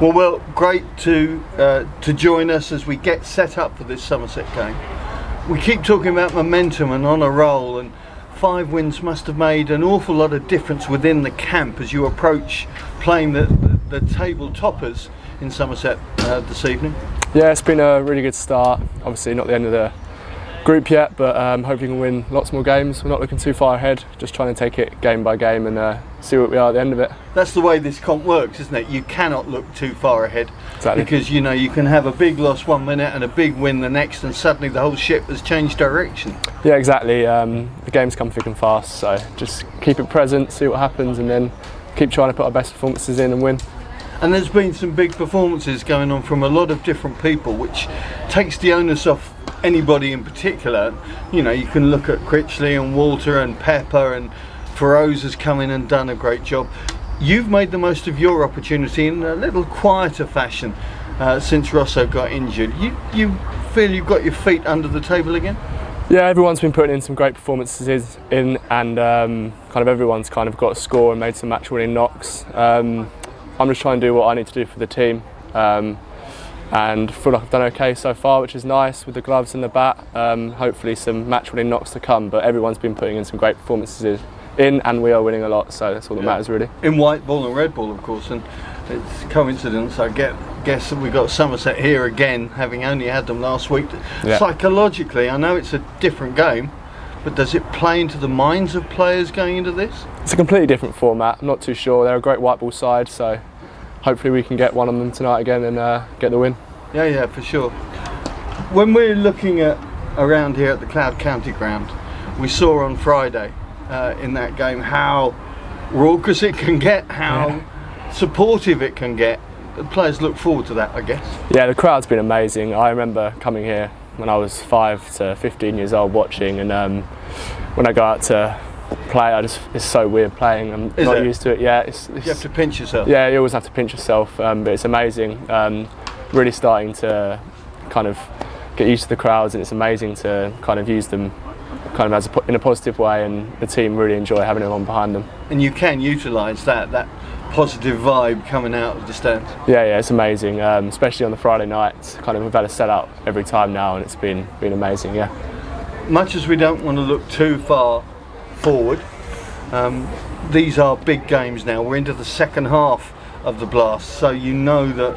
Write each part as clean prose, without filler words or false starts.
Well, great to join us as we get set up for this Somerset game. We keep talking about momentum and on a roll, and 5 wins must have made an awful lot of difference within the camp as you approach playing the table toppers in Somerset this evening. Yeah, it's been a really good start. Obviously not the end of the group yet, but hoping we can win lots more games. We're not looking too far ahead, just trying to take it game by game and see what we are at the end of it. That's the way this comp works, isn't it? You cannot look too far ahead. Exactly. Because you know you can have a big loss one minute and a big win the next, and suddenly the whole ship has changed direction. Yeah, exactly. The games come thick and fast, so just keep it present, see what happens, and then keep trying to put our best performances in and win. And there's been some big performances going on from a lot of different people, which takes the onus off anybody in particular. You know, you can look at Critchley and Walter and Pepper, and Feroz has come in and done a great job. You've made the most of your opportunity in a little quieter fashion since Rosso got injured. You feel you've got your feet under the table again? Yeah, everyone's been putting in some great performances and kind of everyone's kind of got a score and made some match-winning knocks. I'm just trying to do what I need to do for the team. And feel like I've done okay so far, which is nice with the gloves and the bat. Hopefully some match-winning knocks to come, but everyone's been putting in some great performances and we are winning a lot, so that's all that matters really. In white ball and red ball, of course, and it's coincidence, I guess that we got Somerset here again, having only had them last week. Yeah. Psychologically, I know it's a different game, but does it play into the minds of players going into this? It's a completely different format. I'm not too sure. They're a great white ball side, so hopefully we can get one on them tonight again and get the win. Yeah, for sure. When we're looking at around here at the Cloud County ground, we saw on Friday in that game how raucous it can get, how supportive it can get. The players look forward to that, I guess. Yeah, the crowd's been amazing. I remember coming here when I was 5 to 15 years old watching, and when I go out to play, it's so weird playing. I'm not used to it. Yeah, you have to pinch yourself. Yeah, you always have to pinch yourself, but it's amazing. Really starting to kind of get used to the crowds, and it's amazing to kind of use them kind of in a positive way, and the team really enjoy having everyone behind them. And you can utilise that positive vibe coming out of the stands. Yeah, it's amazing, especially on the Friday nights. Kind of we've had a set out every time now, and it's been amazing. Yeah. Much as we don't want to look too far forward, these are big games now. We're into the second half of the blast, so you know that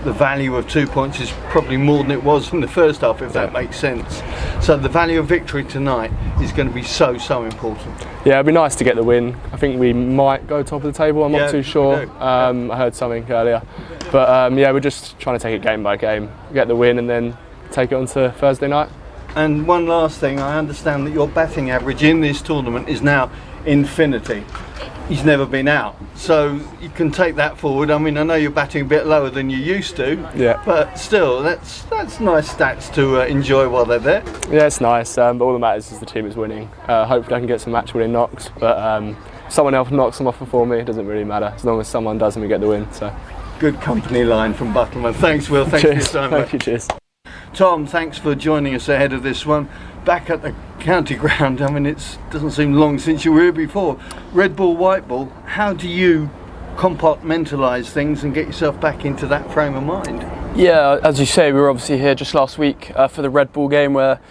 the value of 2 points is probably more than it was in the first half, if that makes sense. So the value of victory tonight is going to be so important. Yeah, it'd be nice to get the win. I think we might go top of the table, I'm not too sure. I heard something earlier. But yeah, we're just trying to take it game by game, get the win and then take it on to Thursday night. And one last thing, I understand that your batting average in this tournament is now infinity. He's never been out, so you can take that forward. I mean, I know you're batting a bit lower than you used to, but still, that's nice stats to enjoy while they're there. Yeah, it's nice, but all that matters is the team is winning. Hopefully I can get some match-winning knocks, but if someone else knocks them off before me, it doesn't really matter, as long as someone does and we get the win. So. Good company line from Buttleman. Thanks, Will. Thanks for your time. Thank you, cheers. Tom, thanks for joining us ahead of this one. Back at the county ground, I mean, it doesn't seem long since you were here before. Red ball, white ball, how do you compartmentalise things and get yourself back into that frame of mind? Yeah, as you say, we were obviously here just last week for the red ball game where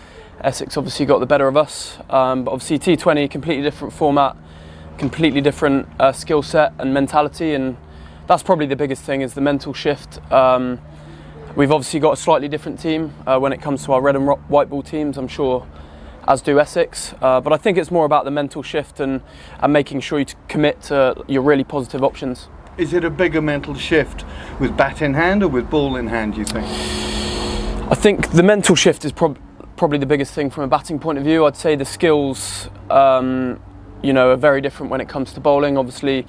Essex obviously got the better of us. But obviously T20, completely different format, completely different skill set and mentality, and that's probably the biggest thing is the mental shift. We've obviously got a slightly different team when it comes to our red and white ball teams, I'm sure, as do Essex. But I think it's more about the mental shift and making sure you commit to your really positive options. Is it a bigger mental shift with bat in hand or with ball in hand, do you think? I think the mental shift is probably the biggest thing from a batting point of view. I'd say the skills are very different when it comes to bowling. Obviously,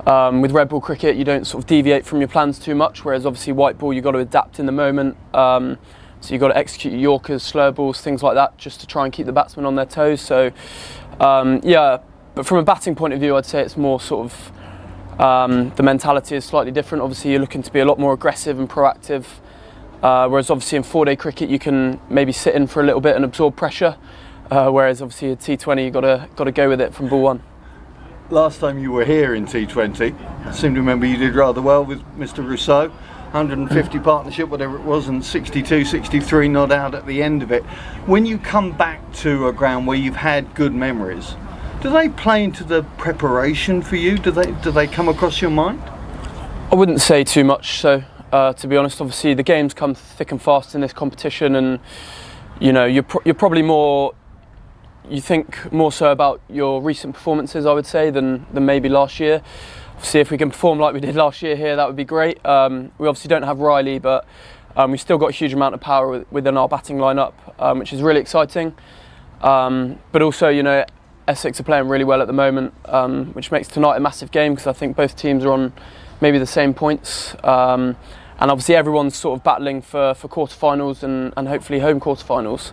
with red ball cricket, you don't sort of deviate from your plans too much, whereas obviously white ball, you've got to adapt in the moment. So you've got to execute your Yorkers, slow balls, things like that, just to try and keep the batsmen on their toes. So, but from a batting point of view, I'd say it's more sort of, the mentality is slightly different. Obviously, you're looking to be a lot more aggressive and proactive, whereas obviously in 4-day cricket, you can maybe sit in for a little bit and absorb pressure, whereas obviously at T20, you've got to go with it from ball one. last time you were here in T20, I seem to remember you did rather well with Mr. Rousseau. 150 partnership, whatever it was, and 62, 63 not out at the end of it. When you come back to a ground where you've had good memories, do they play into the preparation for you? Do they come across your mind? I wouldn't say too much. So, to be honest, obviously the games come thick and fast in this competition, and you know you're probably more. You think more so about your recent performances, I would say, than maybe last year. Obviously, if we can perform like we did last year here, that would be great. We obviously don't have Riley, but we've still got a huge amount of power within our batting lineup, which is really exciting. But also, you know, Essex are playing really well at the moment, which makes tonight a massive game because I think both teams are on maybe the same points. And obviously, everyone's sort of battling for quarterfinals and hopefully home quarterfinals.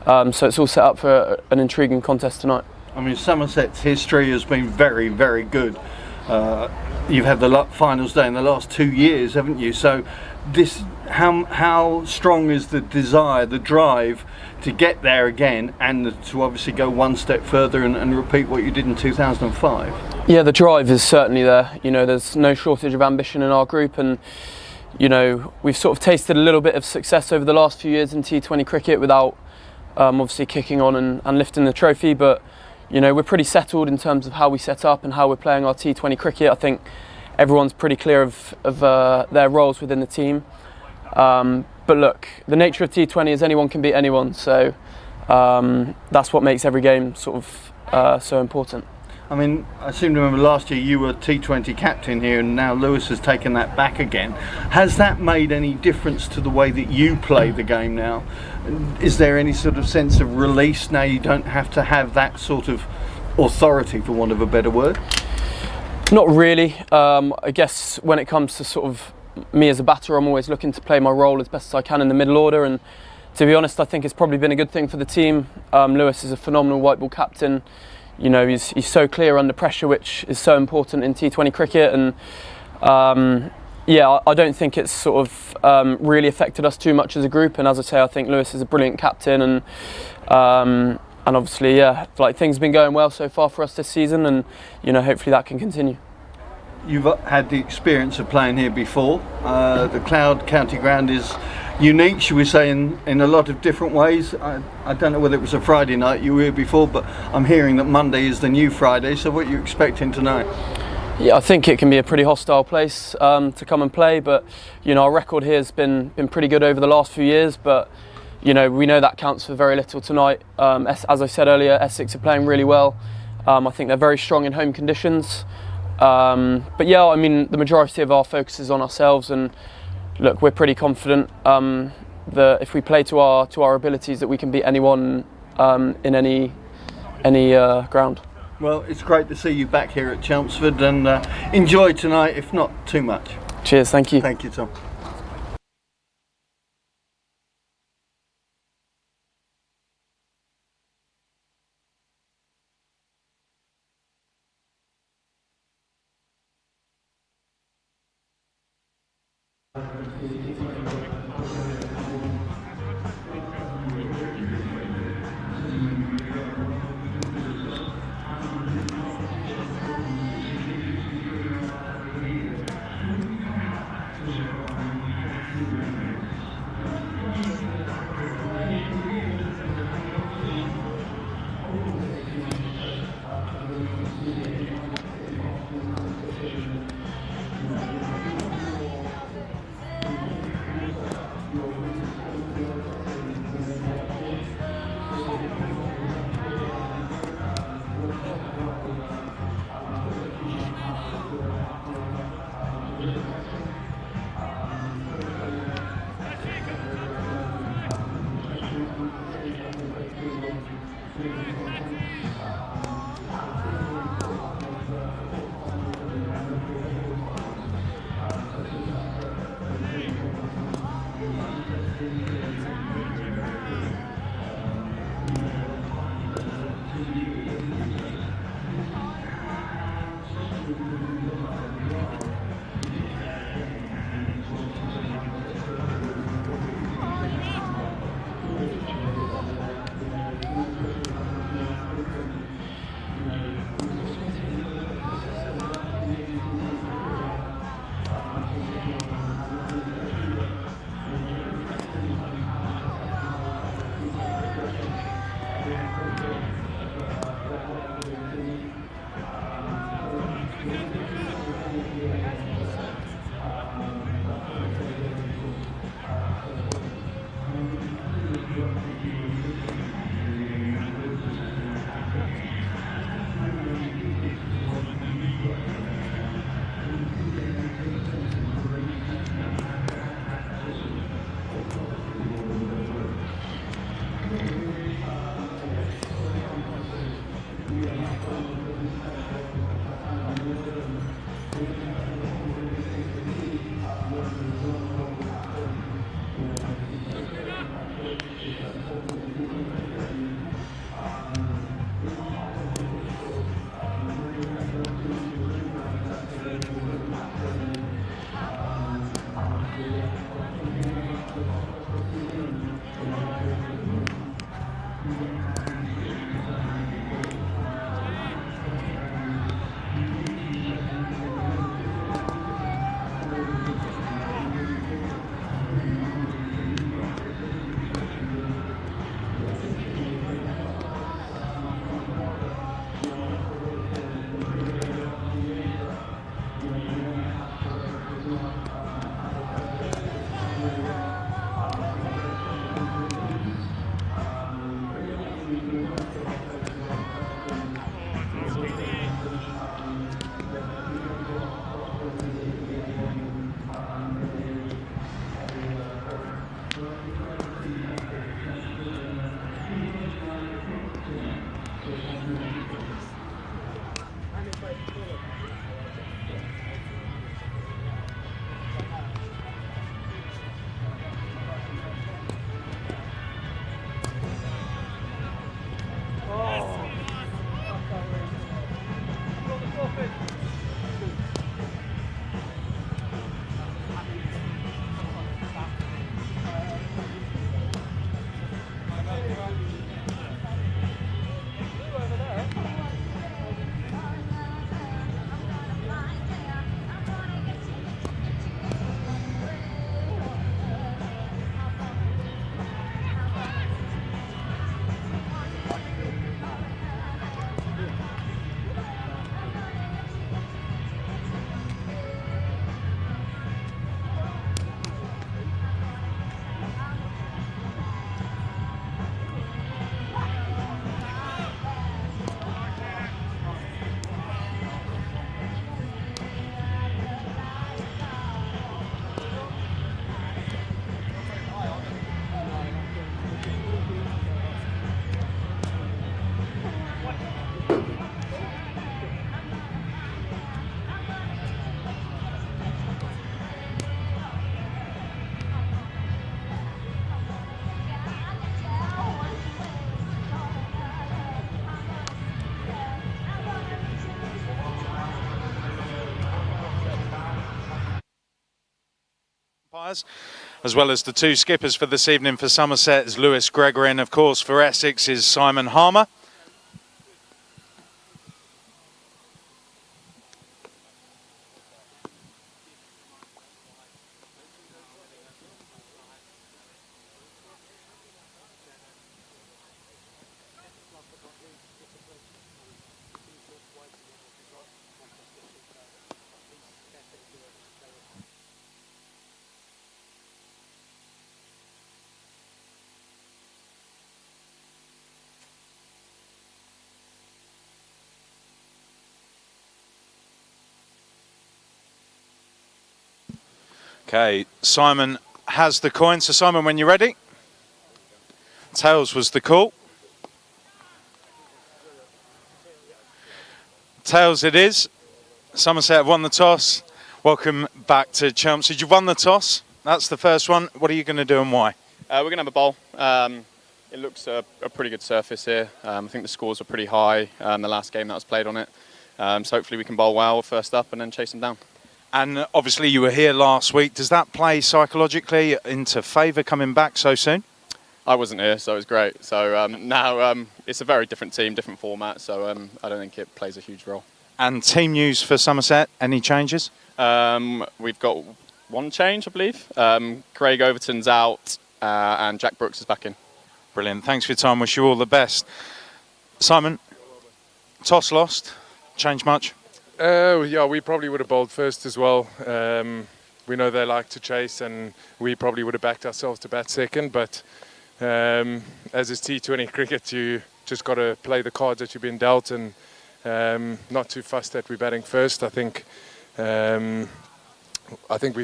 So it's all set up for an intriguing contest tonight. I mean, Somerset's history has been very, very good. You've had the finals day in the last 2 years, haven't you? So, how strong is the desire, the drive to get there again, and to obviously go one step further and repeat what you did in 2005? Yeah, the drive is certainly there. You know, there's no shortage of ambition in our group, and you know, we've sort of tasted a little bit of success over the last few years in T20 cricket without obviously kicking on and lifting the trophy, but you know, we're pretty settled in terms of how we set up and how we're playing our T20 cricket. I think everyone's pretty clear of their roles within the team. But look, the nature of T20 is anyone can beat anyone, so that's what makes every game sort of so important. I mean, I seem to remember last year you were T20 captain here, and now Lewis has taken that back again. Has that made any difference to the way that you play the game now? Is there any sort of sense of release now? You don't have to have that sort of authority, for want of a better word? Not really. I guess when it comes to sort of me as a batter, I'm always looking to play my role as best as I can in the middle order, and to be honest, I think it's probably been a good thing for the team. Lewis is a phenomenal white ball captain. You know, he's so clear under pressure, which is so important in T20 cricket, and yeah, I don't think it's sort of really affected us too much as a group. And as I say, I think Lewis is a brilliant captain, and obviously, yeah, like things have been going well so far for us this season, and you know, hopefully that can continue. You've had the experience of playing here before. The Cloud County Ground is unique, should we say, in a lot of different ways. I don't know whether it was a Friday night you were here before, but I'm hearing that Monday is the new Friday, so what are you expecting tonight? Yeah, I think it can be a pretty hostile place to come and play, but you know, our record here has been pretty good over the last few years, but you know, we know that counts for very little tonight. As I said earlier, Essex are playing really well. I think they're very strong in home conditions. But yeah, I mean, the majority of our focus is on ourselves, and look, we're pretty confident that if we play to our abilities, that we can beat anyone in any ground. Well, it's great to see you back here at Chelmsford, and enjoy tonight, if not too much. Cheers, thank you. Thank you, Tom. umpires, as well as the two skippers for this evening. For Somerset is Lewis Gregory, and of course for Essex is Simon Harmer. Okay, Simon has the coin. So Simon, when you're ready. Tails was the call. Tails it is. Somerset have won the toss. Welcome back to Chelmsford. You've won the toss. That's the first one. What are you going to do and why? We're going to have a bowl. It looks a pretty good surface here. I think the scores were pretty high the last game that was played on it. So hopefully we can bowl well first up and then chase them down. And obviously you were here last week. Does that play psychologically into favour coming back so soon? I wasn't here, so it was great. So now it's a very different team, different format, so I don't think it plays a huge role. And team news for Somerset, any changes? We've got one change, I believe. Craig Overton's out and Jack Brooks is back in. Brilliant. Thanks for your time. Wish you all the best. Simon, toss lost. Change much? Yeah, we probably would have bowled first as well. We know they like to chase, and we probably would have backed ourselves to bat second. But as is T20 cricket, you just got to play the cards that you've been dealt, and not too fussed that we're batting first. I think we've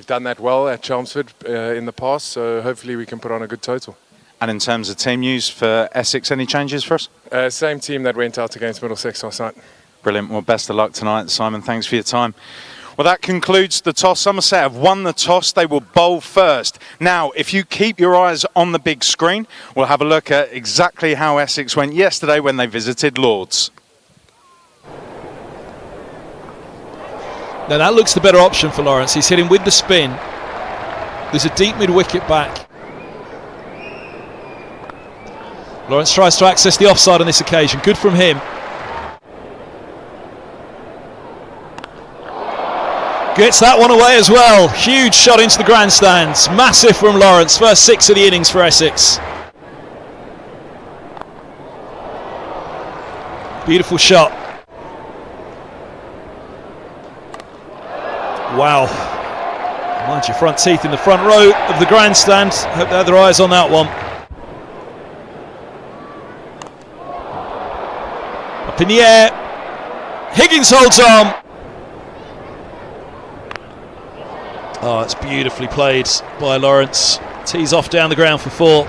done that well at Chelmsford in the past, so hopefully we can put on a good total. And in terms of team news for Essex, any changes for us? Same team that went out against Middlesex last night. Brilliant. Well, best of luck tonight, Simon. Thanks for your time. Well, that concludes the toss. Somerset have won the toss. They will bowl first. Now, if you keep your eyes on the big screen, we'll have a look at exactly how Essex went yesterday when they visited Lords. Now that looks the better option for Lawrence. He's hitting with the spin. There's a deep mid-wicket back. Lawrence tries to access the offside on this occasion. Good from him. Gets that one away as well. Huge shot into the grandstands. Massive from Lawrence. First 6 of the innings for Essex. Beautiful shot. Wow. Mind your front teeth in the front row of the grandstand. Hope they had their eyes on that one. Up in the air. Higgins holds on. Oh, it's beautifully played by Lawrence. Tees off down the ground for 4.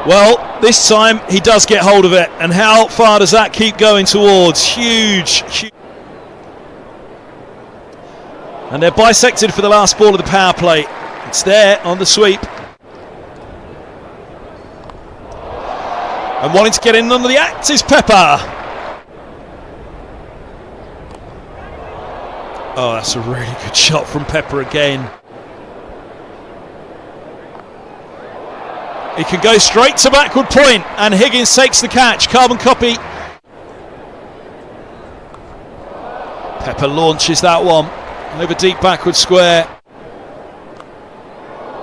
Well, this time he does get hold of it. And how far does that keep going towards? Huge. And they're bisected for the last ball of the power play. It's there on the sweep. And wanting to get in under the act is Pepper. Oh, that's a really good shot from Pepper again. He can go straight to backward point, and Higgins takes the catch. Carbon copy. Pepper launches that one over deep backward square.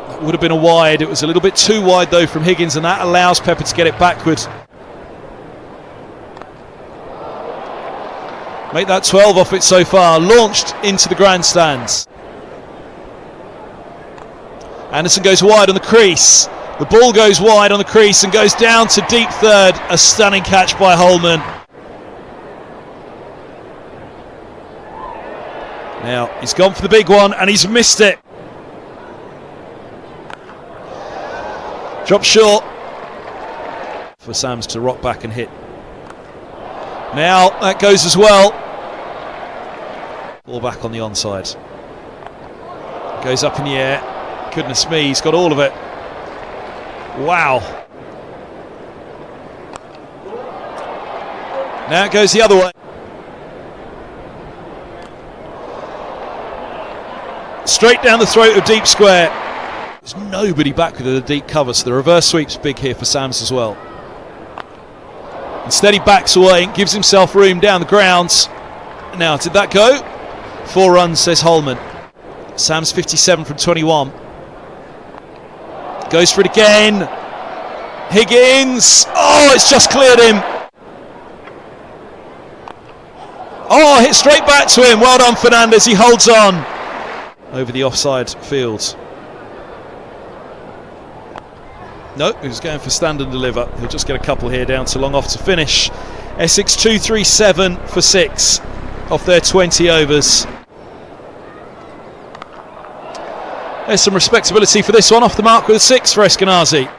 That would have been a wide. It was a little bit too wide though from Higgins, and that allows Pepper to get it backward. Make that 12 off it so far. Launched into the grandstands. Anderson goes wide on the crease. The ball goes wide on the crease and goes down to deep third. A stunning catch by Holman. Now he's gone for the big one and he's missed it. Drop short for Sams to rock back and hit. Now that goes as well. Ball back on the onside. Goes up in the air. Goodness me, he's got all of it. Wow. Now it goes the other way. Straight down the throat of deep square. There's nobody back with the deep cover, so the reverse sweep's big here for Sams as well. Instead he backs away and gives himself room down the grounds. Now, did that go? 4 runs, says Holman. Sams 57 from 21. Goes for it again. Higgins. Oh, it's just cleared him. Oh, hit straight back to him. Well done, Fernandez. He holds on over the offside field. Nope, he was going for stand and deliver. He'll just get a couple here down to long off to finish. Essex 237 for 6 off their 20 overs. There's some respectability for this one, off the mark with a 6 for Eskenazi.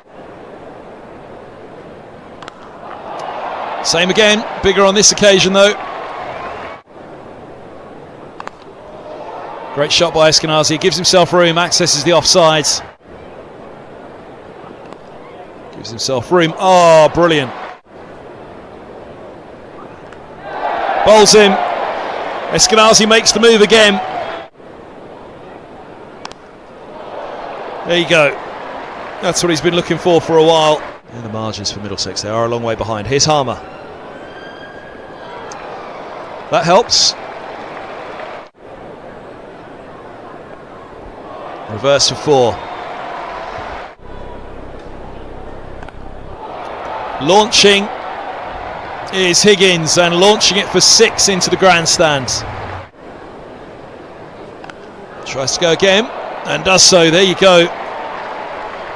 Same again, bigger on this occasion though. Great shot by Eskenazi, he gives himself room, accesses the offsides. Gives himself room, oh brilliant. Bowls him, Eskenazi makes the move again. There you go. That's what he's been looking for a while. And the margins for Middlesex, they are a long way behind. Here's Harmer. That helps. Reverse for 4. Launching is Higgins, and launching it for 6 into the grandstand. Tries to go again, and does so. There you go.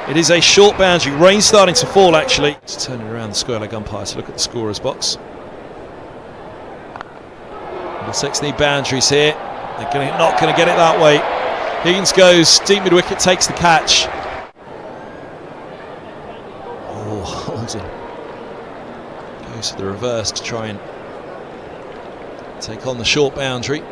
It is a short boundary. Rain starting to fall actually. It's turning around the square leg umpire to look at the scorer's box. Middlesex need boundaries here. They're not going to get it that way. Higgins goes deep mid wicket, takes the catch. Oh, Holden goes for the reverse to try and take on the short boundary.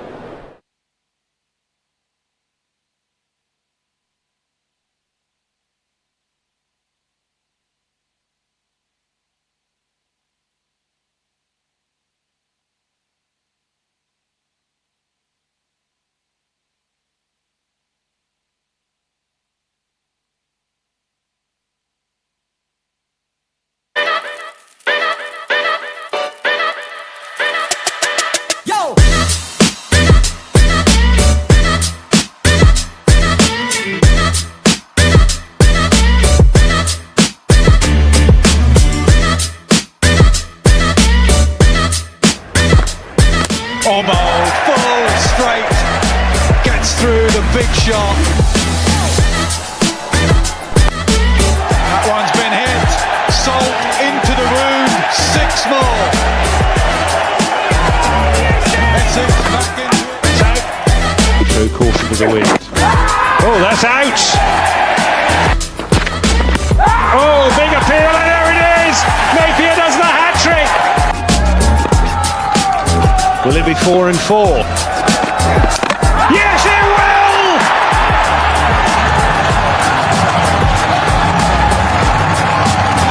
Full straight, gets through the big shot. That one's been hit, salt into the wound, 6 more. Essex back into it. Through caution with the wind. Oh, that's out! Oh, big appeal, and there it is! Napier does the hat-trick! Will it be 4 and 4? Yes, it will!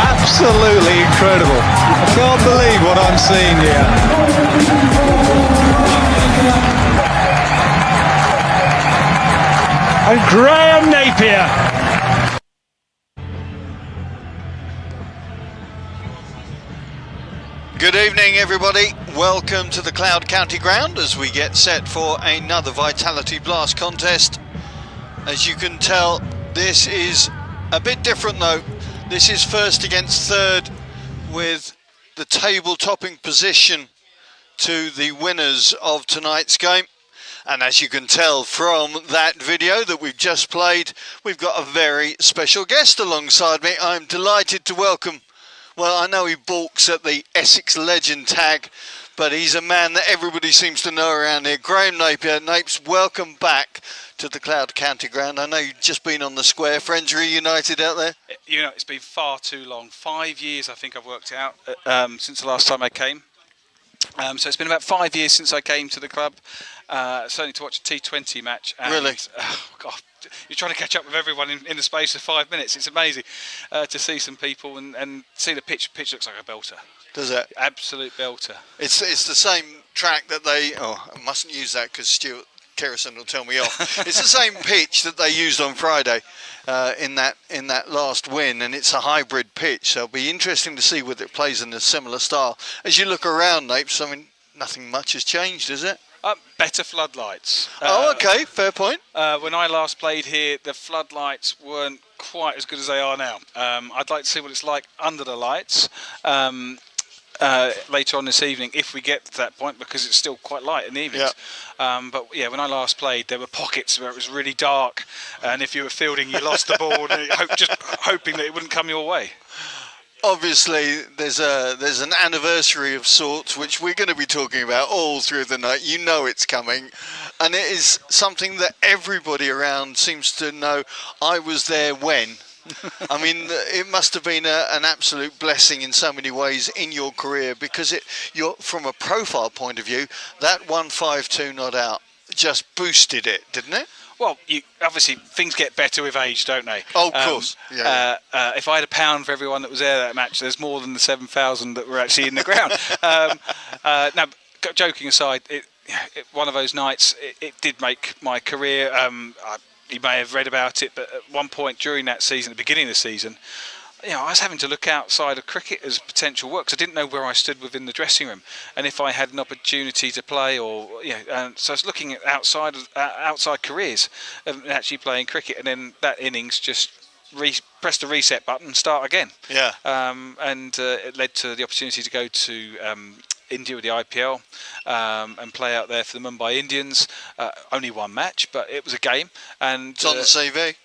Absolutely incredible. I can't believe what I'm seeing here. And Graham Napier. Good evening everybody, welcome to the Cloud County Ground as we get set for another Vitality Blast contest. As you can tell, this is a bit different though. This is first against third, with the table topping position to the winners of tonight's game. And as you can tell from that video that we've just played, we've got a very special guest alongside me. I'm delighted to welcome, well, I know he balks at the Essex legend tag, but he's a man that everybody seems to know around here. Graham Napier. Napes, welcome back to the Cloud County Ground. I know you've just been on the square. Friends reunited out there? You know, it's been far too long. 5 years, I think I've worked it out, since the last time I came. So it's been about 5 years since I came to the club, certainly to watch a T20 match. And, really? Oh, God. You're trying to catch up with everyone in the space of 5 minutes. It's amazing to see some people and see the pitch. Pitch looks like a belter. Does it? Absolute belter. It's the same track that they... Oh, I mustn't use that because Stuart Kerrison will tell me off. It's the same pitch that they used on Friday in that last win, and it's a hybrid pitch. So it'll be interesting to see whether it plays in a similar style. As you look around, Napes, I mean, nothing much has changed, is it? Better floodlights. Okay, fair point. When I last played here, the floodlights weren't quite as good as they are now. I'd like to see what it's like under the lights later on this evening, if we get to that point, because it's still quite light in the evenings. But yeah, when I last played, there were pockets where it was really dark, and if you were fielding, you lost the ball, and just hoping that it wouldn't come your way. Obviously, there's an anniversary of sorts which we're going to be talking about all through the night. You know it's coming, and it is something that everybody around seems to know. I was there when. I mean, it must have been an absolute blessing in so many ways in your career, because you're from a profile point of view, that 152 not out just boosted it, didn't it? Well, obviously things get better with age, don't they? Oh, of course. Yeah. If I had £1 for everyone that was there that match, there's more than the 7,000 that were actually in the ground. Now, joking aside, one of those nights, it did make my career. You may have read about it, but at one point during that season, at the beginning of the season, I was having to look outside of cricket as potential work, because I didn't know where I stood within the dressing room, and if I had an opportunity to play, so I was looking at outside careers of actually playing cricket, and then that innings just press the reset button and start again. Yeah. And it led to the opportunity to go to India with the IPL and play out there for the Mumbai Indians. Only one match, but it was a game, and it's on the CV.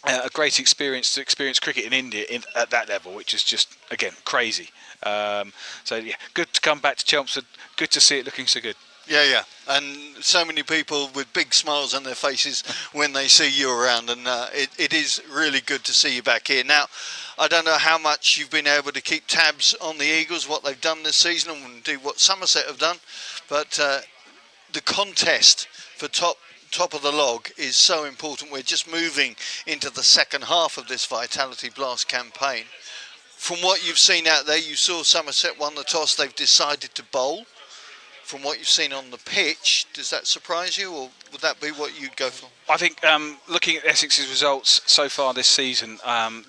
A great experience to experience cricket in India at that level, which is just, again, crazy. So yeah, good to come back to Chelmsford. Good to see it looking so good. Yeah, and so many people with big smiles on their faces when they see you around, and it is really good to see you back here. Now, I don't know how much you've been able to keep tabs on the Eagles, what they've done this season, and do what Somerset have done, but the contest for top of the log is so important. We're just moving into the second half of this Vitality Blast campaign. From what you've seen out there, you saw Somerset won the toss, they've decided to bowl. From what you've seen on the pitch, does that surprise you, or would that be what you'd go for? I think looking at Essex's results so far this season,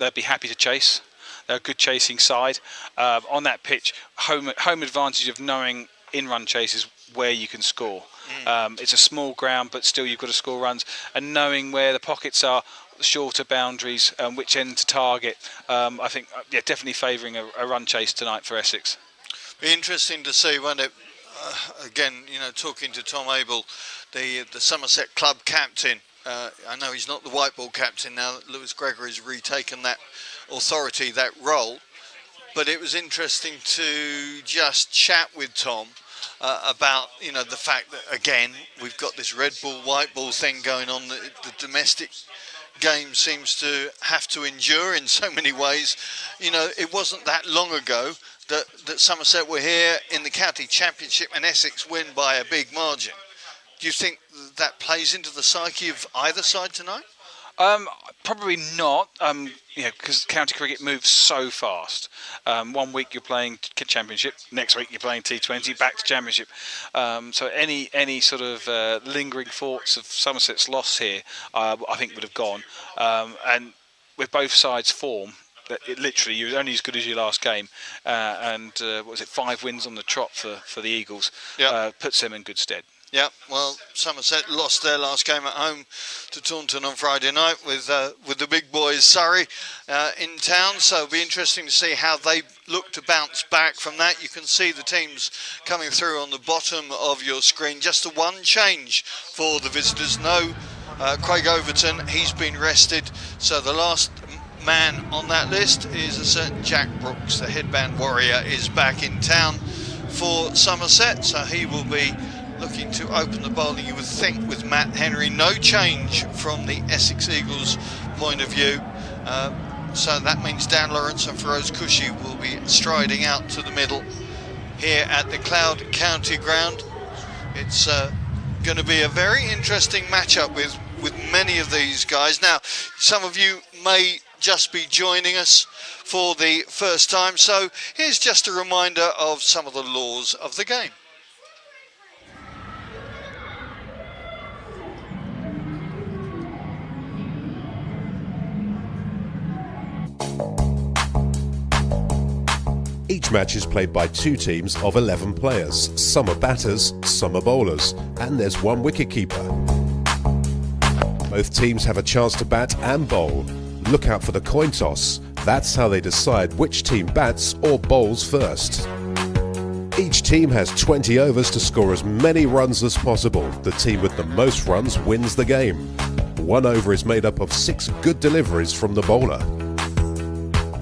they'd be happy to chase. They're a good chasing side. On that pitch, home advantage of knowing in-run chases where you can score. It's a small ground, but still you've got to score runs, and knowing where the pockets are, the shorter boundaries, which end to target. I think, definitely favouring a run chase tonight for Essex. Be interesting to see, won't it? Again, talking to Tom Abel, the Somerset club captain. I know he's not the white ball captain now that Lewis Gregory's retaken that authority, that role. But it was interesting to just chat with Tom about, the fact that, again, we've got this red ball, white ball thing going on. The domestic game seems to have to endure in so many ways. It wasn't that long ago that Somerset were here in the county championship and Essex win by a big margin. Do you think that plays into the psyche of either side tonight? Probably not, because county cricket moves so fast. 1 week you're playing championship, next week you're playing T20, back to championship. So any sort of lingering thoughts of Somerset's loss here, I think would have gone. And with both sides' form, that it literally, you're only as good as your last game, and what was it, 5 wins on the trot for the Eagles, puts them in good stead. Yeah, well, Somerset lost their last game at home to Taunton on Friday night with the big boys Surrey in town, so it'll be interesting to see how they look to bounce back from that. You can see the teams coming through on the bottom of your screen. Just the one change for the visitors. No Craig Overton, he's been rested, so the last man on that list is a certain Jack Brooks. The headband warrior is back in town for Somerset, so he will be looking to open the bowling, you would think, with Matt Henry. No change from the Essex Eagles point of view, so that means Dan Lawrence and Feroz Kushi will be striding out to the middle here at the Cloud County ground. It's going to be a very interesting matchup with many of these guys. Now, some of you may just be joining us for the first time, so here's just a reminder of some of the laws of the game. Each match is played by 2 teams of 11 players. Some are batters, some are bowlers, and there's 1 wicket-keeper. Both teams have a chance to bat and bowl. Look out for the coin toss. That's how they decide which team bats or bowls first. Each team has 20 overs to score as many runs as possible. The team with the most runs wins the game. 1 over is made up of 6 good deliveries from the bowler.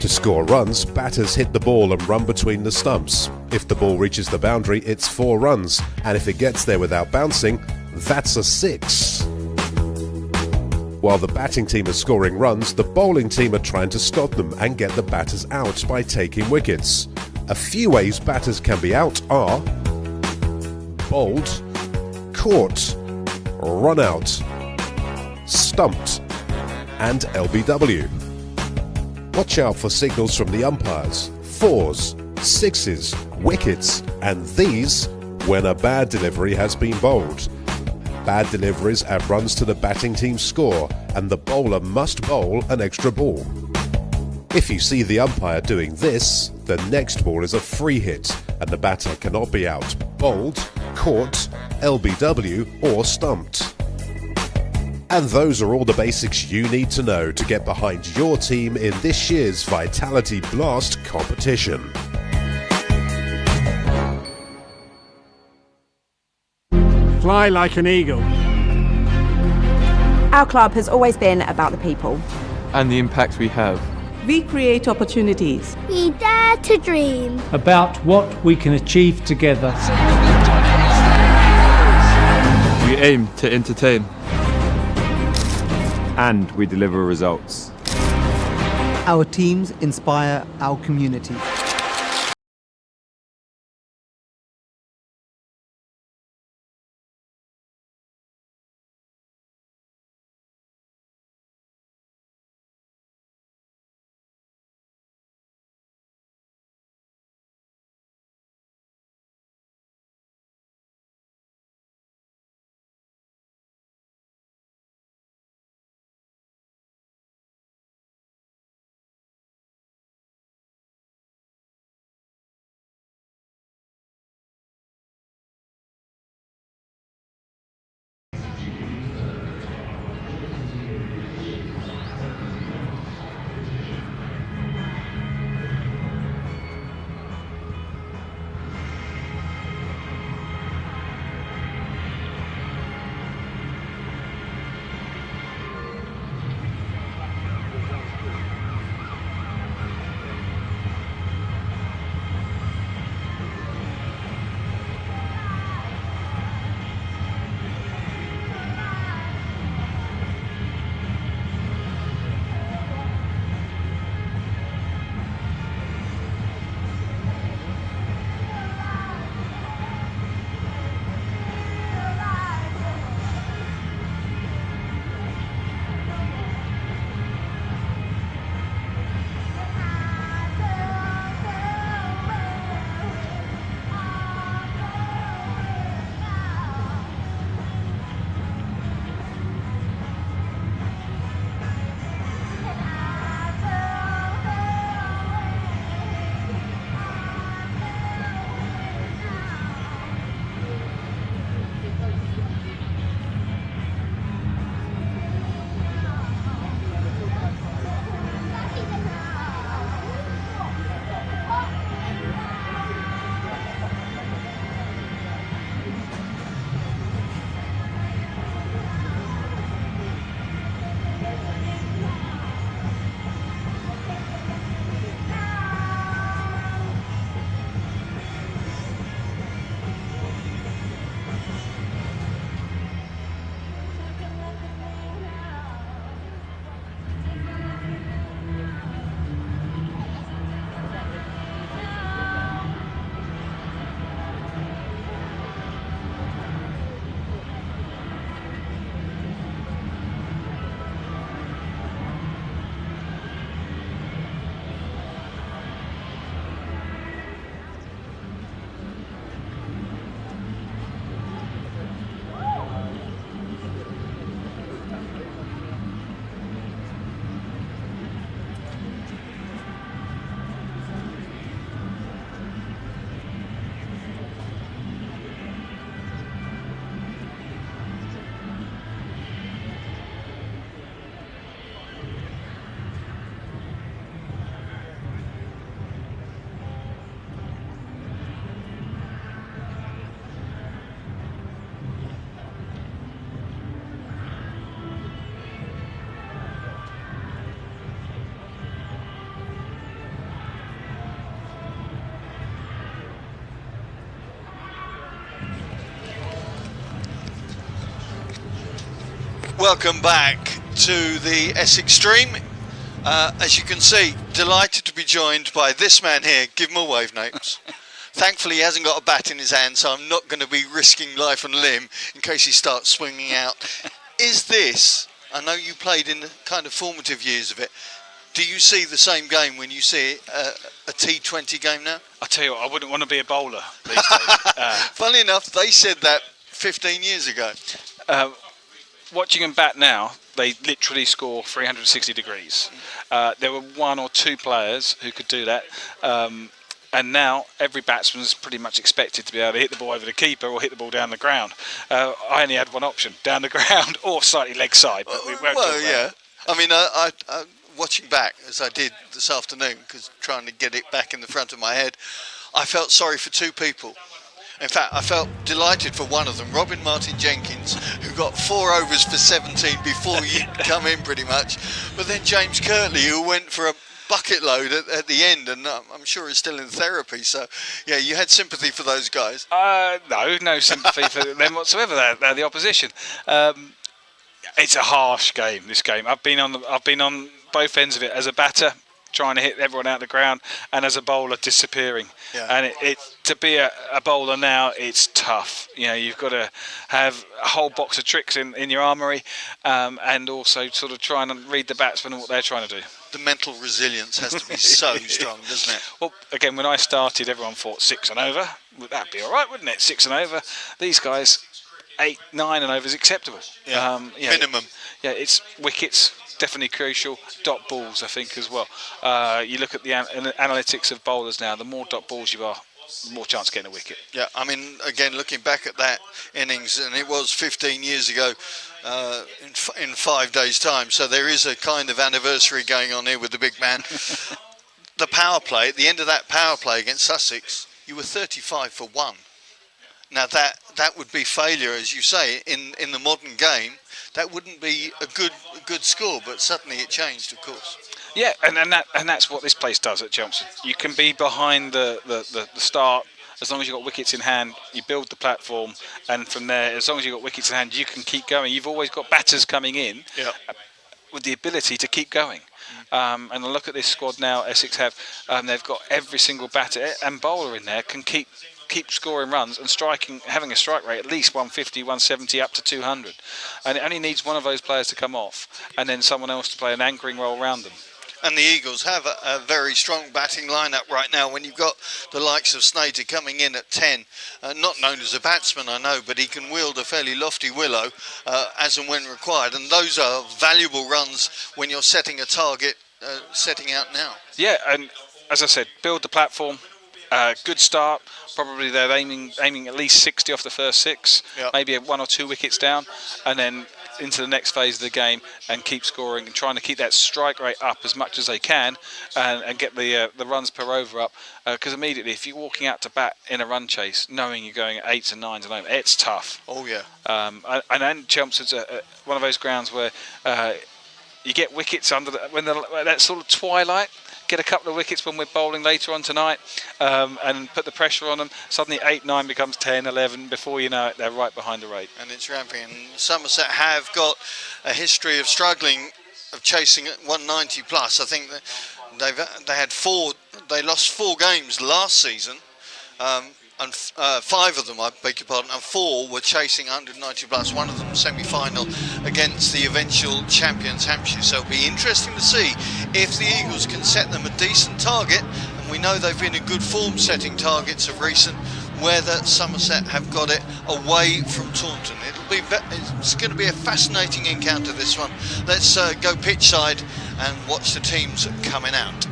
To score runs, batters hit the ball and run between the stumps. If the ball reaches the boundary, it's 4 runs, and if it gets there without bouncing, that's a 6. While the batting team is scoring runs, the bowling team are trying to stop them and get the batters out by taking wickets. A few ways batters can be out are bowled, caught, run out, stumped, and LBW. Watch out for signals from the umpires, 4s, 6s, wickets, and these when a bad delivery has been bowled. Bad deliveries add runs to the batting team's score, and the bowler must bowl an extra ball. If you see the umpire doing this, the next ball is a free hit, and the batter cannot be out, bowled, caught, LBW, or stumped. And those are all the basics you need to know to get behind your team in this year's Vitality Blast competition. Fly like an eagle. Our club has always been about the people. And the impact we have. We create opportunities. We dare to dream. About what we can achieve together. We aim to entertain. And we deliver results. Our teams inspire our community. Welcome back to the Essex stream. As you can see, delighted to be joined by this man here. Give him a wave, Napes. Thankfully, he hasn't got a bat in his hand, so I'm not going to be risking life and limb in case he starts swinging out. Is this, I know you played in the kind of formative years of it, do you see the same game when you see a T20 game now? I tell you what, I wouldn't want to be a bowler these days. Funnily enough, they said that 15 years ago. Watching them bat now, they literally score 360 degrees. There were one or two players who could do that. And now every batsman is pretty much expected to be able to hit the ball over the keeper or hit the ball down the ground. I only had one option, down the ground or slightly leg side. But we won't talk about yeah. it. I mean, I watching back, as I did this afternoon, because trying to get it back in the front of my head, I felt sorry for two people. In fact, I felt delighted for one of them, Robin Martin-Jenkins, who got 4 overs for 17 before you come in pretty much. But then James Kirtley, who went for a bucket load at the end, and I'm sure is still in therapy. So, yeah, you had sympathy for those guys. No sympathy for them whatsoever. They're the opposition. It's a harsh game, this game. I've been on both ends of it as a batter, trying to hit everyone out of the ground, and as a bowler, disappearing. Yeah. And to be a bowler now, it's tough. You know, you've got to have a whole box of tricks in your armoury, and also sort of trying to read the batsman and what they're trying to do. The mental resilience has to be so strong, doesn't it? Well, again, when I started, everyone thought 6 and over. That'd be all right, wouldn't it? 6 and over. These guys, 8, 9 and over is acceptable. Yeah, minimum. Yeah, it's wickets. Definitely crucial. Dot balls, I think, as well. You look at the analytics of bowlers now. The more dot balls you are, the more chance of getting a wicket. Yeah, I mean, again, looking back at that innings, and it was 15 years ago in 5 days' time, so there is a kind of anniversary going on here with the big man. The power play, at the end of that power play against Sussex, you were 35 for 1. Now, that would be failure, as you say, in the modern game. That wouldn't be a good score, but suddenly it changed, of course. Yeah, and that's what this place does at Chelmsford. You can be behind the start as long as you've got wickets in hand. You build the platform, and from there, as long as you've got wickets in hand, you can keep going. You've always got batters coming in with the ability to keep going. And I look at this squad now. Essex have they've got every single batter and bowler in there can keep scoring runs and having a strike rate at least 150, 170 up to 200, and it only needs one of those players to come off and then someone else to play an anchoring role around them. And the Eagles have a very strong batting lineup right now when you've got the likes of Snater coming in at 10, not known as a batsman, I know, but he can wield a fairly lofty willow as and when required, and those are valuable runs when you're setting a target, setting out now. Yeah, and as I said, build the platform. Good start. Probably they're aiming at least 60 off the first 6, maybe 1 or 2 wickets down, and then into the next phase of the game and keep scoring and trying to keep that strike rate up as much as they can, and get the runs per over up. Because immediately, if you're walking out to bat in a run chase, knowing you're going at 8s and 9s and over, it's tough. Oh yeah. And then Chelmsford's one of those grounds where you get wickets under when that sort of twilight. Get a couple of wickets when we're bowling later on tonight, and put the pressure on them. Suddenly 8, 9 becomes 10, 11. Before you know it, they're right behind the rate. And it's ramping. And Somerset have got a history of struggling, of chasing at 190 plus. I think that they lost 4 games last season, and 5 of them, I beg your pardon, and 4 were chasing 190 plus. One of them semi-final against the eventual champions Hampshire. So it'll be interesting to see if the Eagles can set them a decent target. And we know they've been in good form setting targets of recent, whether Somerset have got it away from Taunton. It's going to be a fascinating encounter, this one. Let's go pitch side and watch the teams coming out.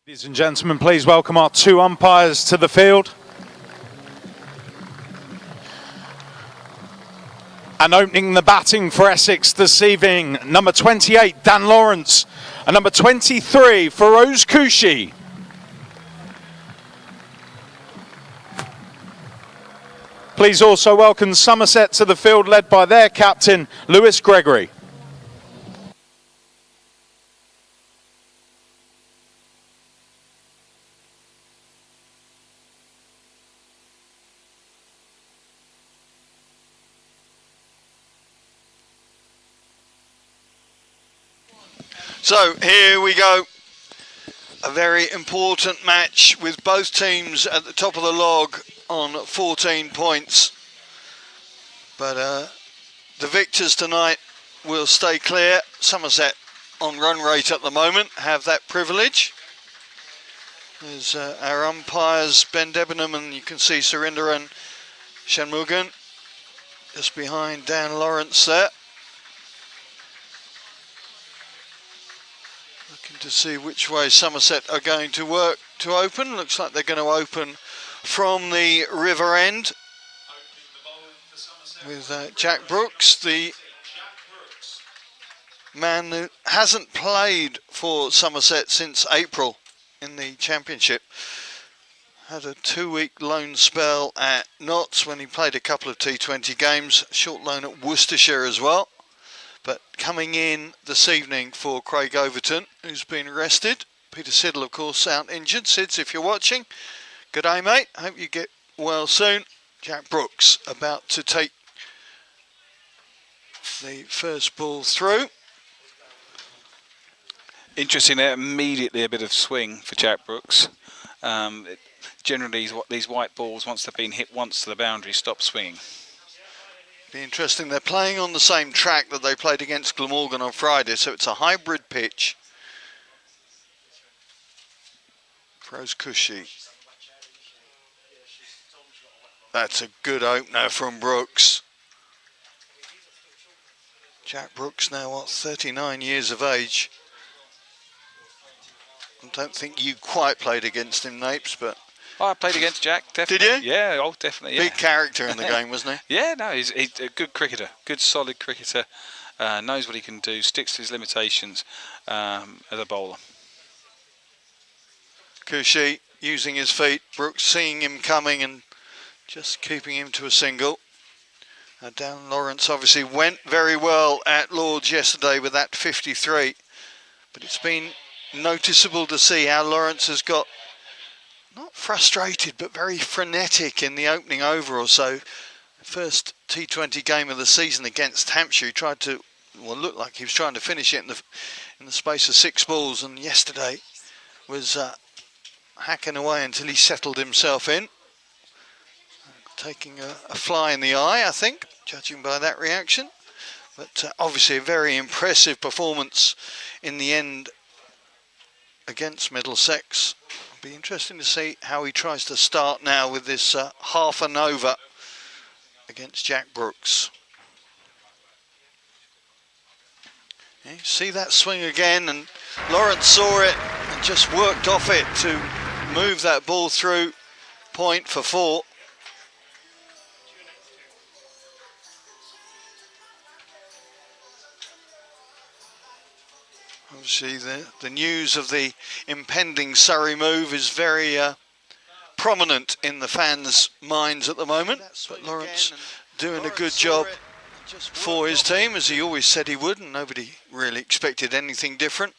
Ladies and gentlemen, please welcome our two umpires to the field. And opening the batting for Essex this evening, number 28, Dan Lawrence, and number 23, Feroz Kushi. Please also welcome Somerset to the field, led by their captain, Lewis Gregory. So here we go, a very important match with both teams at the top of the log on 14 points. But the victors tonight will stay clear. Somerset on run rate at the moment have that privilege. There's our umpires, Ben Debenham, and you can see Surinder and Shanmugan just behind Dan Lawrence there. Looking to see which way Somerset are going to work to open. Looks like they're going to open from the river end with Jack Brooks, the man who hasn't played for Somerset since April in the championship. Had a 2-week loan spell at Notts when he played a couple of T20 games, short loan at Worcestershire as well. But coming in this evening for Craig Overton, who's been arrested. Peter Siddle, of course, out injured. Sids, if you're watching, good day, mate. Hope you get well soon. Jack Brooks about to take the first ball through. Interesting there, immediately a bit of swing for Jack Brooks. Generally, these white balls, once they've been hit once to the boundary, stop swinging. Be interesting. They're playing on the same track that they played against Glamorgan on Friday, so it's a hybrid pitch. Feroz Kushi. That's a good opener from Brooks. Jack Brooks now, what, 39 years of age. I don't think you quite played against him, Napes, but Oh, I played against Jack, definitely. Did you? Yeah, oh, definitely. Yeah. Big character in the game, wasn't he? Yeah, no, he's a good cricketer, good solid cricketer, knows what he can do, sticks to his limitations as a bowler. Cushy using his feet, Brooks seeing him coming and just keeping him to a single. Dan Lawrence obviously went very well at Lord's yesterday with that 53, but it's been noticeable to see how Lawrence has got not frustrated but very frenetic in the opening over or so. First T20 game of the season against Hampshire, he tried to, well, looked like he was trying to finish it in the space of 6 balls, and yesterday was hacking away until he settled himself in, taking a fly in the eye, I think, judging by that reaction. But obviously a very impressive performance in the end against Middlesex. It'll be interesting to see how he tries to start now with this half an over against Jack Brooks. Yeah, you see that swing again, and Lawrence saw it and just worked off it to move that ball through point for 4. Obviously the news of the impending Surrey move is very prominent in the fans' minds at the moment, but Lawrence doing a good job for his team, as he always said he would, and nobody really expected anything different.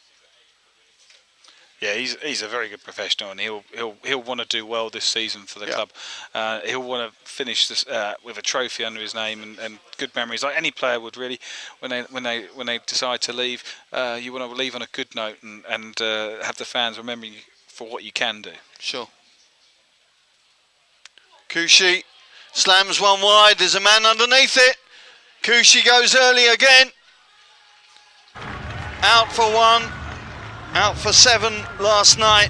Yeah, he's a very good professional, and he'll want to do well this season for the club. He'll want to finish this with a trophy under his name and good memories, like any player would really. When they decide to leave, you want to leave on a good note and have the fans remembering you for what you can do. Sure. Cushy slams one wide. There's a man underneath it. Cushy goes early again. Out for 1. Out for 7 last night,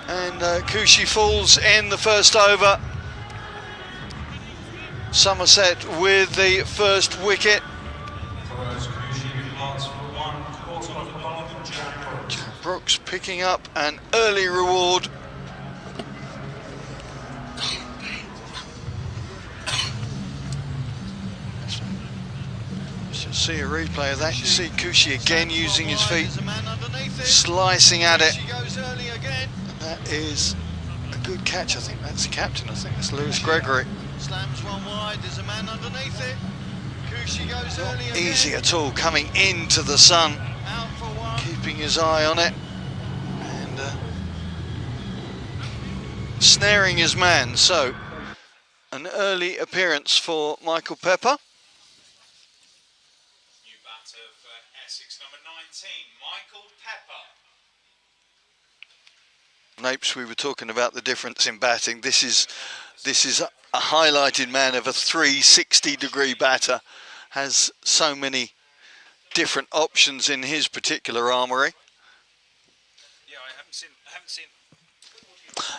and Cushy falls in the first over. Somerset with the first wicket. Brooks picking up an early reward. See a replay of that. You see Cushy again using his feet, slicing at it. And that is a good catch. I think that's the captain. I think that's Lewis Gregory. Slams one wide. There's a man underneath it. Cushy goes early again. Easy at all, coming into the sun, keeping his eye on it, and snaring his man. So an early appearance for Michael Pepper. Essex, number 19, Michael Pepper. Napes, we were talking about the difference in batting. This is a highlighted man of a 360-degree batter. Has so many different options in his particular armoury.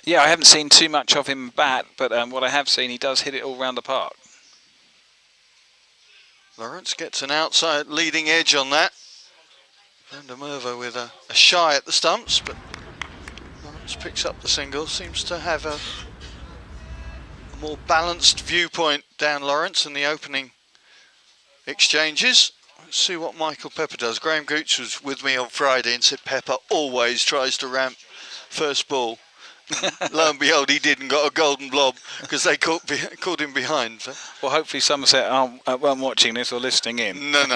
Yeah, I haven't seen too much of him bat, but what I have seen, he does hit it all round the park. Lawrence gets an outside leading edge on that. Van der Merwe with a shy at the stumps, but Lawrence picks up the single. Seems to have a more balanced viewpoint down Lawrence in the opening exchanges. Let's see what Michael Pepper does. Graham Gooch was with me on Friday and said Pepper always tries to ramp first ball. Lo and behold, he did and got a golden blob because they caught him behind. So. Well, hopefully Somerset aren't watching this or listening in. No.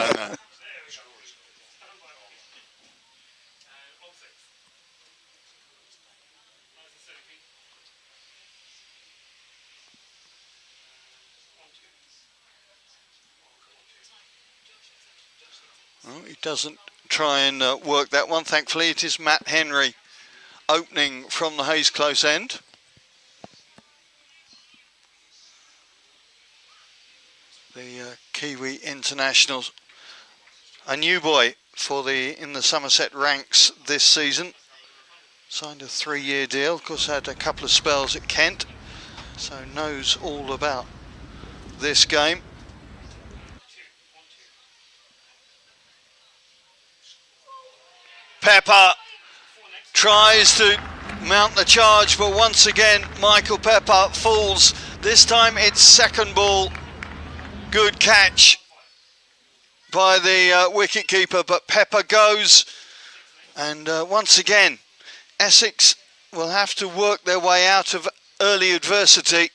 Well, he doesn't try and work that one. Thankfully, it is Matt Henry opening from the Hayes close end. The Kiwi internationals, a new boy in the Somerset ranks this season. Signed a 3-year deal. Of course, had a couple of spells at Kent, so knows all about this game. Pepper tries to mount the charge, but once again Michael Pepper falls. This time it's second ball. Good catch by the wicket keeper, but Pepper goes, and once again Essex will have to work their way out of early adversity.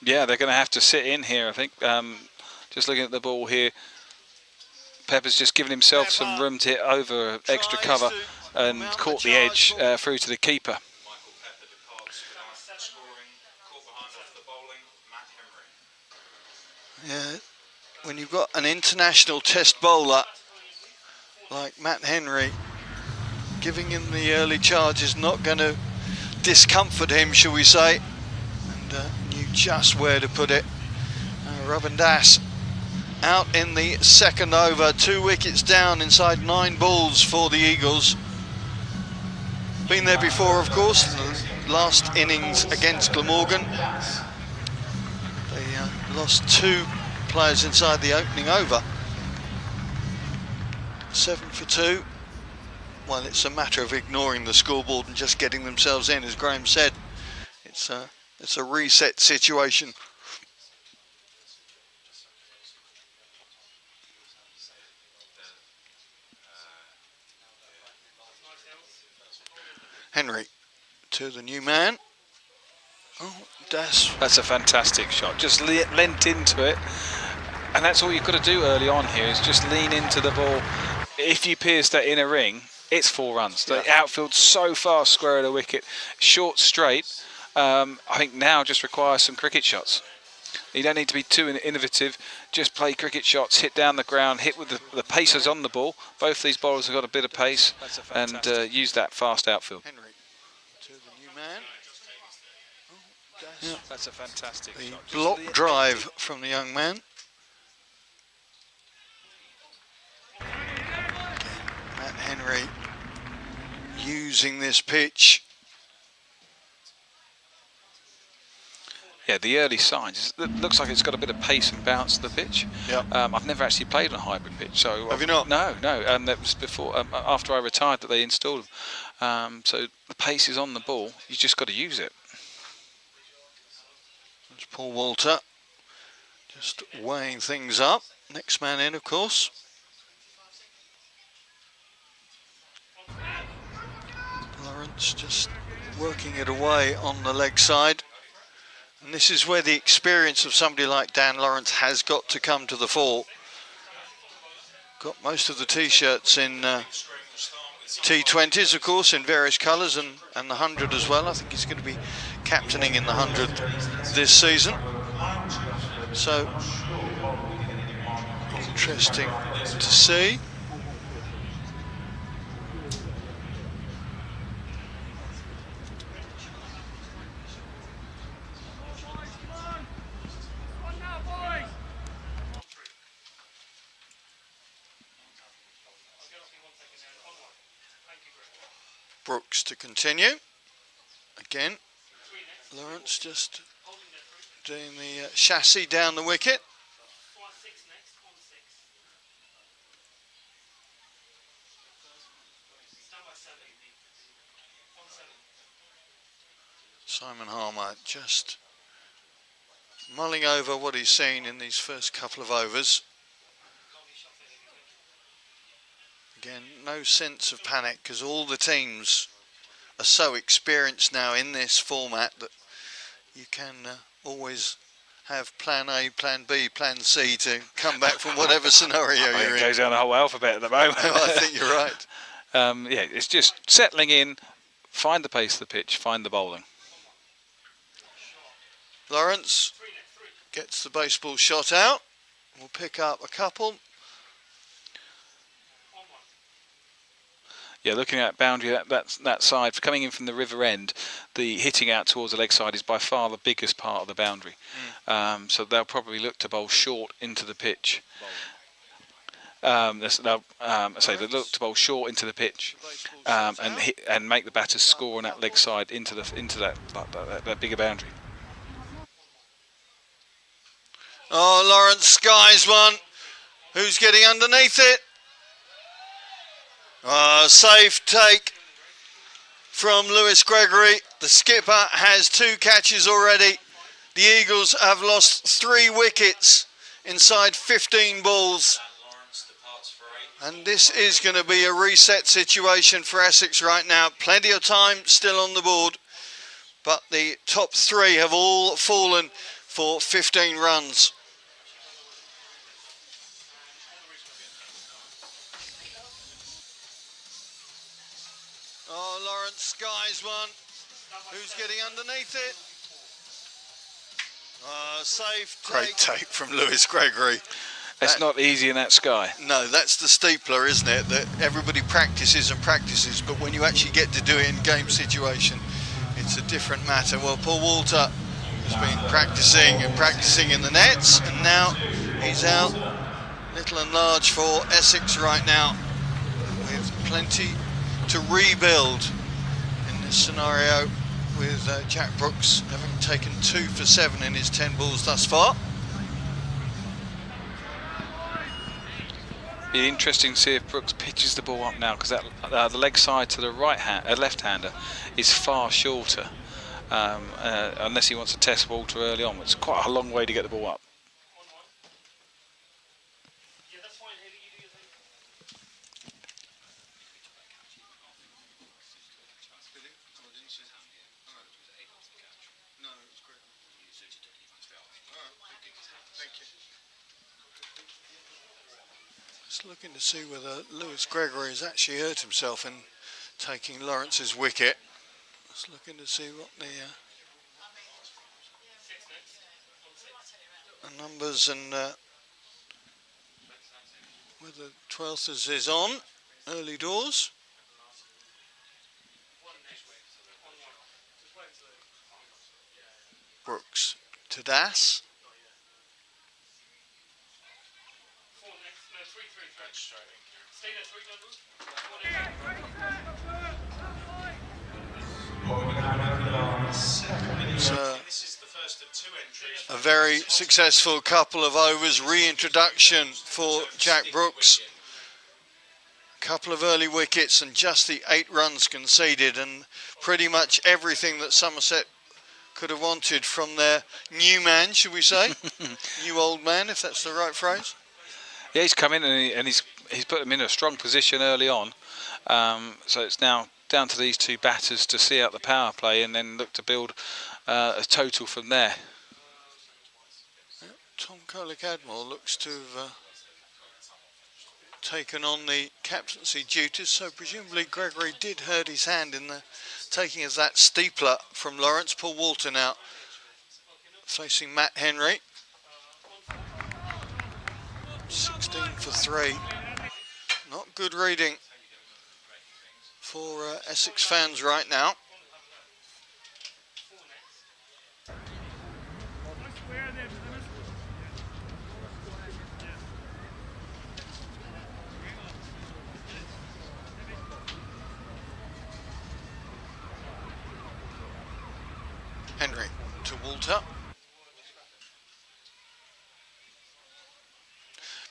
Yeah, they're going to have to sit in here, I think. Just looking at the ball here, Pepper's just given himself some room to hit over extra cover and caught the edge through to the keeper. Yeah, when you've got an international test bowler like Matt Henry, giving him the early charge is not going to discomfort him, shall we say. And knew just where to put it. Robin Das out in the second over, 2 wickets down inside 9 balls for the Eagles. Been there before, of course, the last innings against Glamorgan. They lost 2 players inside the opening over. 7 for 2. Well, it's a matter of ignoring the scoreboard and just getting themselves in, as Graham said. It's a reset situation. Henry to the new man. Oh, Das. That's a fantastic shot. Just leant into it. And that's all you've got to do early on here, is just lean into the ball. If you pierce that inner ring, it's 4 runs. The outfield's so far square of the wicket. Short straight, I think now just requires some cricket shots. You don't need to be too innovative. Just play cricket shots, hit down the ground, hit with the pacers on the ball. Both these bowlers have got a bit of pace, and use that fast outfield. Henry to the new man. Oh, yeah, that's a fantastic shot. Block drive from the young man. Again, Matt Henry using this pitch. Yeah, the early signs. It looks like it's got a bit of pace and bounce to the pitch. Yeah. I've never actually played on a hybrid pitch, so have you not? No. That was before, after I retired, that they installed them. So the pace is on the ball. You just got to use it. There's Paul Walter, just weighing things up. Next man in, of course. Lawrence just working it away on the leg side. And this is where the experience of somebody like Dan Lawrence has got to come to the fore. Got most of the T-shirts in T20s, of course, in various colours, and the 100 as well. I think he's going to be captaining in the 100 this season. So, interesting to see. Brooks to continue. Again, Lawrence just doing the chassis down the wicket. Simon Harmer just mulling over what he's seen in these first couple of overs. Again, no sense of panic, because all the teams are so experienced now in this format that you can always have plan A, plan B, plan C to come back from whatever scenario you're in. It goes down the whole alphabet at the moment. I think you're right. Yeah, it's just settling in, find the pace of the pitch, find the bowling. Lawrence gets the baseball shot out. We'll pick up a couple. Yeah, looking at boundary, that side, coming in from the river end, the hitting out towards the leg side is by far the biggest part of the boundary. So they'll probably look to bowl short into the pitch. They look to bowl short into the pitch and make the batters score on that leg side into that bigger boundary. Oh, Lawrence skies one. Who's getting underneath it? Safe take from Lewis Gregory. The skipper has 2 catches already. The Eagles have lost 3 wickets inside 15 balls. And this is going to be a reset situation for Essex right now. Plenty of time still on the board, but the top 3 have all fallen for 15 runs. Oh, Lawrence skies one. Who's getting underneath it? Safe take. Great take from Lewis Gregory. It's not easy in that sky. No, that's the steepler, isn't it? That everybody practices and practices, but when you actually get to do it in game situation, it's a different matter. Well, Paul Walter has been practicing and practicing in the nets, and now he's out, little and large for Essex right now, with plenty to rebuild in this scenario, with Jack Brooks having taken 2 for 7 in his 10 balls thus far. Be interesting to see if Brooks pitches the ball up now, because the leg side to the left-hander is far shorter, unless he wants to test Walter early on. It's quite a long way to get the ball up. Just looking to see whether Lewis Gregory has actually hurt himself in taking Lawrence's wicket. Just looking to see what the numbers and whether 12th is on early doors. Brooks to Das. It's a very successful couple of overs, reintroduction for Jack Brooks. A couple of early wickets and just the 8 runs conceded, and pretty much everything that Somerset could have wanted from their new man, should we say? New old man, if that's the right phrase. Yeah, he's come in and he's put them in a strong position early on. So it's now down to these 2 batters to see out the power play and then look to build a total from there. Tom Kohler-Cadmore looks to have taken on the captaincy duties, so presumably Gregory did hurt his hand in the taking of that steepler from Lawrence. Paul Walter now facing Matt Henry. 16 for 3. Not good reading for Essex fans right now. Henry to Walter.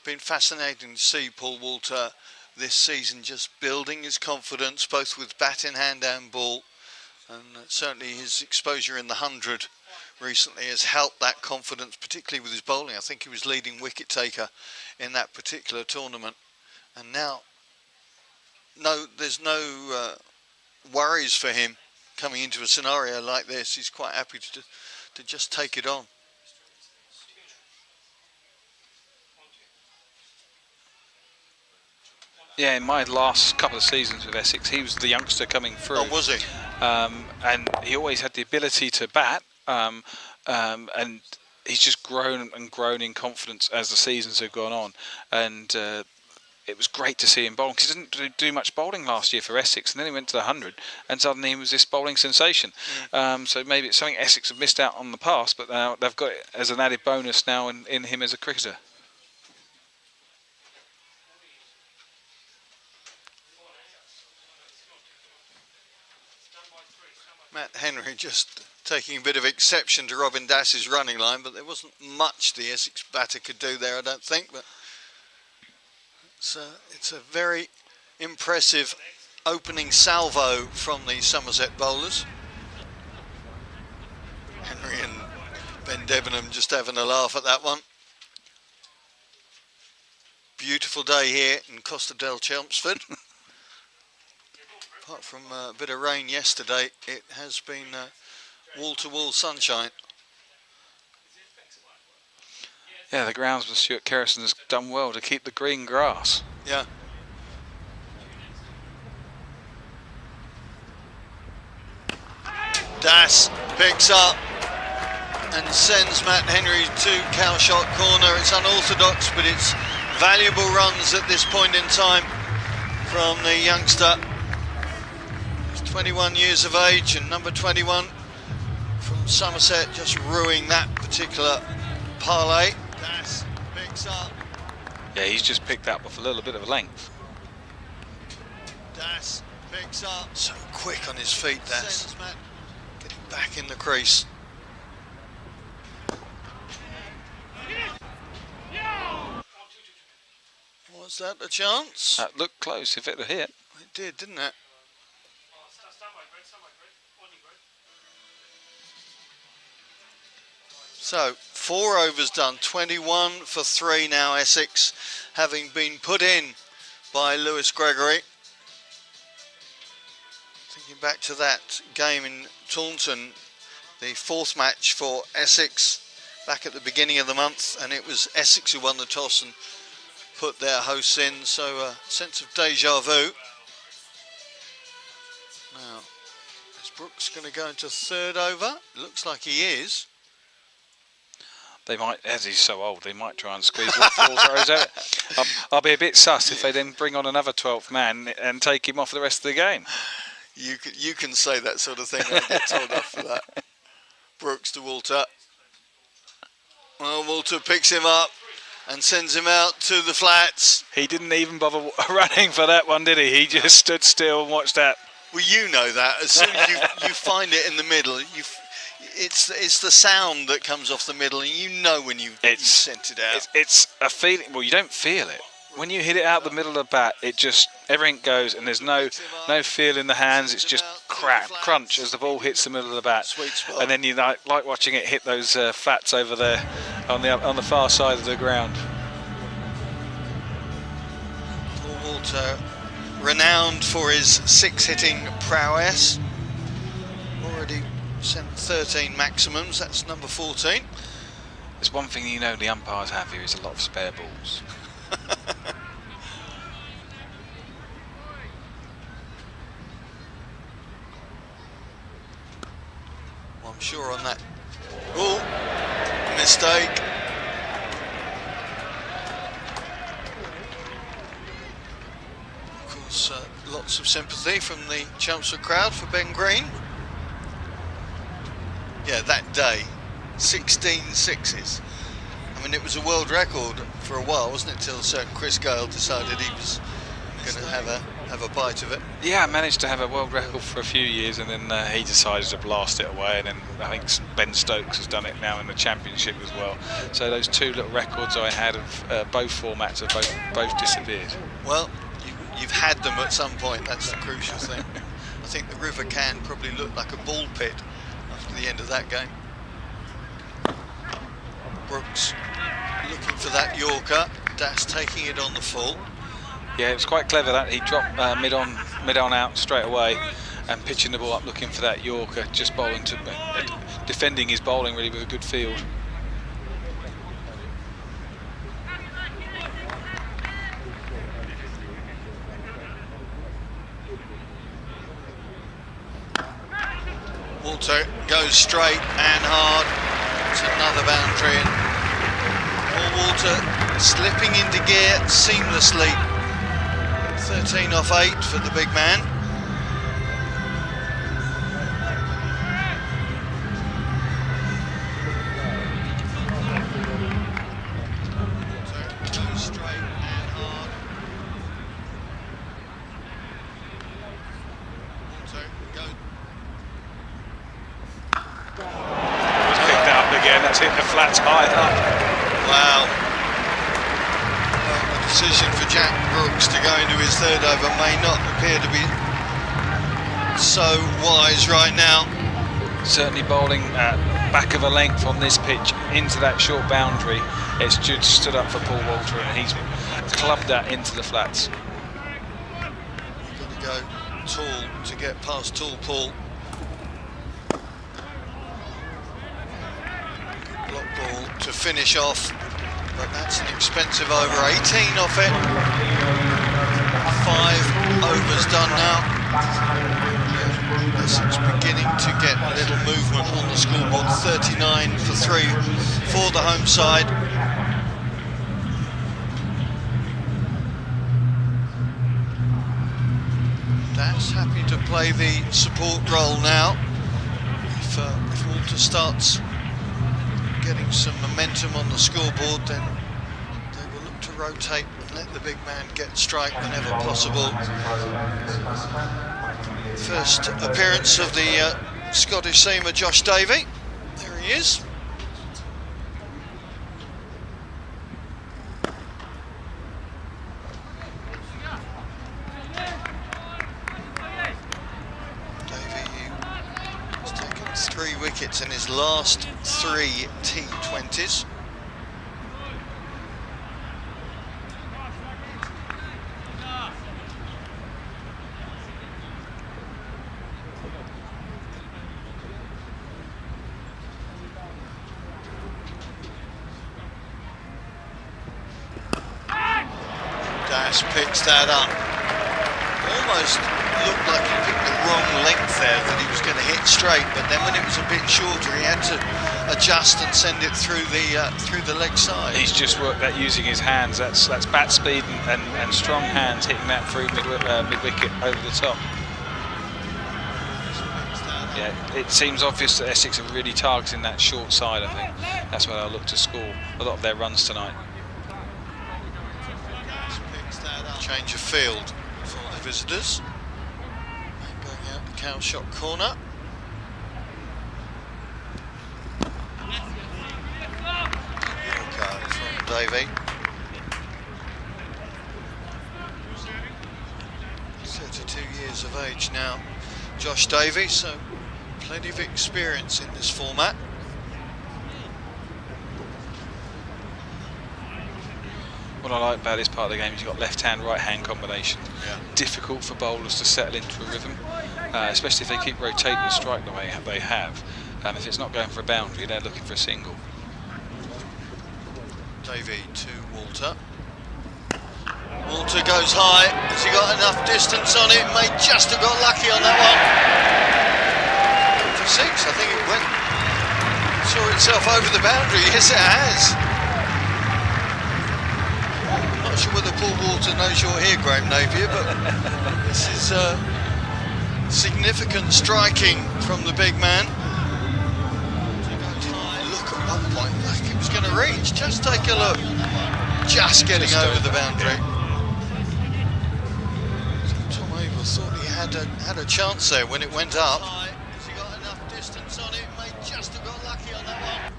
Been fascinating to see Paul Walter this season, just building his confidence both with bat in hand and ball, and certainly his exposure in the 100 recently has helped that confidence, particularly with his bowling. I think he was leading wicket taker in that particular tournament, and now there's no worries for him coming into a scenario like this. He's quite happy to just take it on. Yeah, in my last couple of seasons with Essex, he was the youngster coming through. Oh, was he? And he always had the ability to bat, and he's just grown and grown in confidence as the seasons have gone on. And it was great to see him bowling, because he didn't do much bowling last year for Essex, and then he went to the 100, and suddenly he was this bowling sensation. So maybe it's something Essex have missed out on in the past, but now they've got it as an added bonus now in him as a cricketer. Matt Henry just taking a bit of exception to Robin Dass's running line, but there wasn't much the Essex batter could do there, I don't think. But it's a very impressive opening salvo from the Somerset bowlers. Henry and Ben Debenham just having a laugh at that one. Beautiful day here in Costa del Chelmsford. Apart from a bit of rain yesterday, it has been wall-to-wall sunshine. Yeah, the groundsman Stuart Kerrison has done well to keep the green grass. Yeah. Das picks up and sends Matt Henry to cowshot corner. It's unorthodox, but it's valuable runs at this point in time from the youngster. He's 21 years of age, and number 21 from Somerset just ruining that particular parlay. Das picks up. Yeah, he's just picked up with a little bit of length. Das picks up. So quick on his feet, Das. Getting back in the crease. Was that a chance? That looked close if it had hit. It did, didn't it? So, 4 overs done, 21 for 3 now, Essex, having been put in by Lewis Gregory. Thinking back to that game in Taunton, the 4th match for Essex back at the beginning of the month, and it was Essex who won the toss and put their hosts in, so a sense of deja vu. Now, is Brooks going to go into 3rd over? Looks like he is. They might, as he's so old, they might try and squeeze all 4 throws out. I'll be a bit sus if they then bring on another 12th man and take him off the rest of the game. You can say that sort of thing and I get told off for that. Brooks to Walter. Well, Walter picks him up and sends him out to the flats. He didn't even bother running for that one, did he? He just stood still and watched that. Well, you know that. As soon as you find it in the middle, it's the sound that comes off the middle, and you know when you sent it out. It's a feeling. Well, you don't feel it. When you hit it out the middle of the bat, it just, everything goes, and there's no feel in the hands. It's just crunch as the ball hits the middle of the bat. Sweet spot. And then you like watching it hit those flats over there on the far side of the ground. Paul Walter, renowned for his 6-hitting prowess, already sent 13 maximums. That's number 14. There's one thing you know the umpires have here is a lot of spare balls. Well, I'm sure on that. Oh, mistake. Of course, lots of sympathy from the Chelmsford crowd for Ben Green. Yeah, that day, 16 sixes. I mean, it was a world record for a while, wasn't it? Till a certain Chris Gale decided he was going to have a bite of it. Yeah, I managed to have a world record for a few years, and then he decided to blast it away. And then I think Ben Stokes has done it now in the championship as well. So those 2 little records I had of both formats have both disappeared. Well, you've had them at some point. That's the crucial thing. I think the River Can probably looked like a ball pit after the end of that game. Brooks looking for that Yorker. Das taking it on the full. Yeah, it was quite clever that he dropped mid on out straight away and pitching the ball up looking for that Yorker, just bowling to defending his bowling really with a good field. Walter goes straight and hard. It's another boundary, and Walter slipping into gear seamlessly. 13 off 8 for the big man. Walter goes straight and hard. Walter goes. Picked it up again. That's hit the flats high up. Wow. Well, the decision for Jack Brooks to go into his 3rd over may not appear to be so wise right now. Certainly bowling back of a length on this pitch into that short boundary. It's just stood up for Paul Walter and he's clubbed that into the flats. Got to go tall to get past tall Paul. Block ball to finish off, but that's an expensive over. 18 off it. 5 overs done now. Essex beginning to get a little movement on the scoreboard. 39 for 3 for the home side. That's happy to play the support role now. If Walter starts getting some momentum on the scoreboard, then they will look to rotate and let the big man get strike whenever possible. First appearance of the Scottish seamer Josh Davey. There he is. He's taken 3 wickets in his last 3 T20s. Das picks that up. Almost looked like he picked the wrong length there, that he was going to hit straight, but then when it was a bit shorter he had to adjust and send it through the leg side. He's just worked that using his hands. That's bat speed and strong hands hitting that through mid-wicket over the top. Yeah, it seems obvious that Essex are really targeting that short side. I think that's where they'll look to score a lot of their runs tonight. Change of field for the visitors. Going out the cow shot corner. Yorker from Davey. 32 years of age now, Josh Davey, so plenty of experience in this format. What I like about this part of the game is you've got left-hand, right-hand combination. Yeah. Difficult for bowlers to settle into a rhythm, especially if they keep rotating the strike the way they have. If it's not going for a boundary, they're looking for a single. Davey to Walter. Walter goes high. Has he got enough distance on it? May just have got lucky on that one. For 6, I think it went. Saw itself over the boundary. Yes, it has. Not sure whether Paul Walter knows you're here, Graham Napier, but this is significant striking from the big man. Look at one point like it was going to reach. Just take a look. Just getting over the boundary. So Tom Abel thought he had a chance there when it went up. Has he got enough distance on it? May just have got lucky on that one.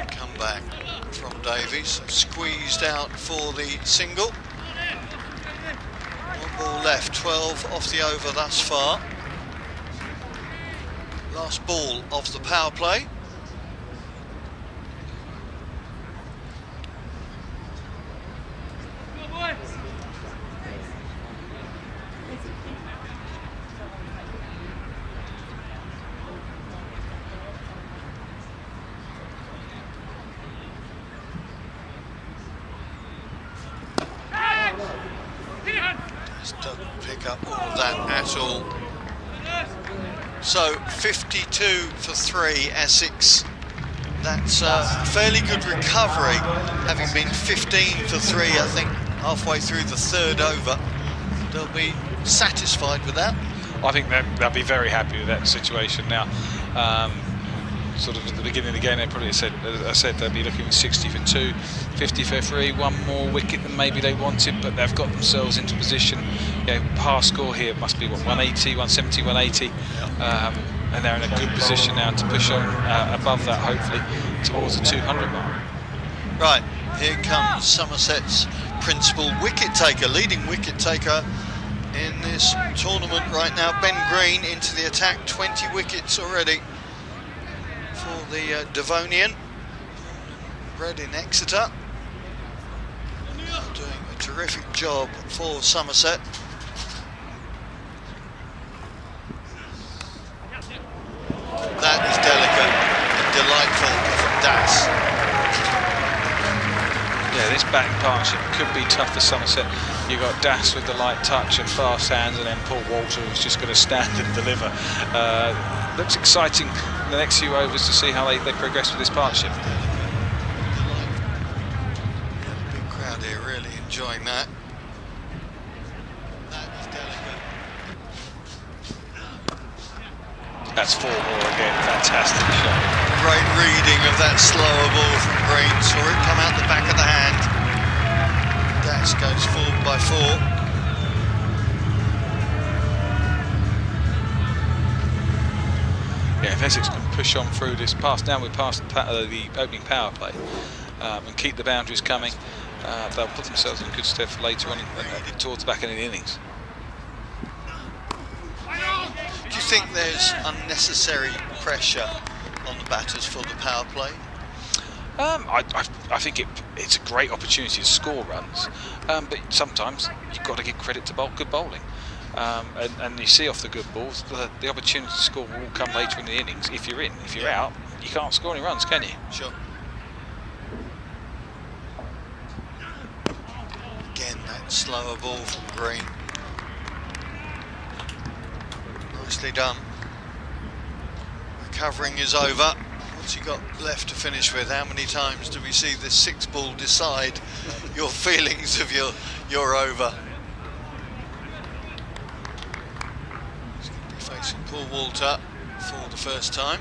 Come back from Davies, squeezed out for the single. 1 ball left, 12 off the over thus far. Last ball of the power play. Doesn't pick up all of that at all. So 52 for 3 Essex. That's a fairly good recovery, having been 15 for 3 I think halfway through the 3rd over. They'll be satisfied with that. I think they'll be very happy with that situation now. Sort of at the beginning of the game they probably said, as I said, they'll be looking at 60 for 2, 50 for 3, 1 more wicket than maybe they wanted, but they've got themselves into position. Par score here must be what, 180, 170, 180, and they're in a good position now to push on above that, hopefully towards the 200 mark. Right, here comes Somerset's principal wicket taker, leading wicket taker in this tournament right now. Ben Green into the attack, 20 wickets already for the Devonian. Bred in Exeter. Doing a terrific job for Somerset. That is delicate and delightful from Das. Yeah, this batting partnership could be tough for Somerset. You've got Das with the light touch and fast hands, and then Paul Walter who's just going to stand and deliver. Looks exciting in the next few overs to see how they progress with this partnership. Big crowd here really enjoying that. That is delicate. That's 4 more again, fantastic shot. Great reading of that slower ball from Green. Saw it come out the back of the hand. Das goes forward by 4. Yeah, if Essex can push on through this pass, now we're past the opening power play, and keep the boundaries coming, they'll put themselves in good stead for later on towards the back end of the innings. Do you think there's unnecessary pressure on the batters for the power play? I think it's a great opportunity to score runs, but sometimes you've got to give credit to good bowling. And you see off the good balls, the opportunity to score will come later in the innings if you're in. If you're out, you can't score any runs, can you? Sure. Again, that slower ball from Green. Nicely done. Recovering is over. What's he got left to finish with? How many times do we see this 6 ball decide your feelings of your over? He's going to be facing Paul Walter for the first time.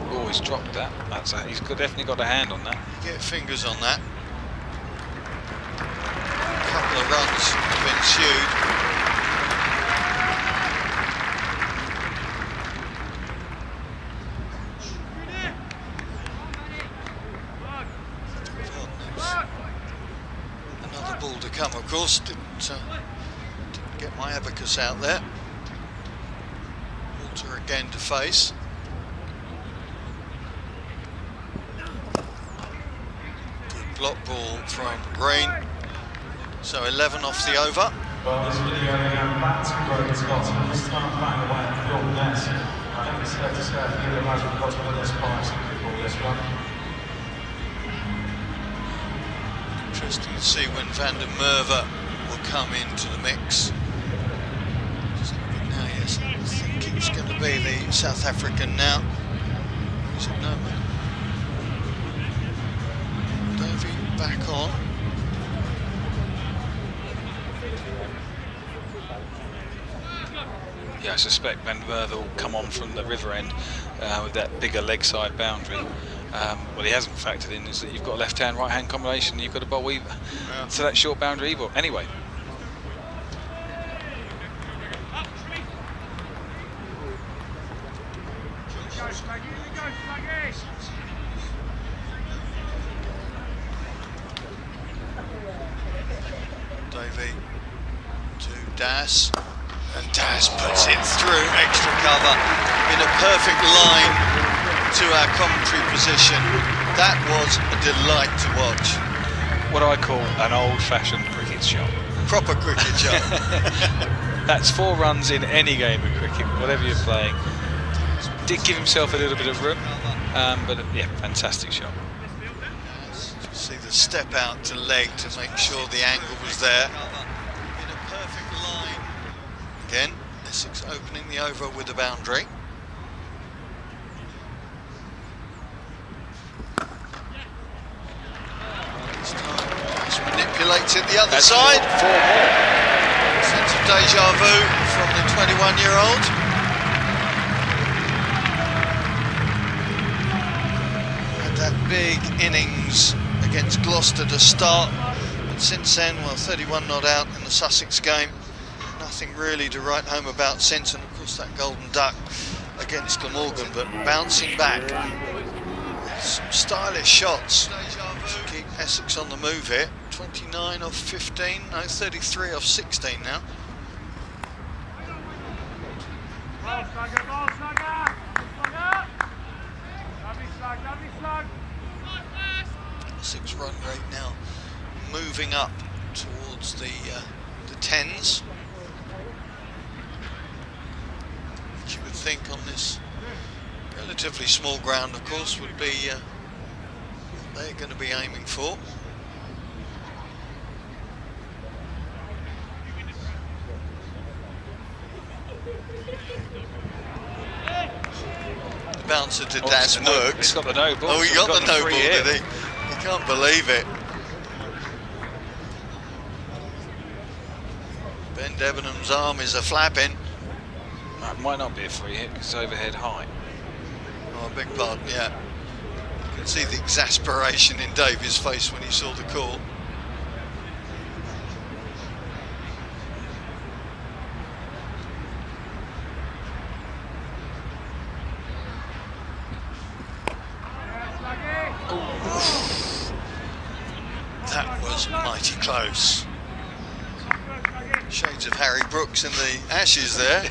Oh, he's dropped that. He's definitely got a hand on that. Get fingers on that. A couple of runs have ensued. Another ball to come, of course. Didn't get my abacus out there. Walter again to face. Block ball from Green, so 11 off the over. Well, this video back to Green Scott. This time playing away at Phil Ness. I think it's fair to say I can imagine we've got to win this prize for this one. Interesting to see when Van der Merwe will come into the mix. Just looking now, yes, I think it's going to be the South African now. Is it no? Back on. Yeah, I suspect Van der Merwe will come on from the river end with that bigger leg side boundary. What he hasn't factored in is that you've got a left hand, right hand combination, and you've got a bowl either. Yeah. So that short boundary either. Anyway. Davey to Das, and Das puts it through extra cover in a perfect line to our commentary position. That was a delight to watch. What I call an old-fashioned cricket shot. Proper cricket shot. That's 4 runs in any game of cricket, whatever you're playing. Did give himself a little bit of room, but yeah, fantastic shot. See the step out to leg to make sure the angle was there. In a perfect line. Again, Essex opening the over with a boundary. This time, just manipulates it the other side. 4 more. Sense of deja vu from the 21-year-old. Had that big innings against Gloucester to start, but since then, well, 31 not out in the Sussex game. Nothing really to write home about since, and of course that golden duck against Glamorgan, but bouncing back. Some stylish shots to keep Essex on the move here. 29 off 15, no, 33 off 16 now. Essex run rate now moving up towards the tens, which you would think on this relatively small ground, of course, would be what they're going to be aiming for. The bouncer to Das works. He's got the no ball. Oh, he got the no ball, did he? You can't believe it. Ben Debenham's arm is a-flapping. It might not be a free hit because it's overhead high. Oh, beg pardon, yeah. You can see the exasperation in Davies' face when he saw the call. That was mighty close. Shades of Harry Brooks in the ashes there.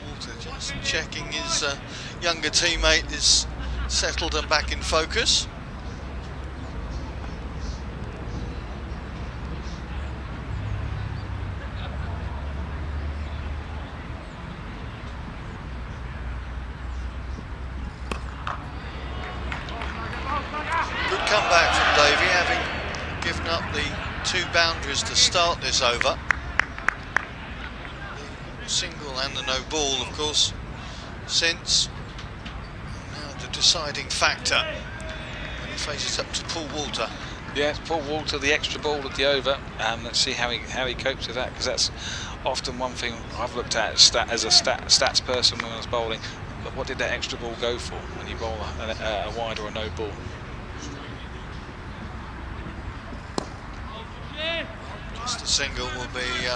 Walter just checking his younger teammate is settled and back in focus. Comeback from Davey, having given up the 2 boundaries to start this over. The single and the no ball, of course, since. Now the deciding factor when he faces up to Paul Walter. Yeah, it's Paul Walter, the extra ball at the over. Let's see how he copes with that, because that's often one thing I've looked at as a stats person when I was bowling. But what did that extra ball go for when you bowl a wide or a no ball? Just a single will be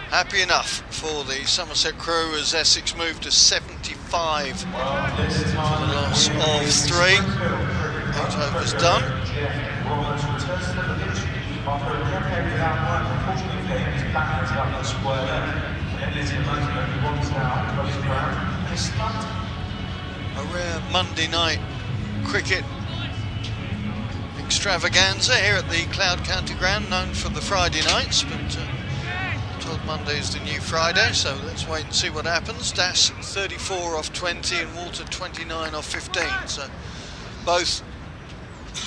happy enough for the Somerset crew as Essex move to 75 for the loss of 3. 8 overs done. A rare Monday night cricket extravaganza here at the Cloud County Ground, known for the Friday nights, but I'm told Monday is the new Friday, so let's wait and see what happens. Das 34 off 20 and Walter 29 off 15, so both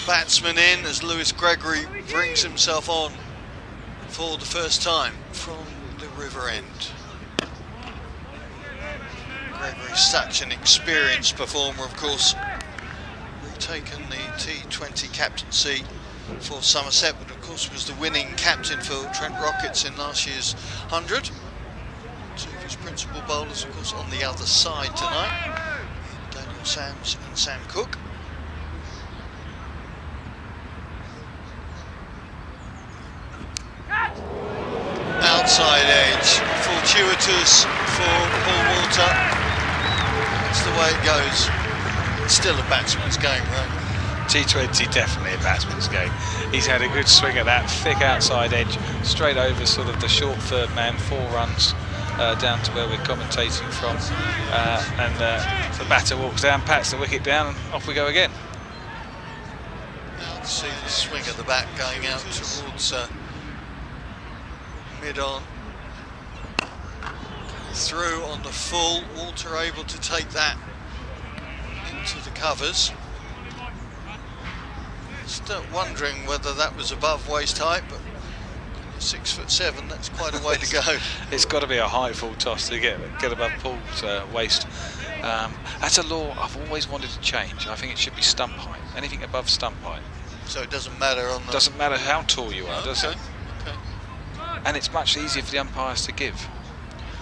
batsmen in as Lewis Gregory brings himself on for the first time from the River End. Gregory's such an experienced performer, of course. Taken the T20 captaincy for Somerset, but of course was the winning captain for Trent Rockets in last year's 100. 2 of his principal bowlers, of course, on the other side tonight, Daniel Sams and Sam Cook. Outside edge, fortuitous for Paul Walter. That's the way it goes. Still a batsman's game, right? T20 definitely a batsman's game. He's had a good swing at that thick outside edge, straight over sort of the short third man, 4 runs down to where we're commentating from, and the batter walks down, pats the wicket down, and off we go again. Now to see the swing of the bat going out towards mid-on. Through on the full, Walter able to take that into the covers. Still wondering whether that was above waist height, but 6'7", that's quite a way to go. It's got to be a high full toss to get above Paul's waist. That's a law I've always wanted to change. I think it should be stump height. Anything above stump height. So it doesn't matter on the... Doesn't matter how tall you are, does it? Okay. And it's much easier for the umpires to give.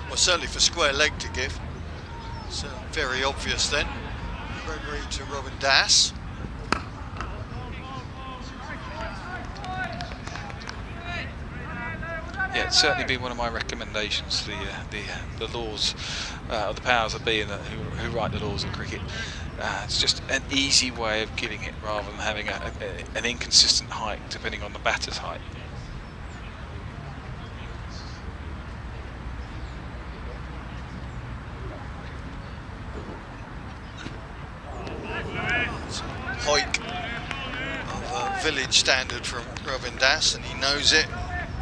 Well, certainly for square leg to give. It's very obvious then. Gregory to Robin Das. Yeah, it's certainly been one of my recommendations. The laws, the powers that be, and who write the laws of cricket. It's just an easy way of giving it, rather than having an inconsistent height depending on the batter's height. Hoik of village standard from Robin Das, and he knows it,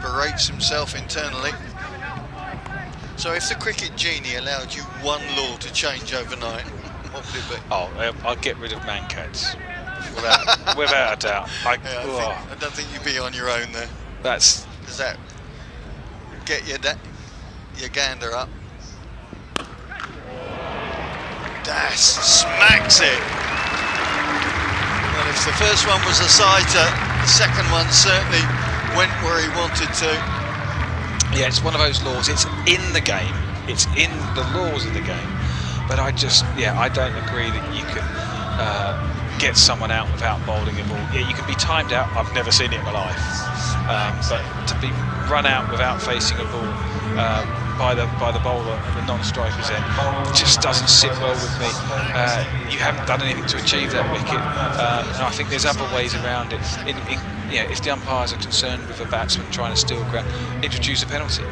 berates himself internally. So if the cricket genie allowed you one law to change overnight, what would it be? Oh, I'll get rid of mankats, without a doubt. I don't think you'd be on your own there. Does that get your gander up? Das smacks it. Well, if the first one was a sighter, the second one certainly went where he wanted to. Yeah, it's one of those laws. It's in the game. It's in the laws of the game. But I don't agree that you can get someone out without bowling a ball. Yeah, you can be timed out. I've never seen it in my life. But to be run out without facing a ball by the bowler at the non-striker's end just doesn't sit well with me. You haven't done anything to achieve that wicket, and I think there's other ways around it. If the umpires are concerned with a batsman trying to steal ground, introduce a penalty.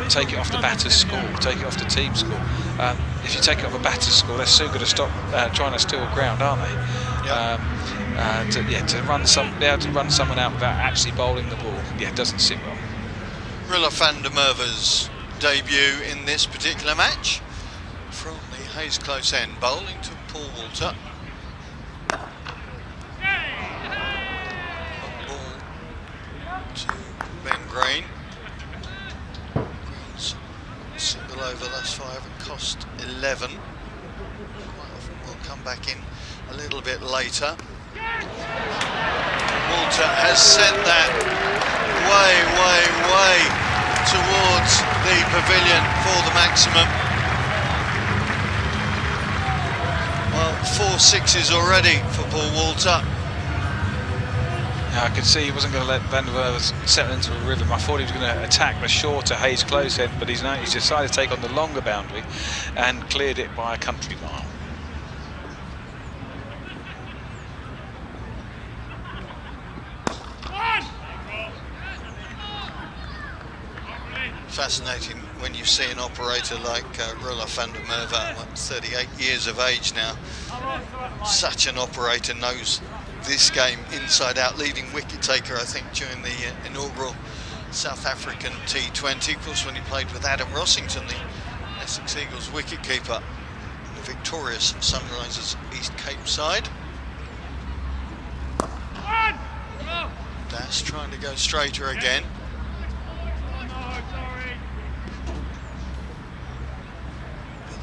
Take it off the batter's score, take it off the team score. If you take it off a batter's score, they're soon going to stop trying to steal ground, aren't they? To run someone out without actually bowling the ball, it doesn't sit well. Rilla van der Merwe's debut in this particular match from the Hayes close end, bowling to Paul Walter. Ball to Ben Green. Green's single over thus far haven't cost 11. Quite often will come back in a little bit later. Walter has sent that way towards the pavilion for the maximum. Well, 4 sixes already for Paul Walter. I could see he wasn't going to let Van der Merwe settle into a rhythm. I thought he was going to attack the shorter Hayes close end, but he's decided to take on the longer boundary and cleared it by a country mile. Fascinating when you see an operator like Rilla van der Merwe, 38 years of age now. Such an operator, knows this game inside out, leading wicket taker I think during the inaugural South African T20, of course when he played with Adam Rossington, the Essex Eagles wicketkeeper, the victorious Sunrisers East Cape side. Das trying to go straighter again.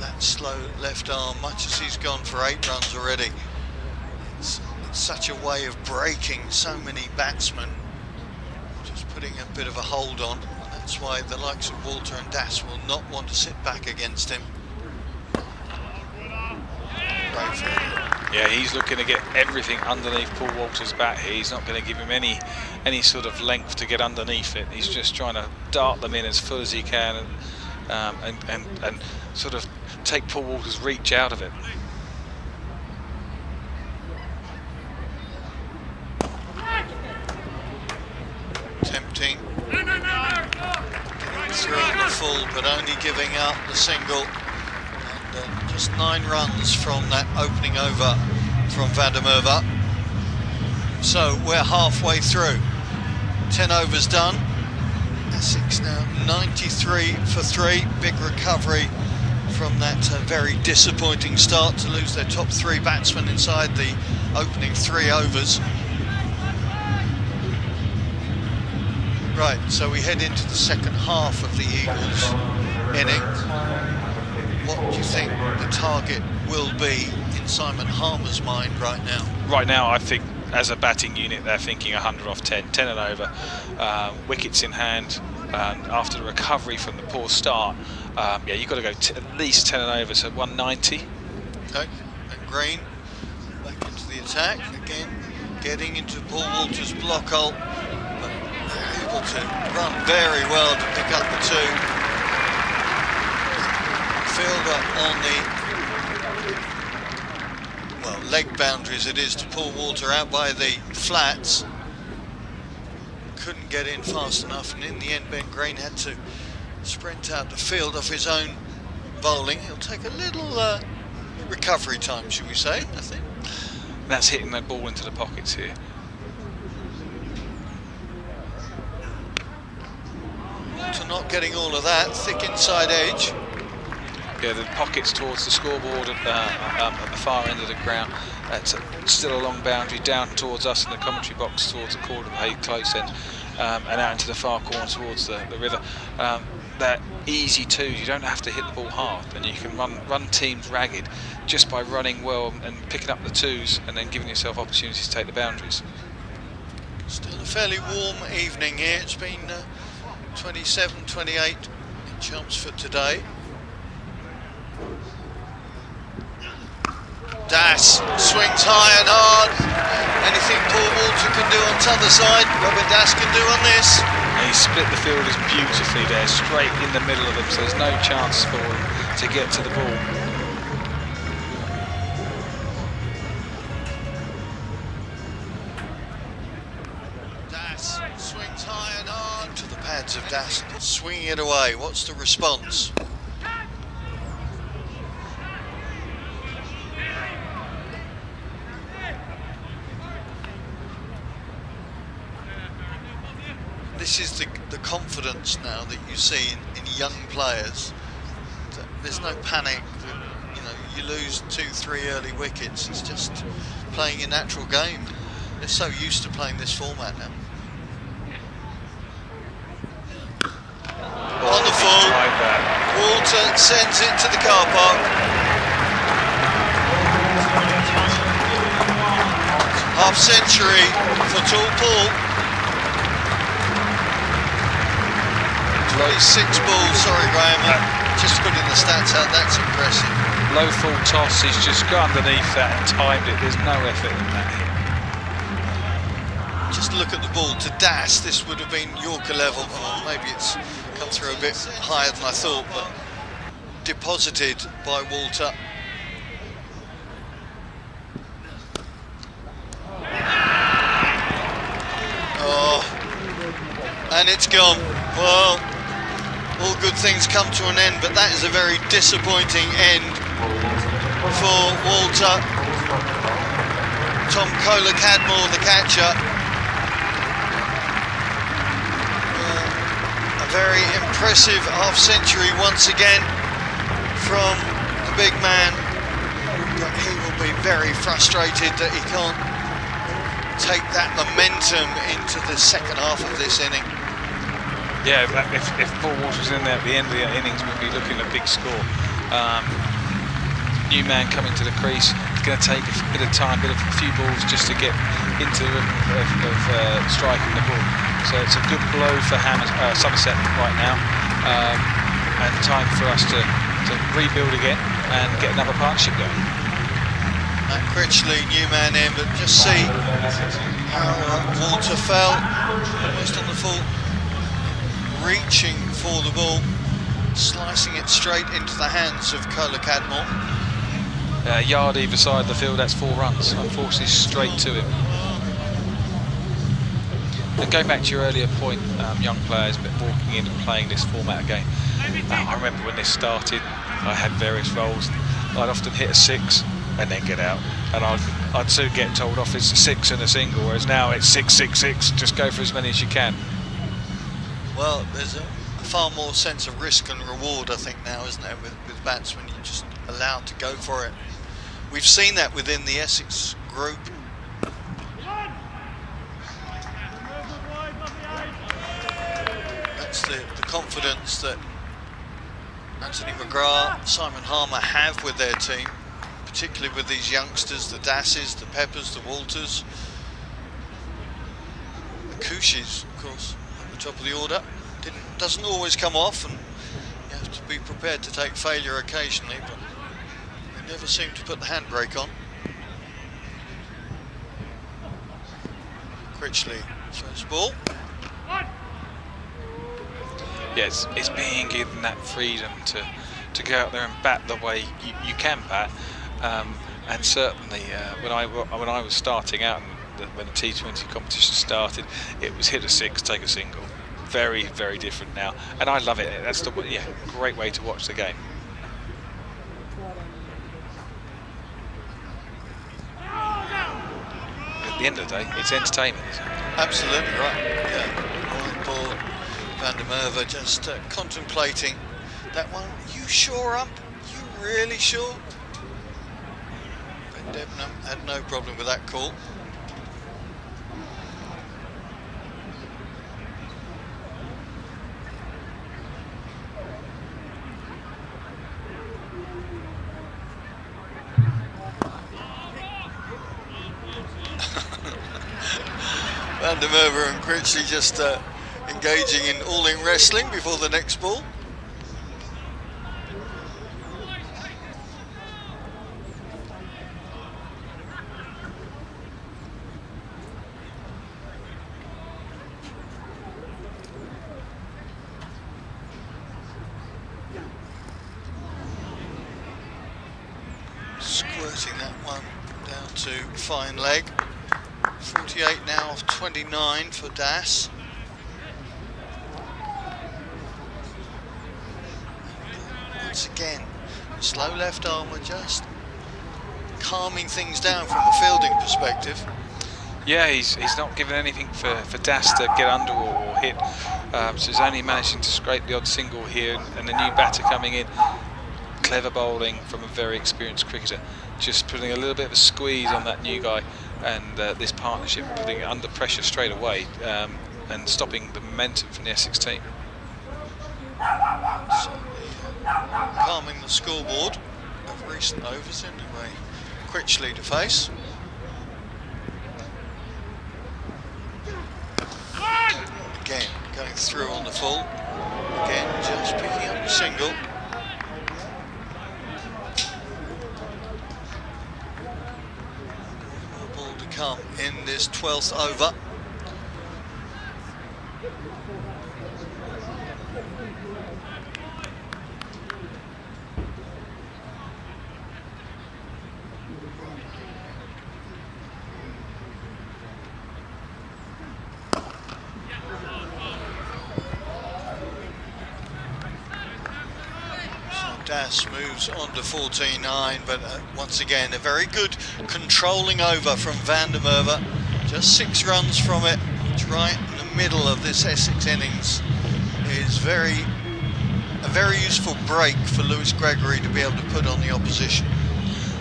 That slow left arm, much as he's gone for 8 runs already. It's such a way of breaking so many batsmen, just putting a bit of a hold on, and that's why the likes of Walter and Das will not want to sit back against him. Yeah, he's looking to get everything underneath Paul Walter's bat here. He's not going to give him any sort of length to get underneath it. He's just trying to dart them in as full as he can and sort of take Paul Walter's reach out of it. Tempting. Getting through on the full, but only giving up the single. And just 9 runs from that opening over from Van der Merwe. So we're halfway through. 10 overs done. Essex now 93 for 3. Big recovery from that very disappointing start to lose their top 3 batsmen inside the opening 3 overs. Right, so we head into the second half of the Eagles innings. What do you think the target will be in Simon Harmer's mind right now? Right now, I think as a batting unit, they're thinking 100 off 10, 10 and over. Wickets in hand. After the recovery from the poor start, you've got to go at least 10 and over, so 190. Okay, and Green back into the attack again, getting into Paul Walter's block hole, but able to run very well to pick up the 2. Fielder on the, well, leg boundaries it is to pull Walter out by the flats. Couldn't get in fast enough, and in the end Ben Green had to sprint out the field off his own bowling. He'll take a little recovery time, should we say, I think. That's hitting the ball into the pockets here. Walter not getting all of that, thick inside edge. Yeah, the pockets towards the scoreboard at the far end of the ground. That's still a long boundary down towards us in the commentary box, towards the corner of the Hay close end, and out into the far corner towards the river. That easy 2s, you don't have to hit the ball hard, and you can run teams ragged just by running well and picking up the 2s and then giving yourself opportunities to take the boundaries. Still a fairly warm evening here. It's been 27, 28 in Chelmsford today. Das swings high and hard. Anything Paul Walter can do on the other side, Robert Das can do on this. And he split the fielders beautifully there, straight in the middle of them, so there's no chance for him to get to the ball. Das swings high and hard to the pads of Das, swinging it away. What's the response? This is the confidence now that you see in young players. There's no panic. You know, you lose 2-3 early wickets. It's just playing your natural game. They're so used to playing this format now. Wonderful. Walter sends it to the car park. Half century for Tall Paul. 26 balls, sorry Graham, just putting the stats out, that's impressive. Low full toss, he's just got underneath that and timed it, there's no effort in that. Just look at the ball to Das, this would have been Yorker level, or maybe it's come through a bit higher than I thought, but deposited by Walter. Oh, and it's gone. Well, all good things come to an end, but that is a very disappointing end for Walter. Tom Kohler-Cadmore, the catcher. A very impressive half century once again from the big man, but he will be very frustrated that he can't take that momentum into the second half of this inning. Yeah, if Paul Walsh was in there at the end of the innings, we'd be looking at a big score. New man coming to the crease, it's going to take a bit of time, a few balls just to get into the rhythm of striking the ball. So it's a good blow for Somerset right now, and time for us to rebuild again and get another partnership going. Matt Critchley, new man in, but just see how Walter fell, almost on the full. Reaching for the ball, slicing it straight into the hands of Kohler-Cadmore. A yard either side of the field, that's 4 runs, unfortunately straight to him. And going back to your earlier point, young players walking in and playing this format again. I remember when this started, I had various roles. I'd often hit a 6 and then get out, and I'd soon get told off it's a 6 and a single, whereas now it's 6, 6, 6, just go for as many as you can. Well, there's a far more sense of risk and reward, I think, now, isn't there, with batsmen? You're just allowed to go for it. We've seen that within the Essex group. That's the confidence that Anthony McGrath, Simon Harmer have with their team, particularly with these youngsters, the Dasses, the Peppers, the Walters, the Kushis, of course, at the top of the order. Doesn't always come off, and you have to be prepared to take failure occasionally, but they never seem to put the handbrake on. Critchley throws the ball. yeah, it's being given that freedom to go out there and bat the way you can bat. And certainly when I was starting out, and when the T20 competition started, it was hit a six, take a single. Very, very different now, and I love it. That's great way to watch the game. At the end of the day, it's entertainment, isn't it? Absolutely right. Yeah. White ball. Van der Merwe just contemplating that one. You sure, ump? You really sure? But Debenham had no problem with that call. Van der Merwe and Critchley just engaging in all-in wrestling before the next ball. Squirting that one down to fine leg. 48 now of 29 for Das. Once again, slow left arm, we're just calming things down from a fielding perspective. Yeah, he's not given anything for Das to get under or hit, so he's only managing to scrape the odd single here, and the new batter coming in. Clever bowling from a very experienced cricketer, just putting a little bit of a squeeze on that new guy, and this partnership putting it under pressure straight away, and stopping the momentum from the Essex team. Calming the scoreboard of recent overs anyway. Critchley to face. Again, going through on the full. Again, just picking up a single. Come in this 12th over. Das moves on to 14-9, but once again a very good controlling over from Van der Merwe. Just 6 runs from it. It's right in the middle of this Essex innings. Is a very useful break for Lewis Gregory to be able to put on the opposition.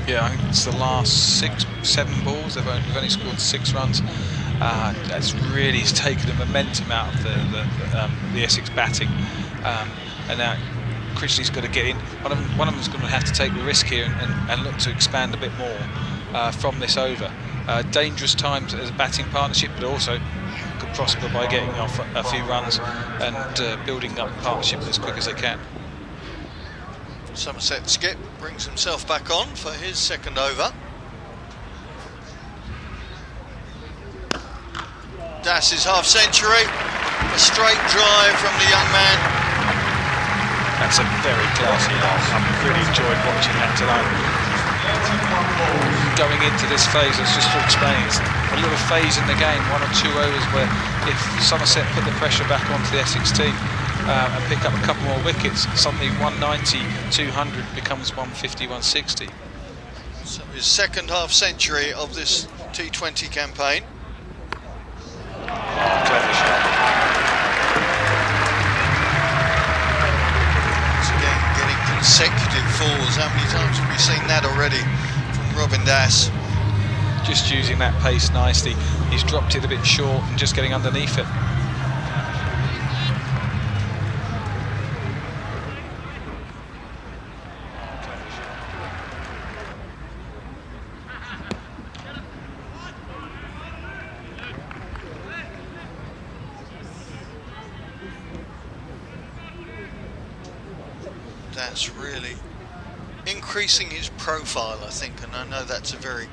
Yeah, I think it's the last 6-7 balls. We've only scored 6 runs. That's really taken the momentum out of the Essex batting, and now Critchley's got to get in. One of them's going to have to take the risk here and look to expand a bit more from this over. Dangerous times as a batting partnership, but also could prosper by getting off a few runs and building up the partnership as quick as they can. Somerset skip brings himself back on for his second over. Das' half century, a straight drive from the young man. That's a very classy line. I've really enjoyed watching that tonight. Going into this phase, I was just explaining, it's a little phase in the game, 1 or 2 overs where if Somerset put the pressure back onto the Essex team and pick up a couple more wickets, suddenly 190, 200 becomes 150, 160. So his second half century of this T20 campaign. Clever shot. Consecutive fours. How many times have we seen that already from Robin Das? Just using that pace nicely. He's dropped it a bit short and just getting underneath it. That's really increasing his profile, I think, and I know that's a very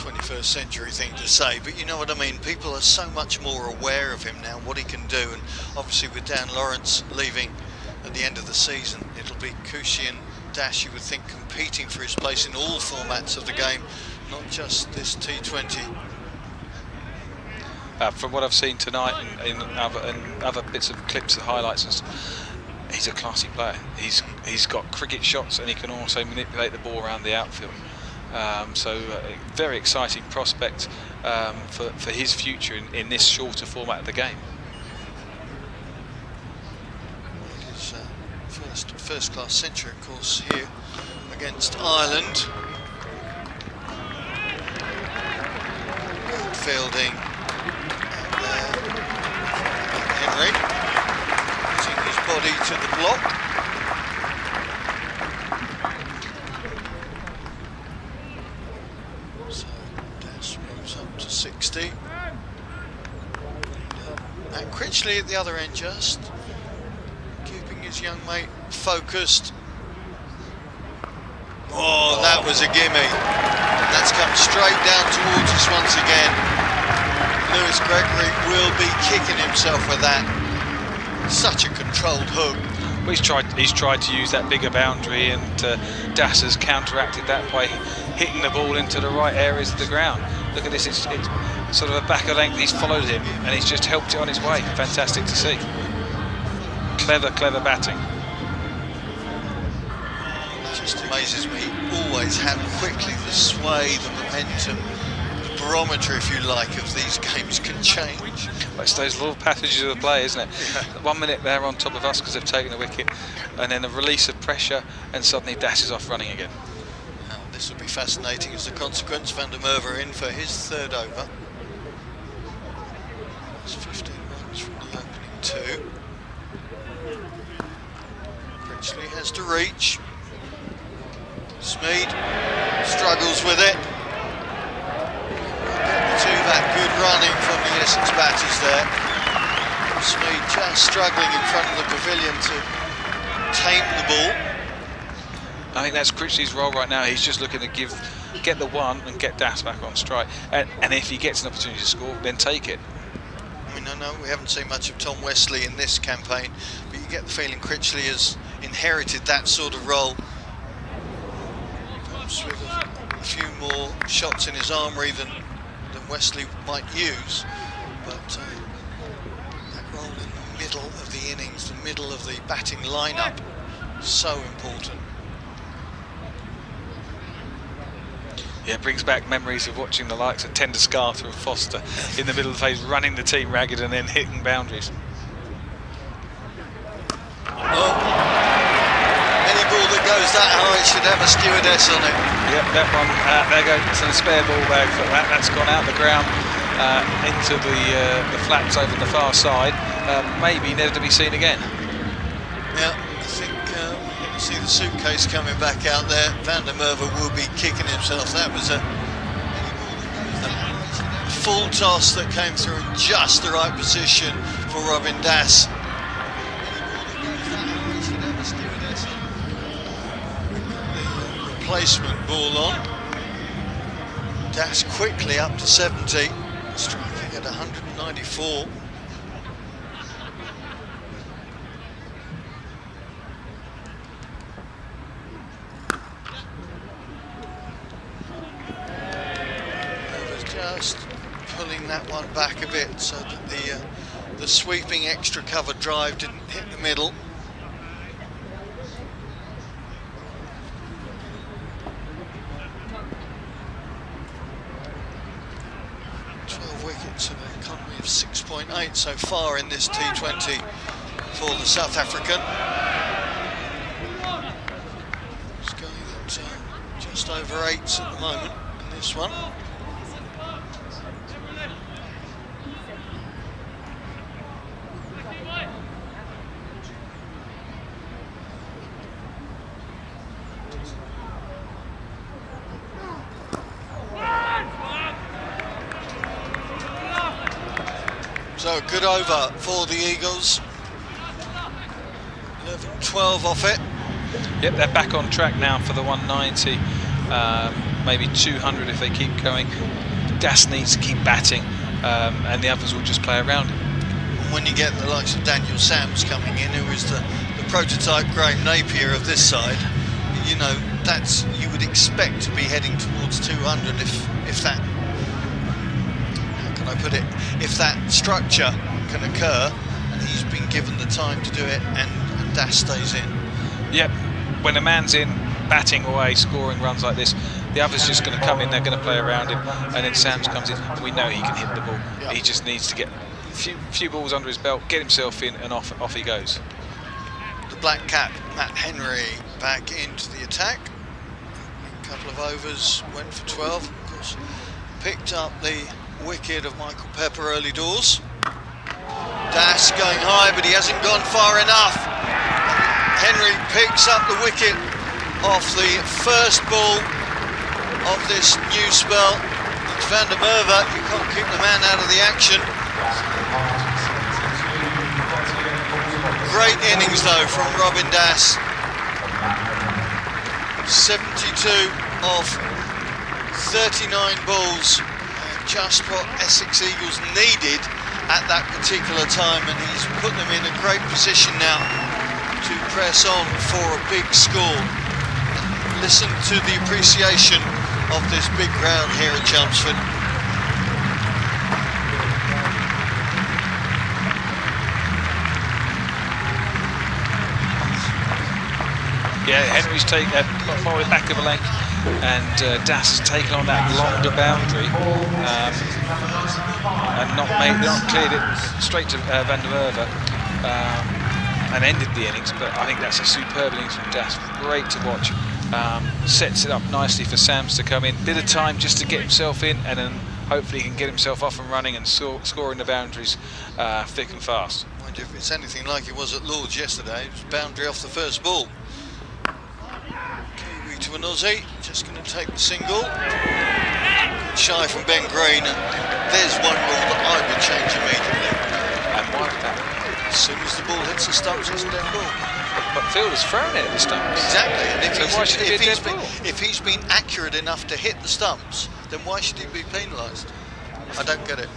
21st century thing to say, but you know what I mean. People are so much more aware of him now, what he can do, and obviously with Dan Lawrence leaving at the end of the season, it'll be Kushi and Dash, you would think, competing for his place in all formats of the game, not just this T20. From what I've seen tonight in other bits of clips and highlights and stuff, he's a classy player. He's got cricket shots, and he can also manipulate the ball around the outfield. So a very exciting prospect for his future in this shorter format of the game. His first class century, of course, here against Ireland. Good fielding. Henry using his body to the block. So Dash moves up to 60. And Critchley at the other end, just keeping his young mate focused. Oh, that was a gimme. That's come straight down towards us once again. Lewis Gregory will be kicking himself with that. Such a controlled hook. Well, he's tried to use that bigger boundary, and Das has counteracted that by hitting the ball into the right areas of the ground. Look at this, it's sort of a back of length. He's followed him, and he's just helped it on his way. Fantastic to see. Clever batting. It just amazes me always how quickly the sway, the momentum, the barometer, if you like, of these games can change. Well, it's those little passages of the play, isn't it? Yeah. 1 minute they're on top of us because they've taken the wicket, and then a release of pressure, and suddenly dashes off running again. Now, this will be fascinating as a consequence. Van der Merwe in for his third over. That's 15 runs from the opening two. Critchley has to reach. Smeed struggles with it. To that good running from the Essex batters there. Smeed just struggling in front of the pavilion to tame the ball. I think that's Critchley's role right now. He's just looking to get the one and get Das back on strike. And if he gets an opportunity to score, then take it. I mean, I know we haven't seen much of Tom Westley in this campaign, but you get the feeling Critchley has inherited that sort of role. Perhaps with a few more shots in his armoury than Westley might use, but that role in the middle of the innings, the middle of the batting lineup, so important. Yeah, it brings back memories of watching the likes of Tender Scarter and Foster in the middle of the phase, running the team ragged and then hitting boundaries. Well, any ball that goes that high should have a stewardess on it. Yep, that one, there goes a spare ball bag for that. That's gone out the ground into the flaps over the far side. Maybe never to be seen again. Yeah, I think you see the suitcase coming back out there. Van der Merwe will be kicking himself. That was a full toss that came through in just the right position for Robin Das. Replacement ball on. Das quickly up to 70, striking at 194. Just pulling that one back a bit so that the sweeping extra cover drive didn't hit the middle. Wickets and an economy of 6.8 so far in this T20 for the South African. It's going at just over 8s at the moment in this one. So good over for the Eagles. 11-12 off it. Yep, they're back on track now for the 190. maybe 200 if they keep going. Das needs to keep batting, and the others will just play around him. When you get the likes of Daniel Sams coming in, who is the prototype Graham Napier of this side, you know, you would expect to be heading towards 200 if that, how can I put it, if that structure can occur, and he's been given the time to do it, and Das stays in. Yep, when a man's in, batting away, scoring runs like this, the other's just going to come in, they're going to play around him, and then Sams comes in, and we know he can hit the ball. Yep. He just needs to get a few balls under his belt, get himself in, and off he goes. The black cap, Matt Henry, back into the attack. A couple of overs, went for 12. Of course, picked up the wicket of Michael Pepper early doors. Das going high, but he hasn't gone far enough. Henry picks up the wicket off the first ball of this new spell. It's Van der Merwe, you can't keep the man out of the action. Great innings though from Robin Das. 72 off 39 balls, just what Essex Eagles needed at that particular time, and he's put them in a great position now to press on for a big score. Listen to the appreciation of this big crowd here at Chelmsford. Yeah, Henry's taken a lot more at the back of the leg, and Das has taken on that longer boundary and not cleared it straight to Van der Merwe and ended the innings. But I think that's a superb innings from Das. Great to watch. Sets it up nicely for Sams to come in. Bit of time just to get himself in, and then hopefully he can get himself off and running and scoring the boundaries thick and fast. Mind you, if it's anything like it was at Lord's yesterday, it was boundary off the first ball. Kiwi to an Aussie, just going to take the single. Shy from Ben Green, and there's one rule that I would change immediately. And why would that? As soon as the ball hits the stumps, it's a dead ball. But Fielder's thrown it at the stumps. Exactly, and if he's been accurate enough to hit the stumps, then why should he be penalised? I don't get it.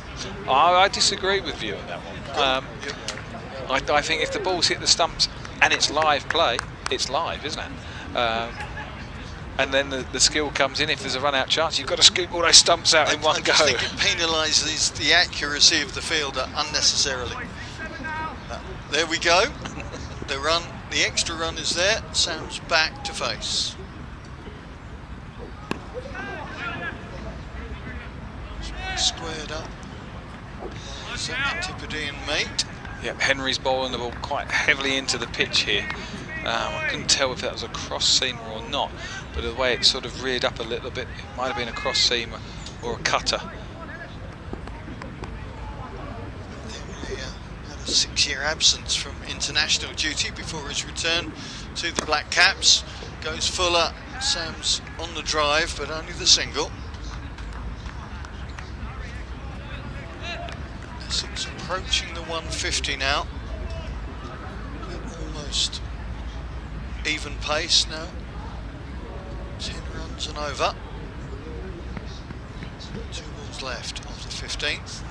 I disagree with you on that one. I think if the ball's hit the stumps and it's live play, it's live, isn't it? And then the skill comes in. If there's a run-out chance, you've got to scoop all those stumps out in one go. I think it penalises the accuracy of the fielder unnecessarily. There we go. The extra run is there. Sam's back to face. Squared up. Antipodean mate. Yep, Henry's bowling the ball quite heavily into the pitch here. I couldn't tell if that was a cross seamer or not, but the way it sort of reared up a little bit, it might have been a cross seamer or a cutter. Had a 6-year absence from international duty before his return to the Black Caps. Goes Fuller, Sam's on the drive, but only the single. Essex approaching the 150 now. Almost even pace now. 10 runs and over. 2 balls left of the 15th.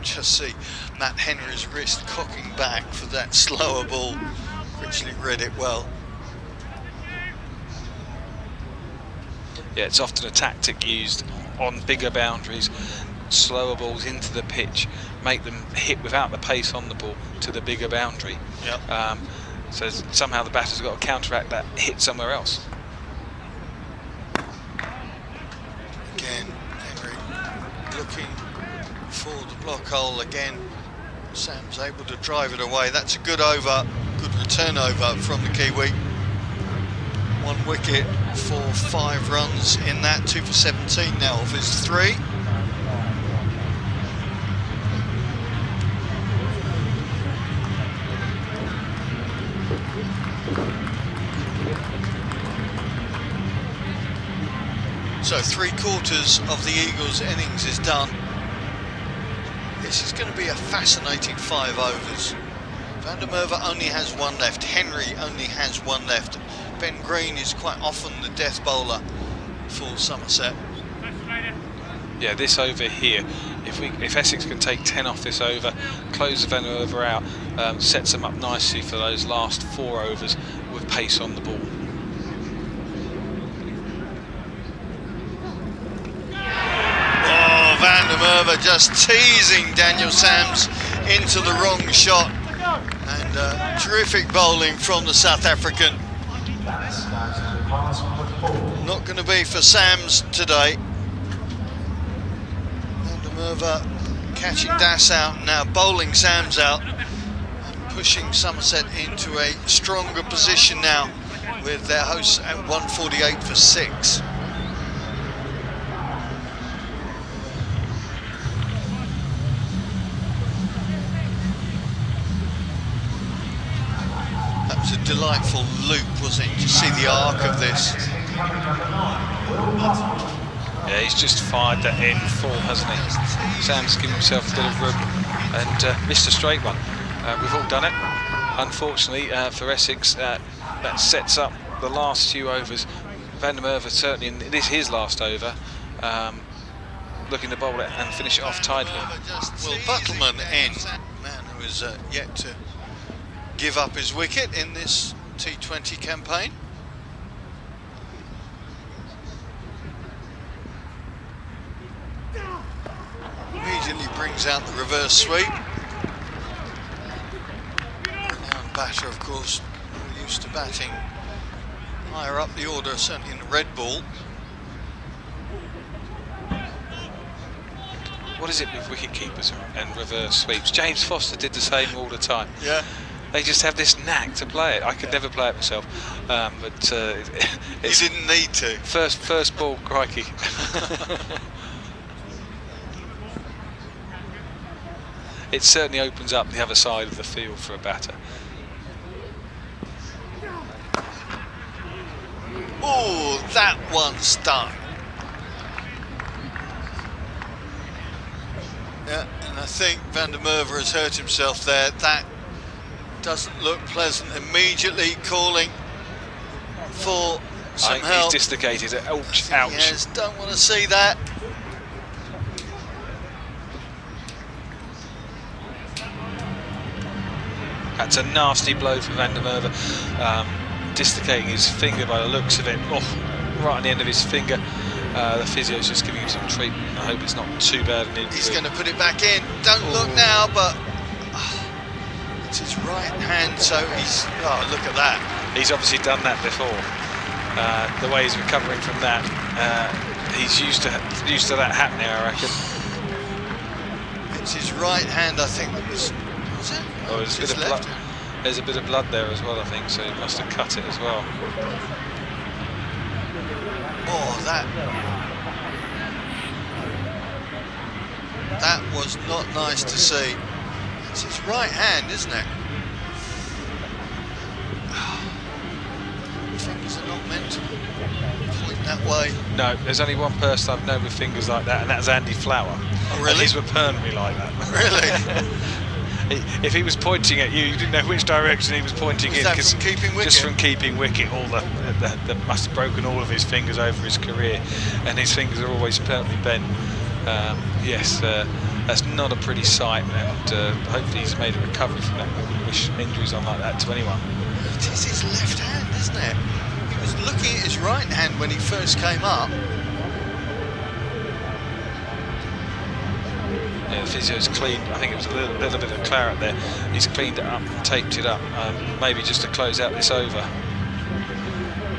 Just see Matt Henry's wrist cocking back for that slower ball. Richly read it well. Yeah, it's often a tactic used on bigger boundaries, slower balls into the pitch, make them hit without the pace on the ball to the bigger boundary. Yep. So somehow the batter's got to counteract that hit somewhere else. Again, Henry looking for the block hole again. Sam's able to drive it away. That's a good over, good return over from the Kiwi. 1 wicket for 5 runs in that, 2 for 17 now of his 3. So 3/4 of the Eagles' innings is done. This is going to be a fascinating 5 overs. Van der Merwe only has 1 left. Henry only has 1 left. Ben Green is quite often the death bowler for Somerset. Yeah, this over here, if Essex can take 10 off this over, close the Van der Merwe out, sets them up nicely for those last 4 overs with pace on the ball. Oh, Van der Merwe just teasing Daniel Sams into the wrong shot, and terrific bowling from the South African. Not going to be for Sams today. Merwe catching Das out, now bowling Sams out, and pushing Somerset into a stronger position now with their hosts at 148 for 6. That was a delightful loop, wasn't it, to see the arc of this. Yeah, he's just fired that in full, hasn't he? Sam's given himself a bit of room and missed a straight one. We've all done it. Unfortunately for Essex, that sets up the last few overs. Van der Merwe certainly, and it is his last over, looking to bowl it and finish it off tidily. Will Buttleman in, man who is yet to give up his wicket in this T20 campaign. Immediately brings out the reverse sweep. Renowned batter, of course, used to batting higher up the order, certainly in the red ball. What is it with wicket keepers and reverse sweeps? James Foster did the same all the time. Yeah. They just have this knack to play it. I could never play it myself, but you didn't need to. First ball, crikey. It certainly opens up the other side of the field for a batter. Oh, that one stung. Yeah, and I think Van der Merwe has hurt himself there. That doesn't look pleasant. Immediately calling for some help. He's dislocated it. Ouch, ouch. Yes, don't want to see that. That's a nasty blow for Van der Merwe, dislocating his finger by the looks of it. Oh, right on the end of his finger. The physio's just giving him some treatment. I hope it's not too bad an injury. He's going to put it back in. Don't look now, but it's his right hand, so he's... Oh, look at that. He's obviously done that before. The way he's recovering from that, he's used to that happening, I reckon. It's his right hand, I think, that was it? Oh, there's a bit of blood. There's a bit of blood there as well, I think, so he must have cut it as well. Oh, that was not nice to see. It's his right hand, isn't it? Fingers are not meant to point that way. No, there's only one person I've known with fingers like that, and that's Andy Flower. Oh, really? And his were permanently like that. Really? If he was pointing at you, you didn't know which direction he was pointing in. That from keeping wicket? Just from keeping wicket. All the must have broken all of his fingers over his career, and his fingers are always permanently bent. Yes, that's not a pretty sight, and hopefully he's made a recovery from that. I wouldn't wish injuries on like that to anyone. It is his left hand, isn't it? He was looking at his right hand when he first came up. Yeah, the physio's cleaned. I think it was a little bit of claret there. He's cleaned it up, taped it up, maybe just to close out this over.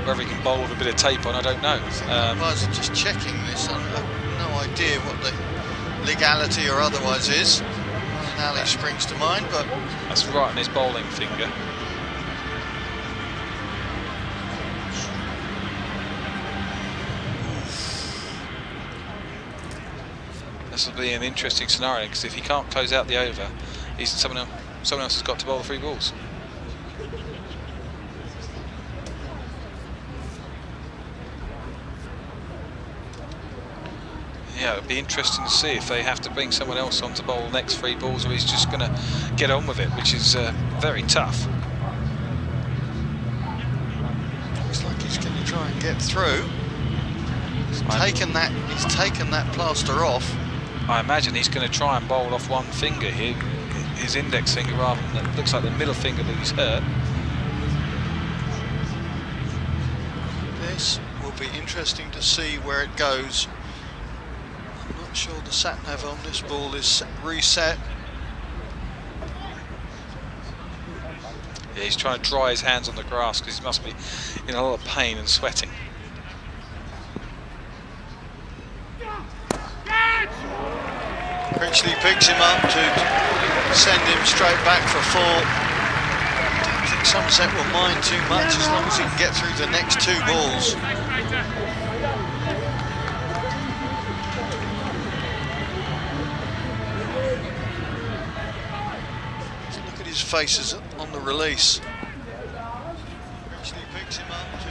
Whether he can bowl with a bit of tape on, I don't know. Guys are just checking this. I have no idea what the legality or otherwise is. Alley springs to mind, but that's right on his bowling finger. This will be an interesting scenario, because if he can't close out the over, someone else has got to bowl the 3 balls. it'd be interesting to see if they have to bring someone else on to bowl the next 3 balls, or he's just going to get on with it, which is very tough. Looks like he's going to try and get through. He's taken that plaster off. I imagine he's going to try and bowl off one finger here, his index finger, rather than it looks like the middle finger that he's hurt. This will be interesting to see where it goes. I'm not sure the sat-nav on this ball is reset. Yeah, he's trying to dry his hands on the grass because he must be in a lot of pain and sweating. Critchley picks him up to send him straight back for 4. I don't think Somerset will mind too much as long as he can get through the next 2 balls. Look at his faces on the release. Critchley picks him up to...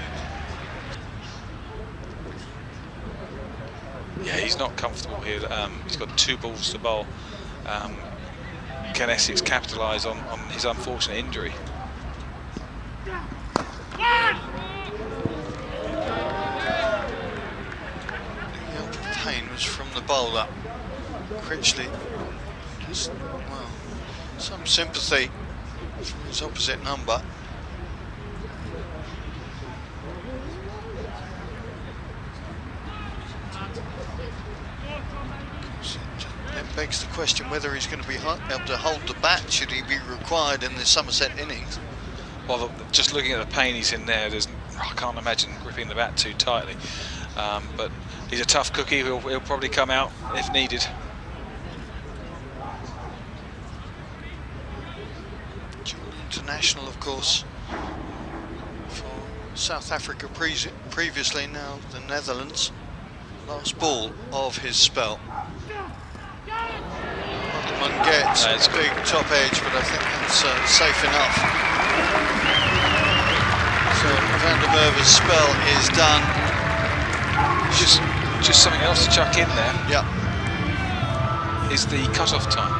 Yeah, he's not comfortable here. He's got 2 balls to bowl. Can Essex capitalise on his unfortunate injury? The pain was from the bowler. Critchley, just, well, some sympathy from his opposite number. That begs the question whether he's going to be able to hold the bat should he be required in the Somerset innings. Well, just looking at the pain he's in there, I can't imagine gripping the bat too tightly. But he's a tough cookie. He'll probably come out if needed. Dual international, of course, for South Africa previously, now the Netherlands. Last ball of his spell. Waterman gets a big top edge, but I think that's safe enough. So Van der Merwe's spell is done. Just something else to chuck in there. Yeah. Is the cut-off time.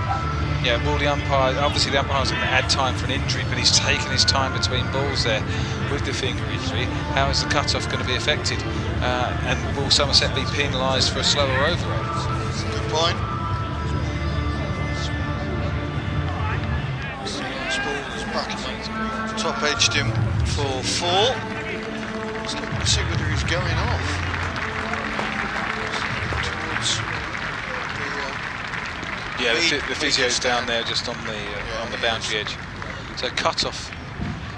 Yeah, will the umpire, obviously the umpire's going to add time for an injury, but he's taken his time between balls there with the finger injury. How is the cut-off going to be affected? And will Somerset be penalised for a slower over rate? Good point. Last ball was Buttleman. Top edged him for 4. Let's look and see whether he's going off. Towards the physio's down there just on the boundary edge. So cut-off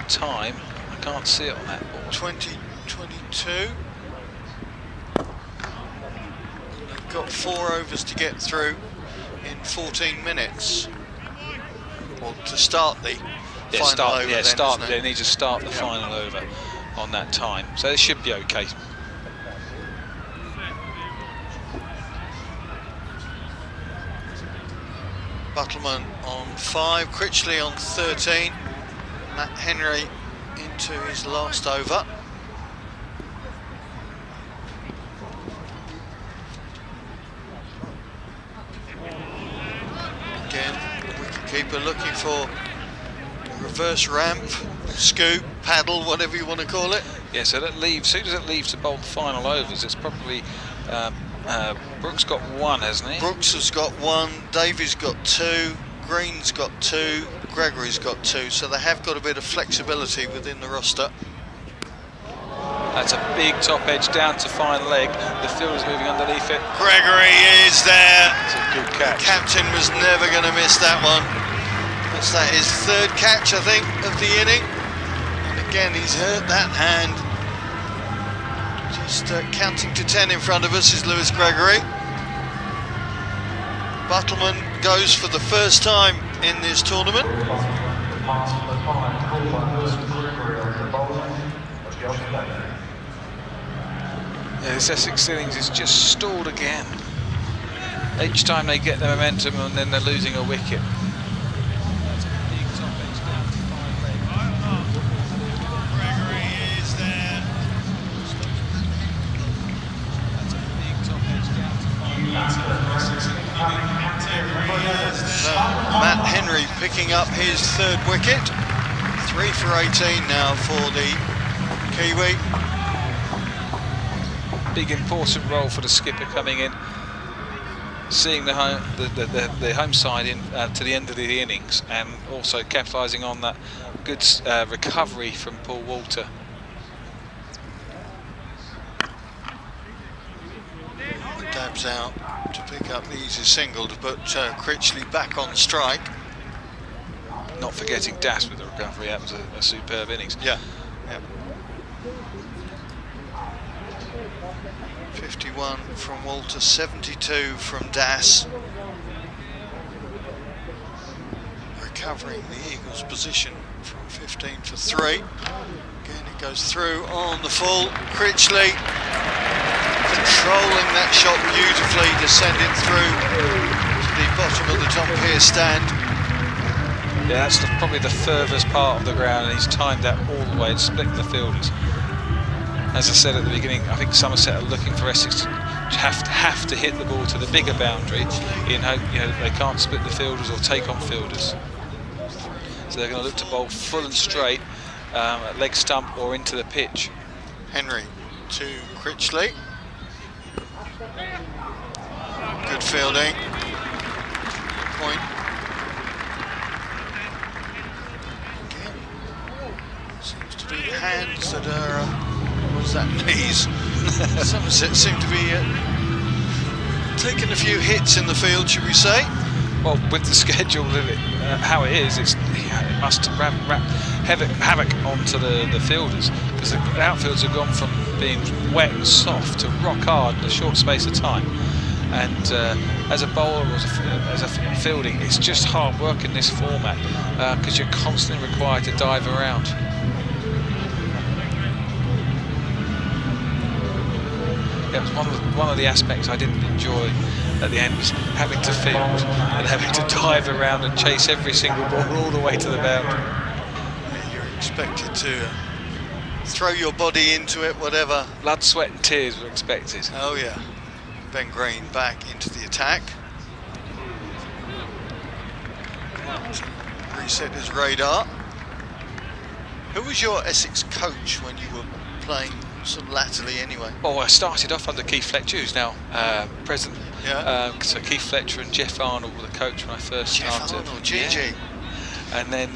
time, I can't see it on that ball. 20:22. They've got 4 overs to get through in 14 minutes. Well, to start the final over. They need to start the final over on that time. So it should be okay. Buttleman on 5, Critchley on 13, Matt Henry into his last over. Again, the wicketkeeper looking for a reverse ramp, scoop, paddle, whatever you want to call it. Yeah, so that leaves, who does it leave to bowl the final overs? It's probably Brooks got 1, hasn't he? Brooks has got 1, Davies got 2, Green's got 2, Gregory's got 2, so they have got a bit of flexibility within the roster. That's a big top edge down to fine leg. The fielder's moving underneath it. Gregory is there. It's a good catch. The captain was never going to miss that one. What's that, his 3rd catch, I think, of the inning? And again, he's hurt that hand. Just counting to 10 in front of us is Lewis Gregory. Buttleman goes for the first time in this tournament. Yeah, this Essex innings is just stalled again. Each time they get the momentum and then they're losing a wicket. Gregory is there. picking up his 3rd wicket. 3 for 18 now for the Kiwi. Big important role for the skipper coming in, seeing the home side in to the end of the innings, and also capitalising on that good recovery from Paul Walter. Dabs out to pick up the easy single to put Critchley back on strike. Not forgetting Das with the recovery. That was a superb innings. Yeah. 51 from Walter, 72 from Das. Recovering the Eagles' position from 15 for 3. Again, it goes through on the full. Critchley controlling that shot beautifully to send it through to the bottom of the Tom Pearce stand. Yeah, that's probably the furthest part of the ground, and he's timed that all the way and split the fielders. As I said at the beginning, I think Somerset are looking for Essex to have to hit the ball to the bigger boundary in hope they can't split the fielders or take on fielders. So they're going to look to bowl full and straight at leg stump or into the pitch. Henry to Critchley. Good fielding. Point. Again. Seems to be hands that are, what is that, knees? Somerset seem to be taking a few hits in the field, should we say? Well, with the schedule of it, how it is, it must wrap havoc onto the fielders, because the outfields have gone from being wet and soft to rock hard in a short space of time. And as a bowler or as a fielding, it's just hard work in this format, because you're constantly required to dive around. It was one of the aspects I didn't enjoy at the end, was having to field and having to dive around and chase every single ball all the way to the boundary. You're expected to throw your body into it, whatever. Blood, sweat and tears were expected. Oh yeah. Ben Green back into the attack. Reset his radar. Who was your Essex coach when you were playing sort of latterly anyway? Well, I started off under Keith Fletcher, who's now president. Yeah. So Keith Fletcher and Jeff Arnold were the coach when I first started. Jeff Arnold, GG. Yeah. And then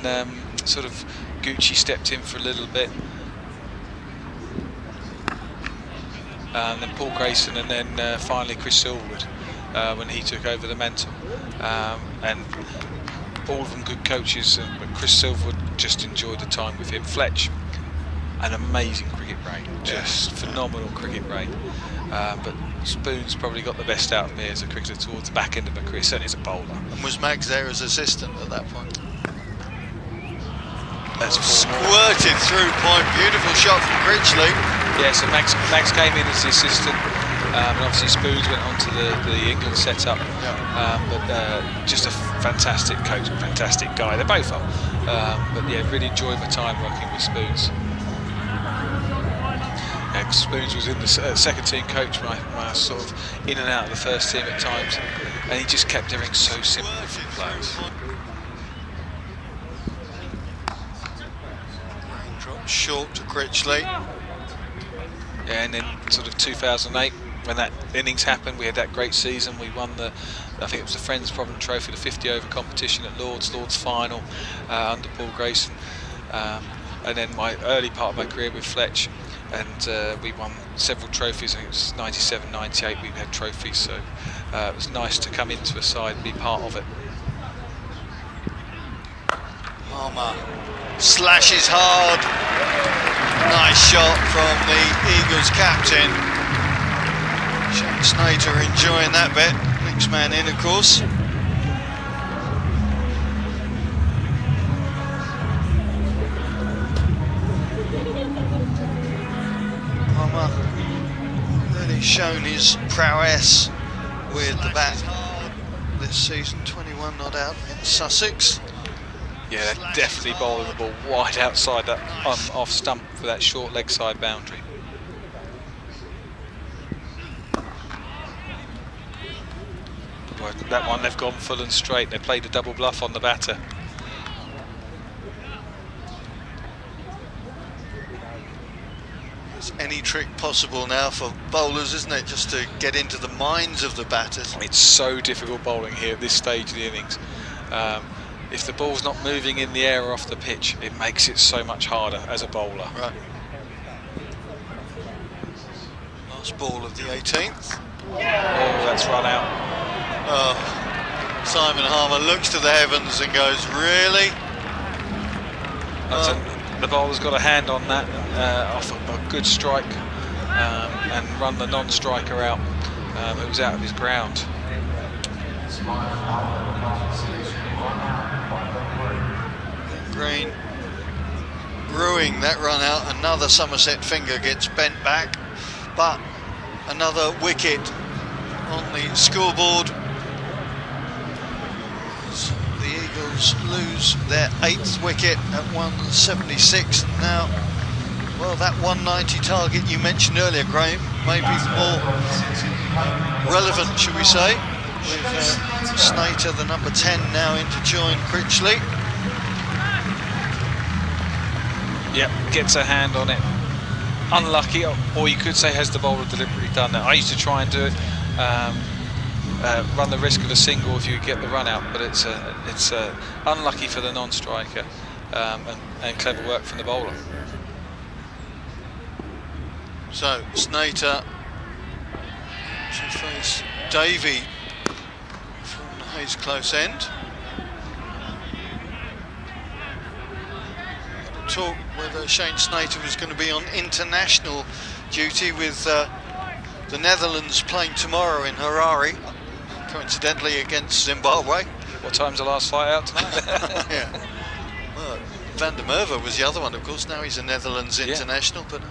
sort of Gucci stepped in for a little bit. And then Paul Grayson, and then finally Chris Silverwood when he took over the mantle. And all of them good coaches, but Chris Silverwood, just enjoyed the time with him. Fletch, an amazing cricket brain, just phenomenal cricket brain. But Spoon's probably got the best out of me as a cricketer towards the back end of my career, certainly as a bowler. And was Mags there as assistant at that point? That's squirted through point, beautiful shot from Critchley. Yeah, so Max came in as the assistant, and obviously Spoons went on to the England setup. But just a fantastic coach, fantastic guy. They both are. But yeah, really enjoyed my time working with Spoons. Yeah, Spoons was in the second team coach when I was sort of in and out of the first team at times, and he just kept everything so simple for the players. Dropped short to Critchley. Yeah, and then sort of 2008, when that innings happened, we had that great season. We won I think it was the Friends Problem Trophy, the 50 over competition at Lord's final under Paul Grayson. And then my early part of my career with Fletch, and we won several trophies. I think it was 97, 98 we had trophies, so it was nice to come into a side and be part of it. Palmer slashes hard. Nice shot from the Eagles captain. Shane Snater enjoying that bit. Next man in, of course. Palmer really shown his prowess with the bat this season. 21 not out in Sussex. Yeah, they're definitely bowling the ball wide outside that off stump for that short leg side boundary. Well, that one they've gone full and straight. They played a double bluff on the batter. It's any trick possible now for bowlers, isn't it, just to get into the minds of the batters. It's so difficult bowling here at this stage of the innings. If the ball's not moving in the air or off the pitch, it makes it so much harder as a bowler. Right. Last ball of the 18th. Oh, that's run out. Oh, Simon Harmer looks to the heavens and goes, really? The bowler's got a hand on that, off a good strike, and run the non-striker out, who was out of his ground. Green brewing that run out. Another Somerset finger gets bent back, but another wicket on the scoreboard. So the Eagles lose their 8th wicket at 176. Now, well, that 190 target you mentioned earlier, Graham, may be more relevant, should we say, with Snater, the number 10, now in to join Critchley. Yep, gets a hand on it. Unlucky, or you could say has the bowler deliberately done that. I used to try and do it, run the risk of a single if you get the run out, but it's unlucky for the non-striker, and clever work from the bowler. So Snater to face Davey from the Hayes close end. Talk whether Shane Snater was going to be on international duty with the Netherlands playing tomorrow in Harare, coincidentally against Zimbabwe. What time's the last flight out tonight? Yeah. Well, Van der Merwe was the other one, of course. Now he's a Netherlands international, but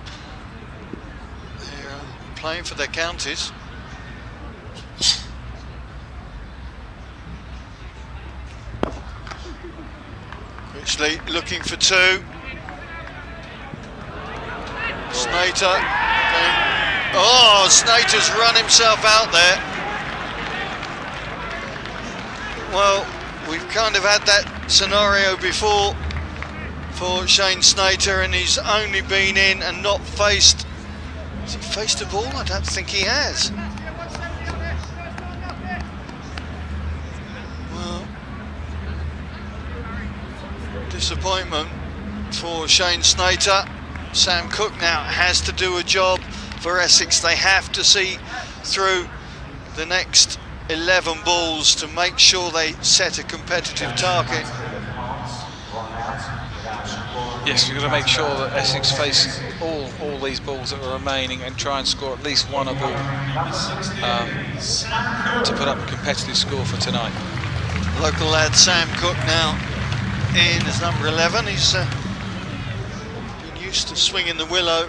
they're playing for their counties. Critchley looking for 2. Snater going, oh, Snater's run himself out there. Well, we've kind of had that scenario before for Shane Snater, and he's only been in and not faced. Has he faced a ball? I don't think he has. Well, disappointment for Shane Snater. Sam Cook now has to do a job for Essex. They have to see through the next 11 balls to make sure they set a competitive target. Yes, we've got to make sure that Essex face all these balls that are remaining and try and score at least one a ball to put up a competitive score for tonight. Local lad Sam Cook now in as number 11. He's used to swinging the willow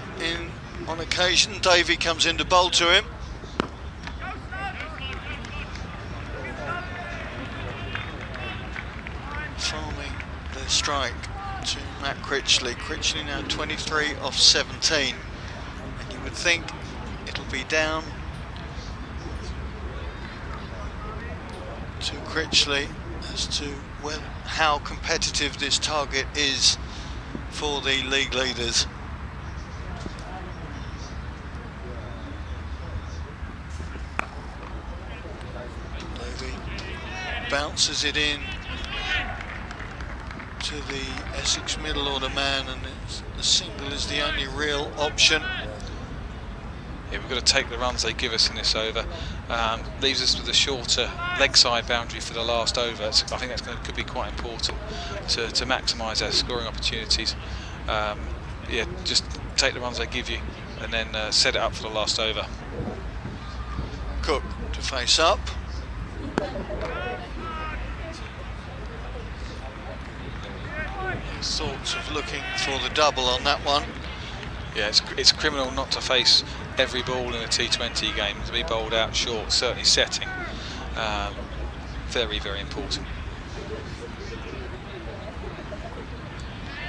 on occasion. Davey comes in to bowl to him. Farming the strike to Matt Critchley. Critchley now 23 off 17, and you would think it'll be down to Critchley as to how competitive this target is for the league leaders. Davey bounces it in to the Essex middle order man, and the single is the only real option. Yeah, we've got to take the runs they give us in this over. Leaves us with a shorter leg side boundary for the last over. So I think that's could be quite important to maximise our scoring opportunities. Yeah, just take the runs they give you and then set it up for the last over. Cook to face up. Thoughts of looking for the double on that one. Yeah, it's criminal not to face every ball in a T20 game, to be bowled out short, certainly setting. Very, very important.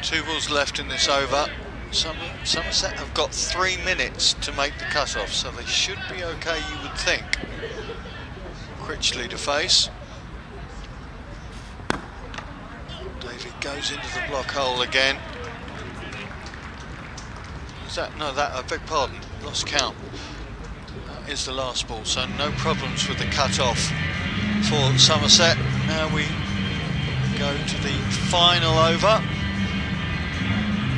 2 balls left in this over. Somerset have got 3 minutes to make the cut-off, so they should be okay, you would think. Critchley to face. David goes into the block hole again. Was that? No, that, I beg pardon, lost count. That is the last ball, so no problems with the cut-off for Somerset. Now we go to the final over.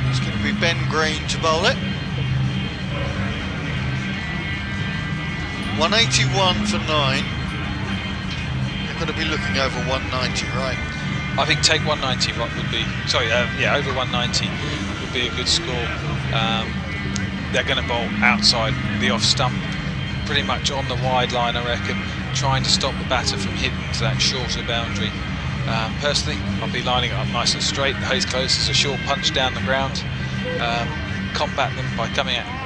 It's going to be Ben Green to bowl it. 181 for 9. They're going to be looking over 190, right? I think take 190 would be, over 190 would be a good score. They're going to bowl outside the off stump, pretty much on the wide line, I reckon, trying to stop the batter from hitting to that shorter boundary. Personally, I'll be lining it up nice and straight. The Hayes close is a short punch down the ground. Combat them by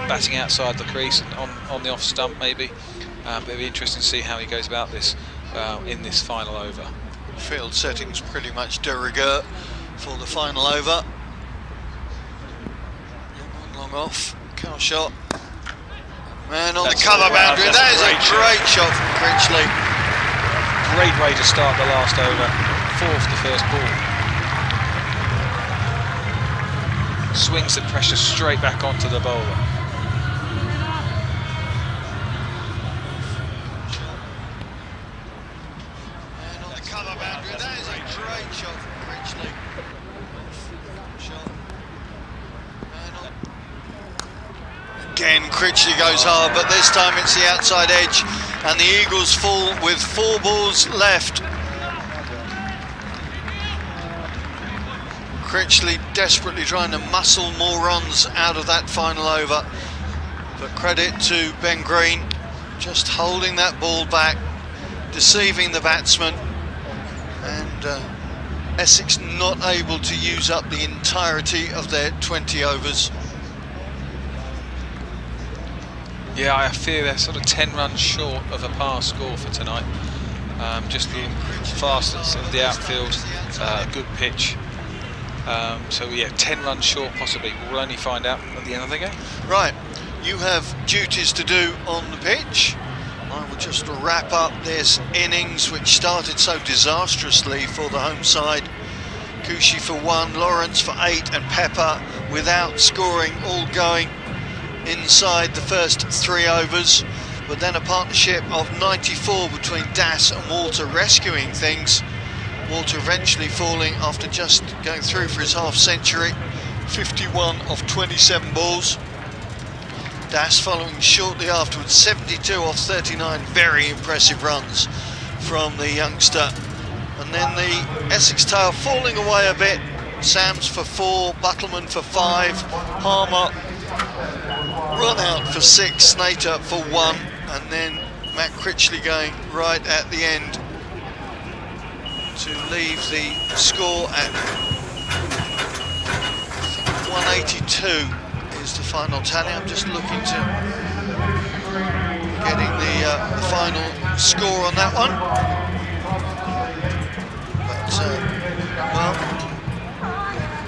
batting outside the crease and on the off stump maybe. But it'll be interesting to see how he goes about this in this final over. Field settings pretty much de rigueur for the final over. Long off, cow shot. Man on the cover boundary. That is a great shot from Critchley. Great way to start the last over. Fourth the first ball. Swings the pressure straight back onto the bowler. And on the cover boundary, that is a great shot from Critchley. Again, Critchley goes hard, but this time it's the outside edge, and the Eagles fall with 4 balls left. Critchley desperately trying to muscle more runs out of that final over, but credit to Ben Green, just holding that ball back, deceiving the batsman, and Essex not able to use up the entirety of their 20 overs. Yeah, I fear they're sort of 10 runs short of a par score for tonight. Just being fast in the outfield, good pitch. So yeah, 10 runs short possibly. We'll only find out at the end of the game. Right, you have duties to do on the pitch. I will just wrap up this innings, which started so disastrously for the home side. Coochie for 1, Lawrence for 8, and Pepper without scoring, all going inside the first 3 overs, but then a partnership of 94 between Das and Walter rescuing things. Walter eventually falling after just going through for his half century, 51 of 27 balls. Das following shortly afterwards, 72 off 39, very impressive runs from the youngster. And then the Essex tail falling away a bit, Sams for 4, Buttleman for 5, Harmer run out for 6, Snater for 1, and then Matt Critchley going right at the end to leave the score at 182 is the final tally. I'm just looking to getting the final score on that one.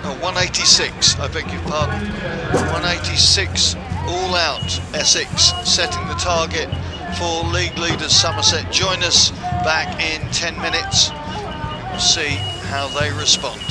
But 186, I beg your pardon. 186 all out, Essex setting the target for league leaders Somerset. Join us back in 10 minutes. We'll see how they respond.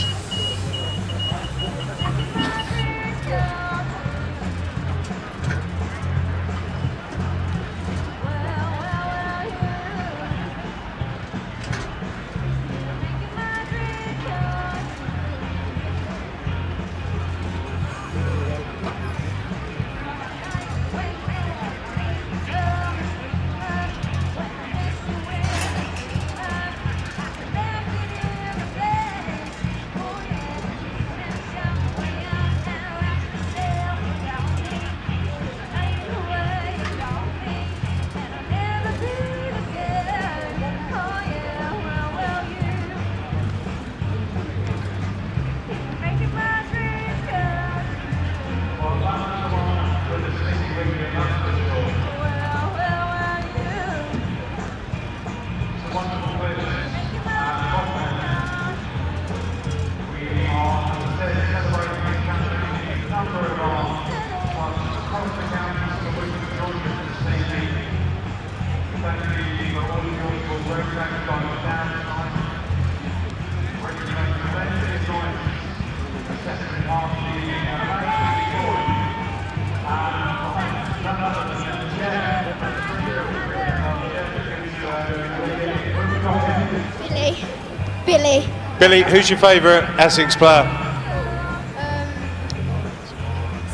Billy. Billy, who's your favourite Essex player?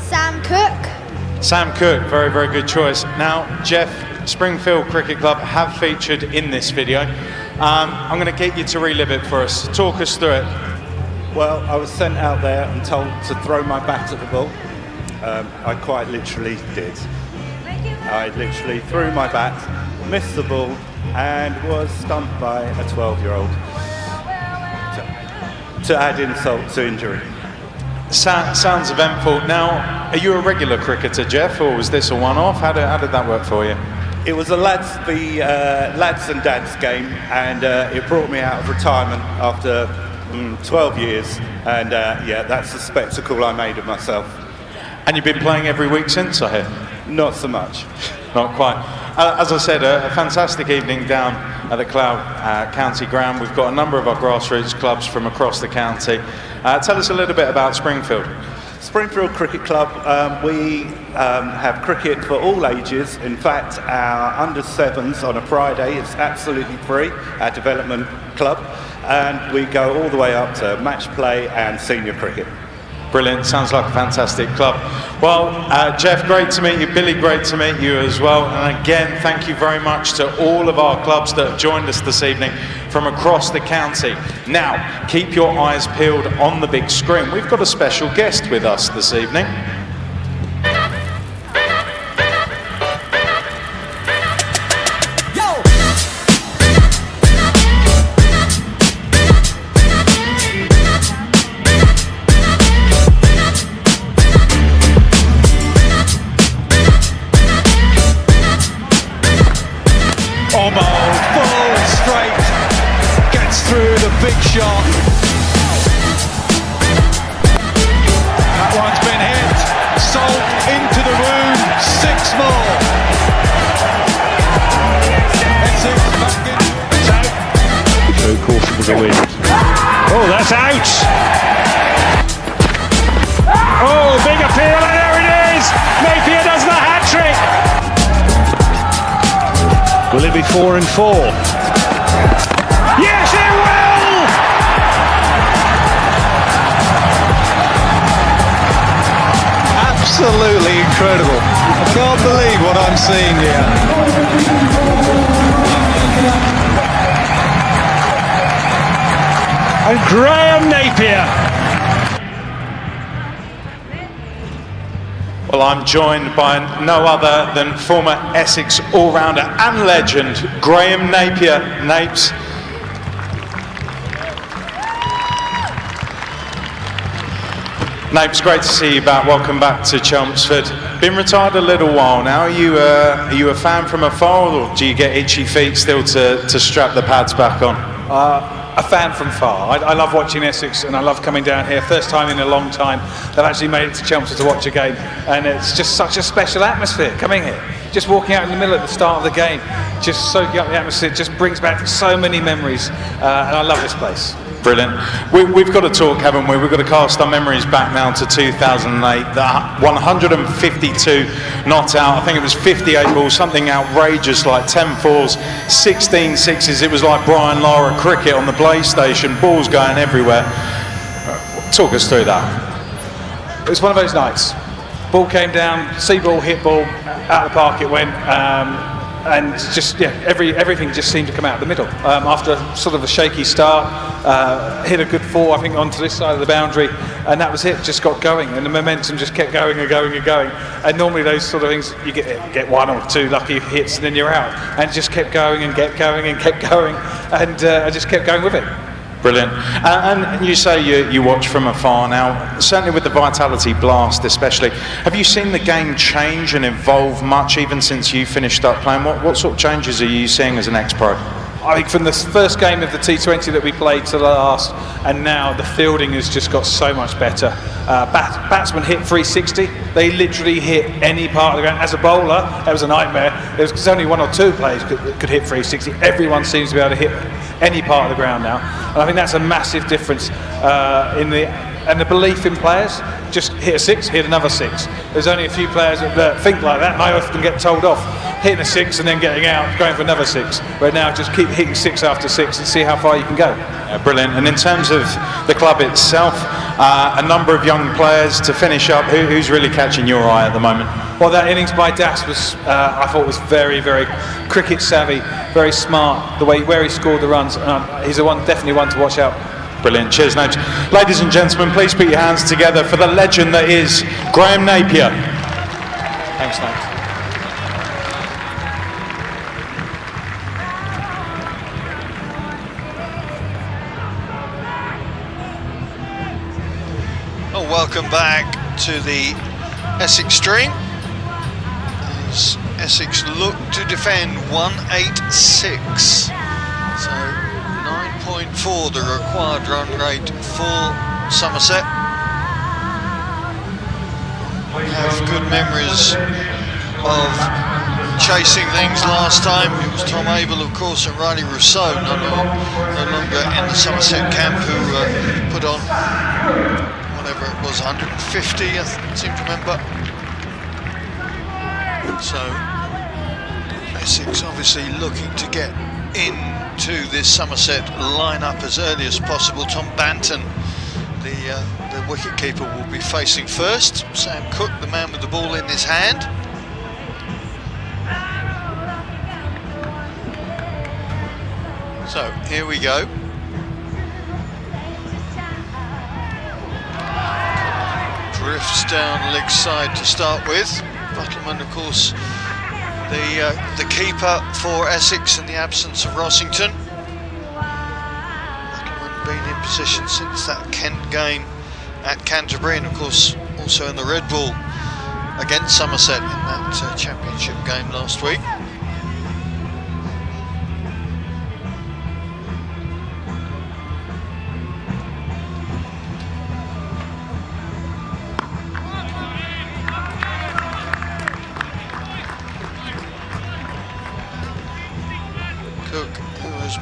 Sam Cook. Sam Cook, very, very good choice. Now, Jeff, Springfield Cricket Club have featured in this video. I'm going to get you to relive it for us. Talk us through it. Well, I was sent out there and told to throw my bat at the ball. I quite literally did. I literally threw my bat, missed the ball, and was stumped by a 12-year-old. To add insult to injury. Sounds eventful. Now, are you a regular cricketer, Jeff, or was this a one-off? How did that work for you? It was the lads and dads game, and it brought me out of retirement after 12 years, and yeah, that's the spectacle I made of myself. And you've been playing every week since, I hear? Not so much. Not quite. As I said, a fantastic evening down at the Clough County Ground. We've got a number of our grassroots clubs from across the county. Tell us a little bit about Springfield. Springfield Cricket Club, we have cricket for all ages. In fact, our under-7s on a Friday is absolutely free, our development club, and we go all the way up to match play and senior cricket. Brilliant, sounds like a fantastic club. Well, Jeff, great to meet you. Billy, great to meet you as well. And again, thank you very much to all of our clubs that have joined us this evening from across the county. Now, keep your eyes peeled on the big screen. We've got a special guest with us this evening. Big shot. That one's been hit. Salt into the room. 6 more. Essex back in. So caution for the wind. Oh, that's out. Oh, big appeal, and there it is. Napier does the hat trick. Will it be 4 and 4? Yes, it will. Absolutely incredible. I can't believe what I'm seeing here. And Graham Napier. Well, I'm joined by no other than former Essex all-rounder and legend, Graham Napier. Napes. Napes, great to see you back. Welcome back to Chelmsford. Been retired a little while now. Are you a fan from afar, or do you get itchy feet still to strap the pads back on? A fan from far. I love watching Essex, and I love coming down here. First time in a long time that I've actually made it to Chelmsford to watch a game, and it's just such a special atmosphere coming here. Just walking out in the middle at the start of the game, just soaking up the atmosphere, just brings back so many memories, and I love this place. Brilliant. We've got to talk, haven't we? We've got to cast our memories back now to 2008. The 152 not out. I think it was 58 balls, something outrageous like 10 fours, 16 sixes. It was like Brian Lara cricket on the PlayStation, balls going everywhere. Talk us through that. It was one of those nights. Ball came down, see ball, hit ball, out of the park it went. And just everything just seemed to come out of the middle. After sort of a shaky start, hit a good 4, I think, onto this side of the boundary, and that was it. Just got going, and the momentum just kept going and going and going. And normally those sort of things, you get 1 or 2 lucky hits, and then you're out. And it just kept going and kept going and kept going, and I just kept going with it. Brilliant. And you say you watch from afar now, certainly with the Vitality Blast especially. Have you seen the game change and evolve much even since you finished up playing? What sort of changes are you seeing as an ex-pro? I think from the first game of the T20 that we played to the last, and now the fielding has just got so much better. Batsmen hit 360. They literally hit any part of the ground. As a bowler, that was a nightmare. There's only 1 or 2 players could hit 360. Everyone seems to be able to hit any part of the ground now, and I think that's a massive difference in the belief in players. Just hit a 6, hit another 6. There's only a few players that think like that, and I often get told off. hitting a 6 and then getting out, going for another 6. But now just keep hitting 6 after 6 and see how far you can go. Yeah, brilliant. And in terms of the club itself, a number of young players to finish up. Who's really catching your eye at the moment? Well, that innings by Das was, I thought, was very, very cricket savvy, very smart. The way where he scored the runs, he's definitely one to watch out. Brilliant. Cheers, Napes. Ladies and gentlemen, please put your hands together for the legend that is Graham Napier. Thanks, Napes. Oh, welcome back to the Essex stream. As Essex look to defend 186. So 9.4 the required run rate for Somerset. We have good memories of chasing things last time. It was Tom Abel, of course, and Riley Rousseau, no longer in the Somerset camp, who put on whatever it was, 150, I seem to remember. So Essex obviously looking to get into this Somerset lineup as early as possible. Tom Banton, the wicket keeper, will be facing first. Sam Cook, the man with the ball in his hand. So here we go. Drifts down leg side to start with. Buttleman, of course, the keeper for Essex in the absence of Rossington. Buttleman been in position since that Kent game at Canterbury, and of course also in the red ball against Somerset in that championship game last week.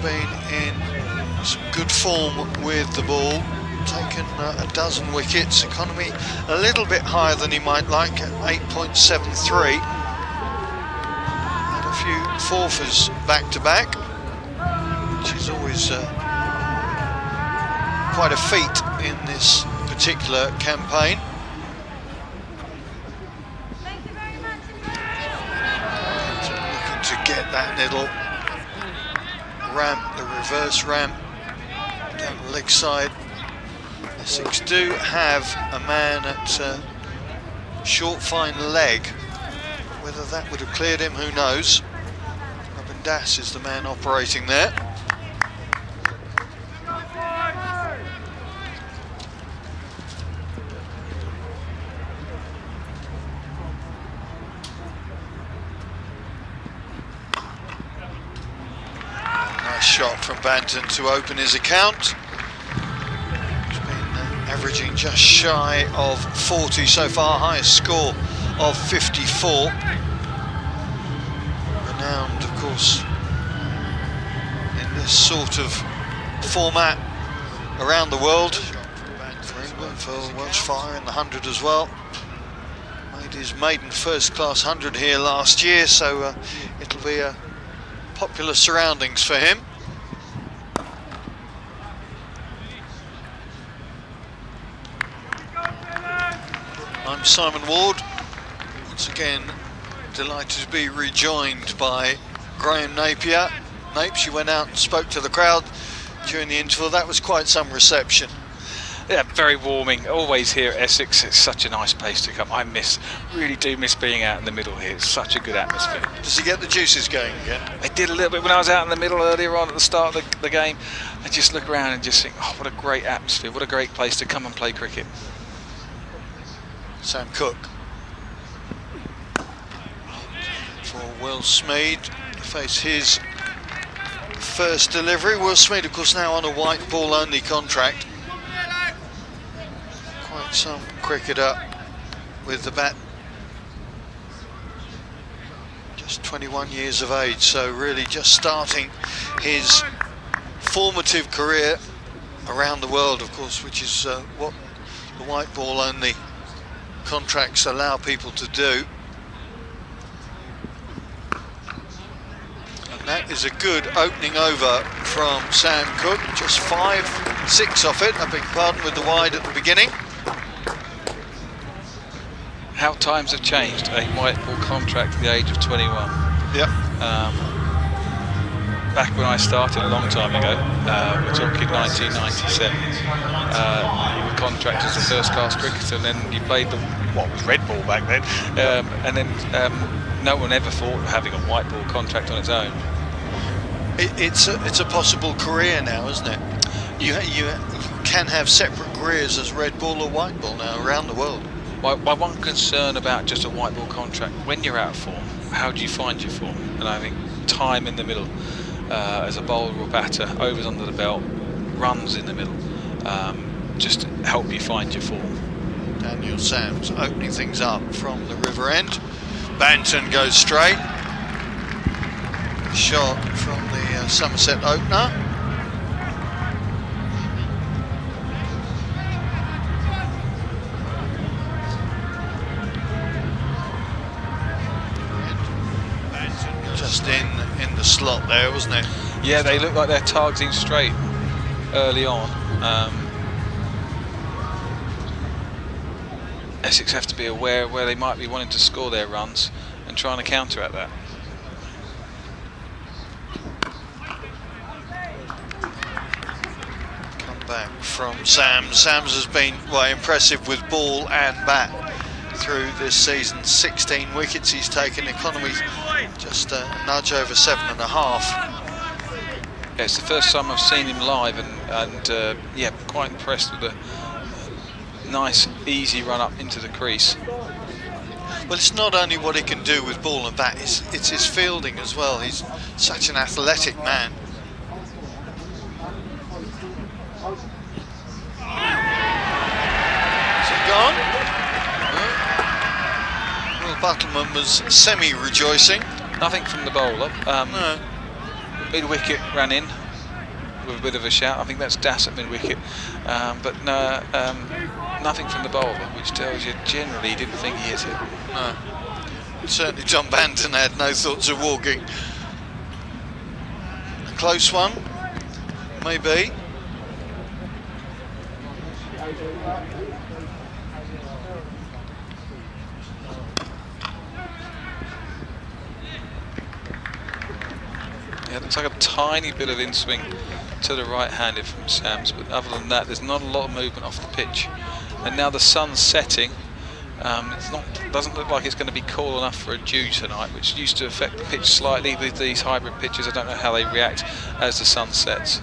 Been in some good form with the ball, taken a dozen wickets, economy a little bit higher than he might like at 8.73. Had a few forfers back to back, which is always quite a feat in this particular campaign. Looking to get that little ramp, the reverse ramp down the leg side. Essex do have a man at short fine leg. Whether that would have cleared him, who knows. Robin Das is the man operating there. Shot from Banton to open his account. He's been averaging just shy of 40 so far, highest score of 54. Renowned, of course, in this sort of format around the world. For England, for Welsh Fire in the 100 as well. Made his maiden first-class 100 here last year, so it'll be popular surroundings for him. I'm Simon Ward, once again delighted to be rejoined by Graham Napier. Napes, you went out and spoke to the crowd during the interval. That was quite some reception. Yeah, very warming. Always here at Essex. It's such a nice place to come. Really do miss being out in the middle here. It's such a good atmosphere. Does he get the juices going again? I did a little bit when I was out in the middle earlier on at the start of the game. I just look around and just think, oh, what a great atmosphere. What a great place to come and play cricket. Sam Cook for Will Smead to face his first delivery. Will Smead, of course, now on a white ball only contract. Quite some cricketer with the bat. Just 21 years of age, so really just starting his formative career around the world, of course, which is what the white ball only contracts allow people to do. is a good opening over from Sam Cook. Just 5-6 off it, I beg your pardon, with the wide at the beginning. How times have changed. A white ball contract at the age of 21. Yep. Back when I started a long time ago, we're talking 1997, you were contracted as a first-class cricketer, and then you played what was red ball back then, and then no one ever thought of having a white ball contract on its own. It's a possible career now, isn't it? You can have separate careers as red ball or white ball now around the world. My one concern about just a white ball contract, when you're out of form, how do you find your form? And I think time in the middle, as a bowler or batter, overs under the belt, runs in the middle, just help you find your form. Daniel Sams opening things up from the river end. Banton goes straight. Shot from the Somerset opener. Just in the slot there, wasn't it? Yeah, they look like they're targeting straight early on. Essex have to be aware where they might be wanting to score their runs and trying to counteract that. Come back from Sams. Sams has been impressive with ball and bat through this season. 16 wickets he's taken. Economy just a nudge over 7.5. Yeah, it's the first time I've seen him live, and yeah, quite impressed with the nice easy run up into the crease. Well, it's not only what he can do with ball and bat, it's his fielding as well. He's such an athletic man. Is it gone? Will Buttleman was semi-rejoicing. Nothing from the bowler. No. Mid-wicket ran in with a bit of a shout. I think that's Das at mid-wicket, but no, nothing from the bowler, which tells you generally he didn't think he hit it. No. Certainly John Banton had no thoughts of walking. A close one, maybe. Yeah, it looks like a tiny bit of in-swing to the right-handed from Sams, but other than that, there's not a lot of movement off the pitch. And now the sun's setting. Doesn't look like it's going to be cool enough for a dew tonight, which used to affect the pitch slightly with these hybrid pitches. I don't know how they react as the sun sets.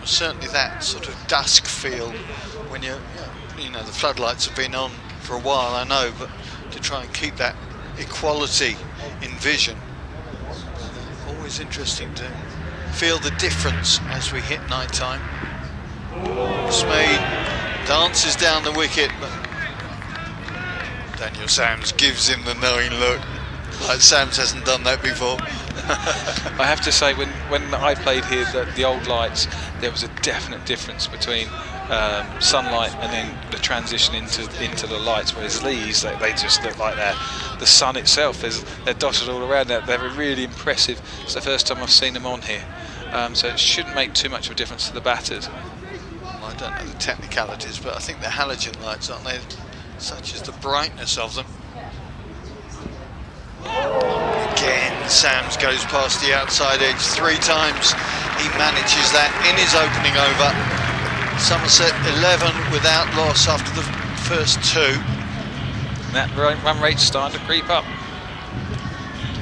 Certainly that sort of dusk feel when you know the floodlights have been on for a while, I know, but to try and keep that equality in vision. Always interesting to feel the difference as we hit night time. Smead dances down the wicket, but Daniel Sams gives him the knowing look, like Sams hasn't done that before. I have to say, when I played here, the old lights, there was a definite difference between sunlight and then the transition into the lights, whereas these, they just look like the sun itself. They're dotted all around. They're really impressive. It's the first time I've seen them on here, so it shouldn't make too much of a difference to the batters. I don't know the technicalities, but I think they're halogen lights, aren't they? Such as the brightness of them. Again, Sams goes past the outside edge 3 times. He manages that in his opening over. Somerset 11 without loss after the first 2. And that run rate's starting to creep up.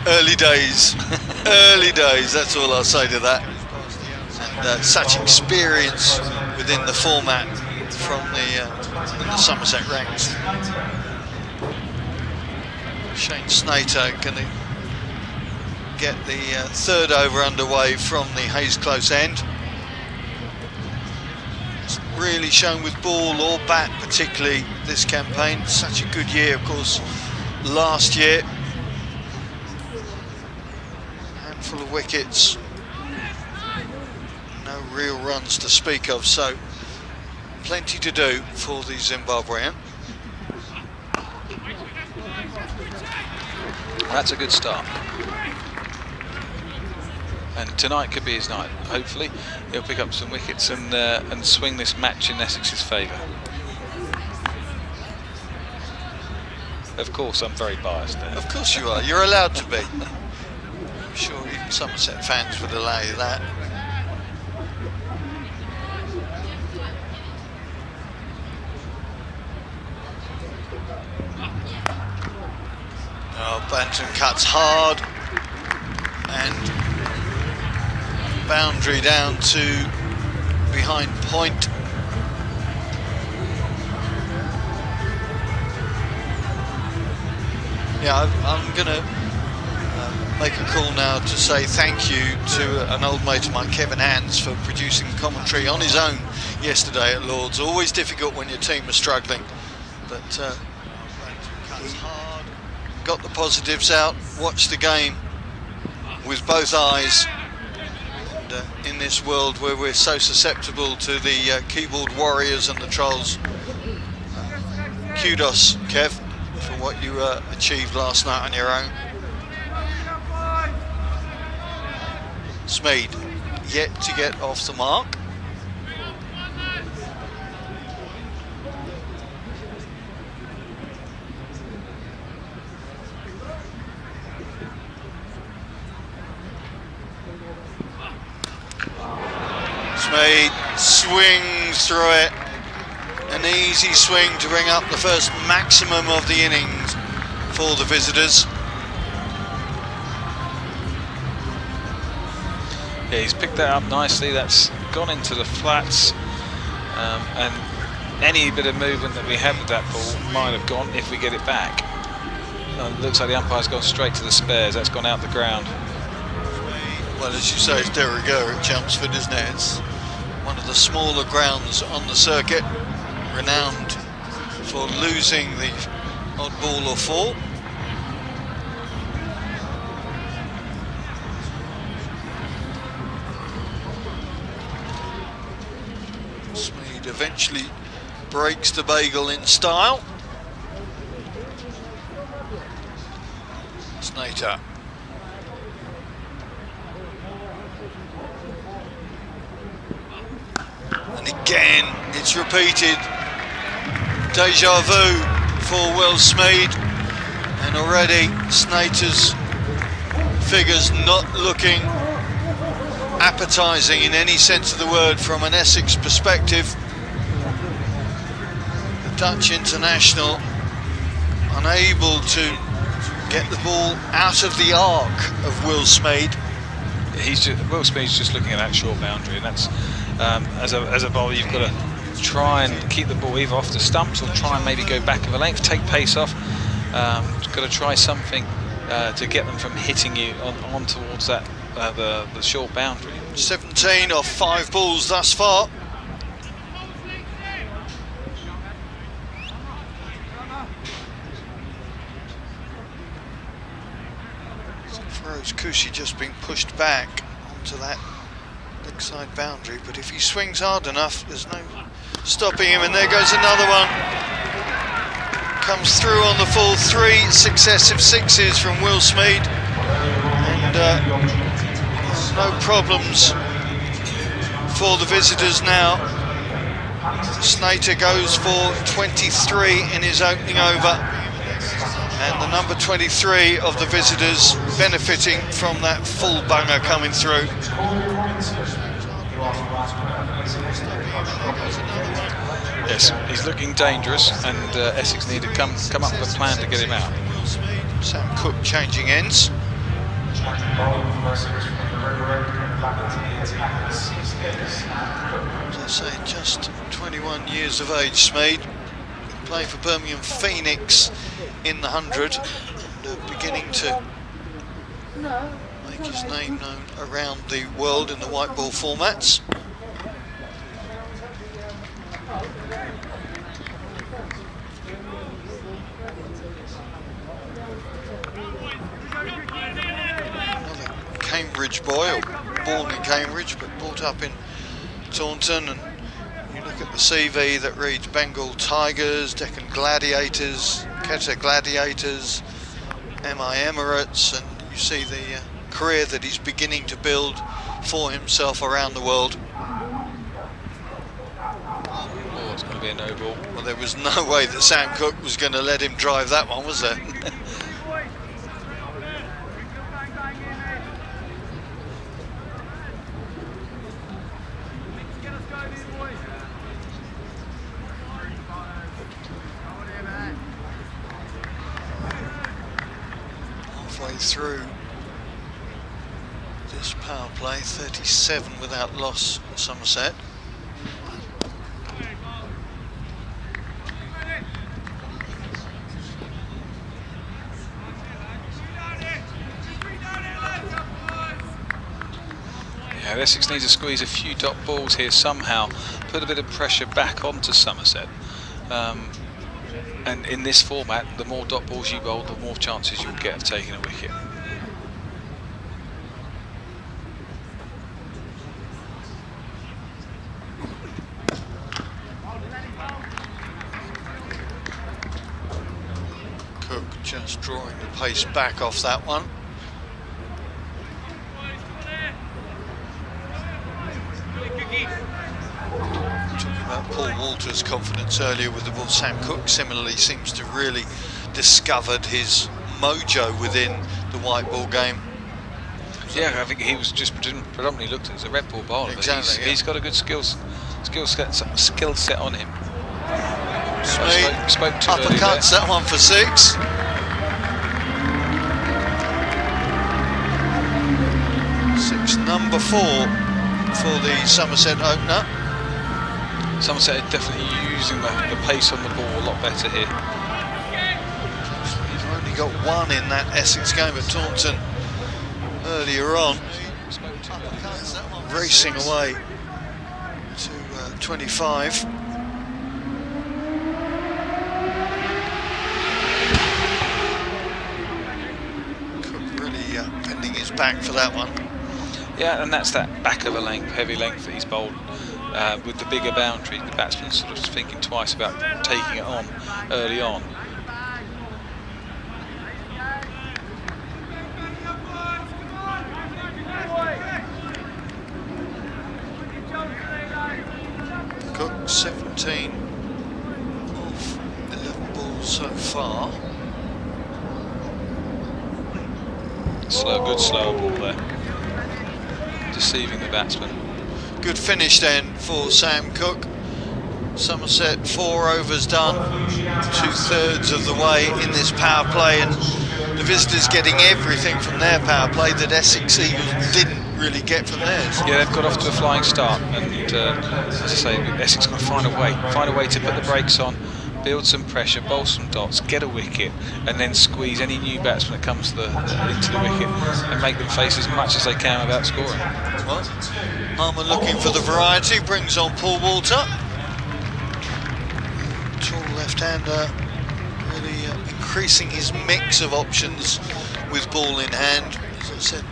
Early days. Early days, that's all I'll say to that. And such experience within the format from the Somerset ranks. Shane Snater going to get the 3rd over underway from the Hayes Close end. It's really shown with ball or bat, particularly this campaign. Such a good year, of course, last year. Handful of wickets. No real runs to speak of, so plenty to do for the Zimbabwean. That's a good start. and tonight could be his night. Hopefully he'll pick up some wickets and swing this match in Essex's favour. Of course, I'm very biased there. Of course you are. You're allowed to be. I'm sure even Somerset fans would allow you that. Oh, Banton cuts hard and boundary down to behind point. Yeah, I'm going to make a call now to say thank you to an old mate of mine, Kevin Hands, for producing commentary on his own yesterday at Lord's. Always difficult when your team are struggling, but got the positives out, watched the game with both eyes. And, in this world where we're so susceptible to the keyboard warriors and the trolls, kudos, Kev, for what you achieved last night on your own. Smeed yet to get off the mark. Smeed swings through it. An easy swing to bring up the first maximum of the innings for the visitors. Yeah, he's picked that up nicely. That's gone into the flats, and any bit of movement that we have with that ball might have gone if we get it back. Looks like the umpire's gone straight to the spares. That's gone out the ground. Well, as you say, it's de rigueur at Chelmsford, isn't it? It's one of the smaller grounds on the circuit, renowned for losing the odd ball or four. Smeed eventually breaks the bagel in style. Snater. And again, it's repeated. Deja vu for Will Smeed. And already Snater's figures not looking appetising in any sense of the word from an Essex perspective. The Dutch international unable to get the ball out of the arc of Will Smeed. Will Smeed's just looking at that short boundary, and that's as a bowler you've got to try and keep the ball either off the stumps or try and maybe go back of a length, take pace off. Got to try something to get them from hitting you on towards that the short boundary. 17 off 5 balls thus far. Feroz Kusi just being pushed back onto that leg side boundary, but if he swings hard enough, there's no stopping him, and there goes another one. Comes through on the full. 3 successive sixes from Will Smeed, and no problems for the visitors now. Snater goes for 23 in his opening over, and the number 23 of the visitors benefiting from that full bunger coming through. Yes, he's looking dangerous, and Essex need to come up with a plan to get him out. Sam Cook changing ends. As I say, just 21 years of age, Smeed. Playing for Birmingham Phoenix in the 100, and beginning to make his name known around the world in the white ball formats. Another Cambridge boy, or born in Cambridge but brought up in Taunton, and you look at the CV that reads Bengal Tigers, Deccan Gladiators, Quetta Gladiators, MI Emirates, and you see the career that he's beginning to build for himself around the world. Oh, it's going to be a no ball. Well, there was no way that Sam Cook was going to let him drive that one, was there? Halfway through this power play, 37 without loss, Somerset. Yeah, Essex needs to squeeze a few dot balls here somehow, put a bit of pressure back onto Somerset. And in this format, the more dot balls you bowl, the more chances you'll get of taking a wicket. Cook just drawing the pace back off that one. Talking about Paul Walter's confidence earlier with the ball, Sam Cook similarly seems to really discovered his mojo within the white ball game. Yeah, I think he was just predominantly looked at as a red ball bowler. Exactly, but he's got a good skill set on him. Sweet. Spoke too early uppercuts there. that one for 6. Number 4 for the Somerset opener. Somerset are definitely using the pace on the ball a lot better here. He's only got 1 in that Essex game at Taunton earlier on. Racing away to 25. Cook really bending his back for that one. Yeah, and that's that back of a length, heavy length that he's bowled with the bigger boundary. The batsman's sort of thinking twice about taking it on early on. Cook 17 of 11 balls so far. Good slower ball there. Deceiving the batsman. Good finish then for Sam Cook. Somerset 4 overs done, 2/3 of the way in this power play, and the visitors getting everything from their power play that Essex Eagles didn't really get from theirs. Yeah, they've got off to a flying start, and as I say, Essex got to find a way to put the brakes on, build some pressure, bowl some dots, get a wicket, and then squeeze any new batsman that comes into the wicket and make them face as much as they can without scoring. Well, Harman looking for the variety, brings on Paul Walter. Tall left-hander, really increasing his mix of options with ball in hand. As I said,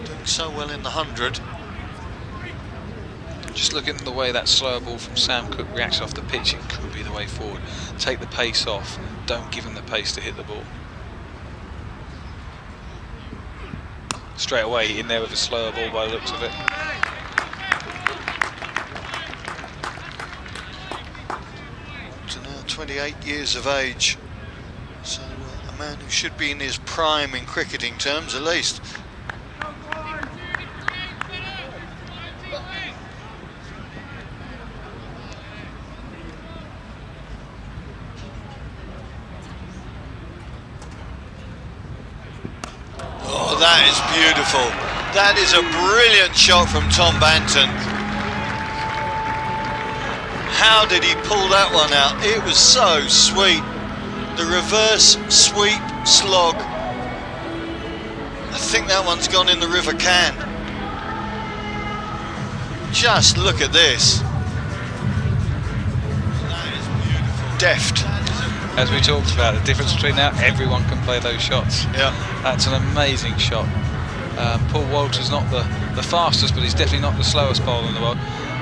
doing so well in the 100. Just looking at the way that slower ball from Sam Cook reacts off the pitch, it could be the way forward. Take the pace off, don't give him the pace to hit the ball. Straight away in there with a slower ball by the looks of it. So now 28 years of age, so a man who should be in his prime in cricketing terms at least. Oh, that is beautiful. That is a brilliant shot from Tom Banton. How did he pull that one out? It was so sweet. The reverse sweep slog. I think that one's gone in the River Can. Just look at this. That is beautiful. Deft. As we talked about, the difference between now, everyone can play those shots. Yeah. That's an amazing shot. Paul Walter's not the fastest, but he's definitely not the slowest bowler in the world.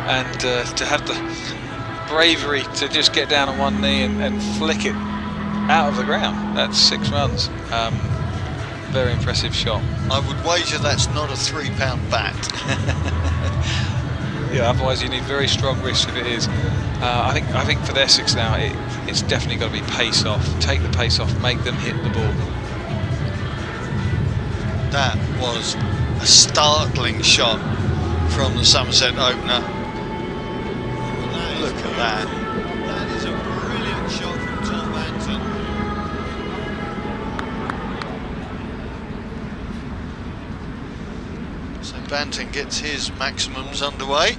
And to have the bravery to just get down on one knee and flick it out of the ground, that's 6 runs. Very impressive shot. I would wager that's not a £3 bat. Yeah, otherwise you need very strong wrists if it is. I think for the Essex now, it's definitely got to be pace off. Take the pace off, make them hit the ball. That was a startling shot from the Somerset opener. Look at that. That is a brilliant shot from Tom Banton. So Banton gets his maximums underway.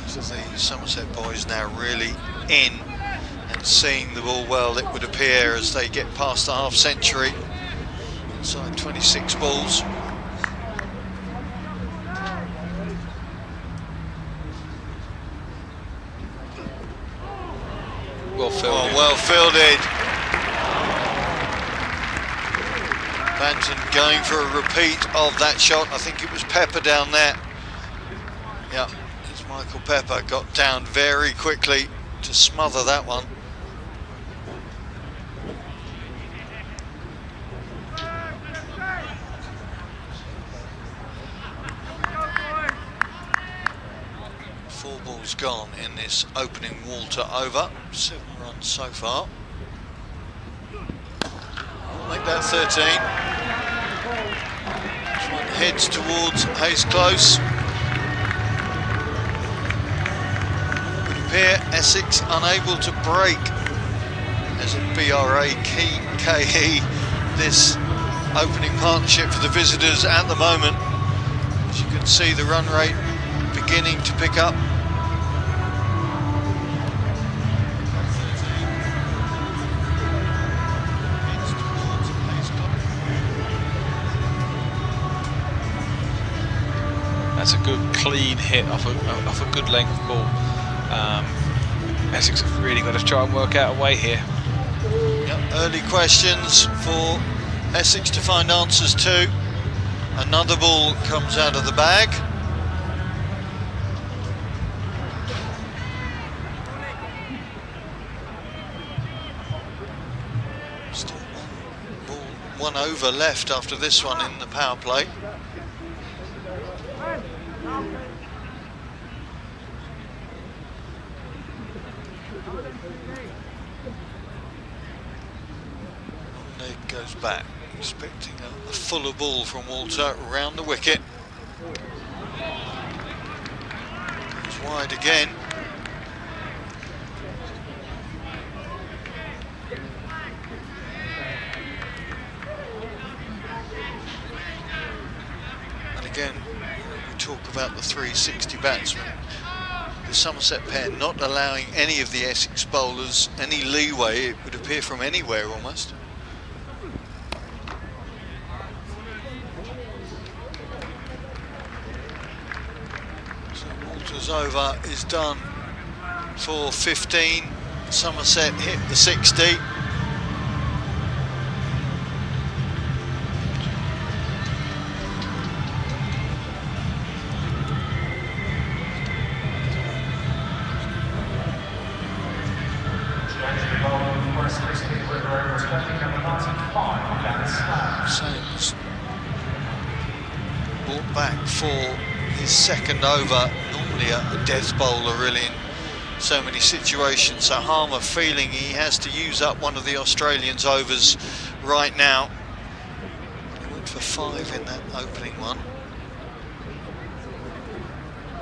So the Somerset boys now really in and seeing the ball well, it would appear, as they get past the half century. Inside 26 balls. Well fielded. Oh, well fielded. Banton going for a repeat of that shot. I think it was Pepper down there. Yeah, it's Michael Pepper got down very quickly to smother that one. Four balls gone in this opening Walter over. 7 runs so far. Make that 13. This one heads towards Hayes Close. Would appear Essex unable to break as a BRAKE this opening partnership for the visitors at the moment. As you can see, the run rate beginning to pick up. That's a good clean hit off a good length ball. Essex have really got to try and work out a way here. Yep, early questions for Essex to find answers to. Another ball comes out of the bag. Still one over left after this one in the power play. Leg goes back, expecting a fuller ball from Walter around the wicket. Goes wide again. And again, we talk about the 360 batsmen. The Somerset pair not allowing any of the Essex bowlers any leeway, it would appear, from anywhere almost. So Walter's over is done for 15. Somerset hit the 60. Sames brought back for his second over. Normally a death bowler really in so many situations. So Harmer feeling he has to use up one of the Australians' overs right now. He went for 5 in that opening one.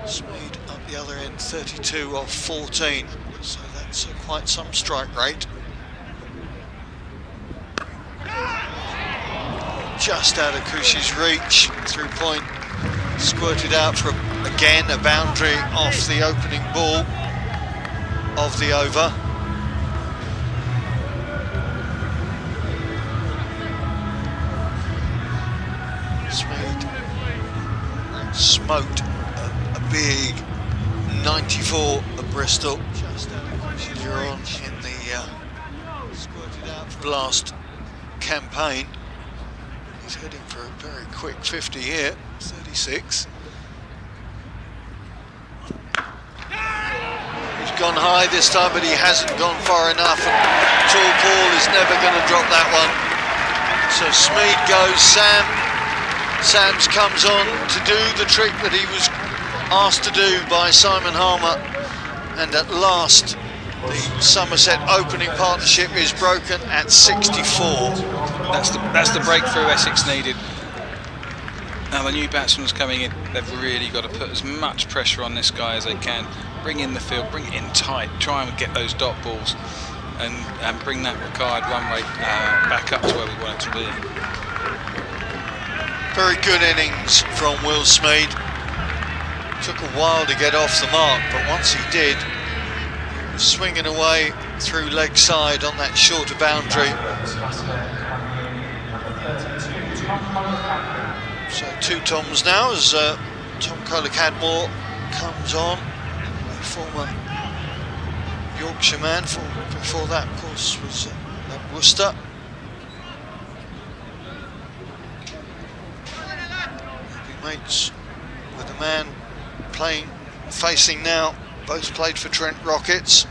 Smeed up the other end, 32 off 14. So that's quite some strike rate. Just out of Kushi's reach, through point, squirted out for again a boundary off the opening ball of the over. Smeed smoked a big 94 at Bristol. Just out of Kushi's on in the squirted out for last campaign. He's heading for a very quick 50 here, 36. gone high this time, but he hasn't gone far enough. And tall Paul is never going to drop that one. So Smead goes, Sams comes on to do the trick that he was asked to do by Simon Harmer, and at last the Somerset opening partnership is broken at 64. That's the breakthrough Essex needed. Now the new batsman's coming in, they've really got to put as much pressure on this guy as they can. Bring in the field, bring it in tight, try and get those dot balls and bring that required run rate back up to where we want it to be. Very good innings from Will Smead. Took a while to get off the mark, but once he did, he was swinging away through leg side on that shorter boundary. So 2 Toms now as Tom Kohler-Cadmore comes on, former Yorkshire man. Before that, of course, was Worcester. Mates with a man facing now. Both played for Trent Rockets.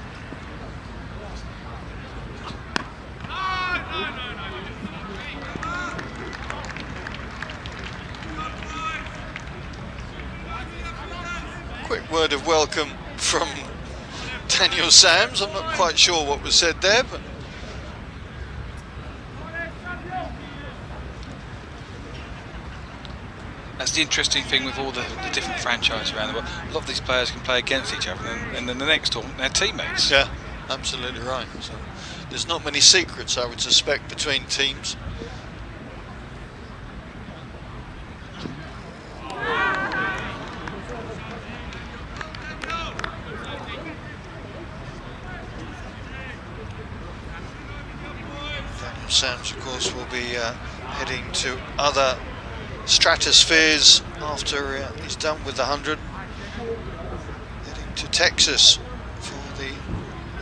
Quick word of welcome from Daniel Sams. I'm not quite sure what was said there, but that's the interesting thing with all the different franchises around the world. A lot of these players can play against each other, and then the next tournament they're teammates. Yeah, absolutely right. So there's not many secrets, I would suspect, between teams. Daniel Sams, of course, will be heading to other stratospheres after he's done with the 100, heading to Texas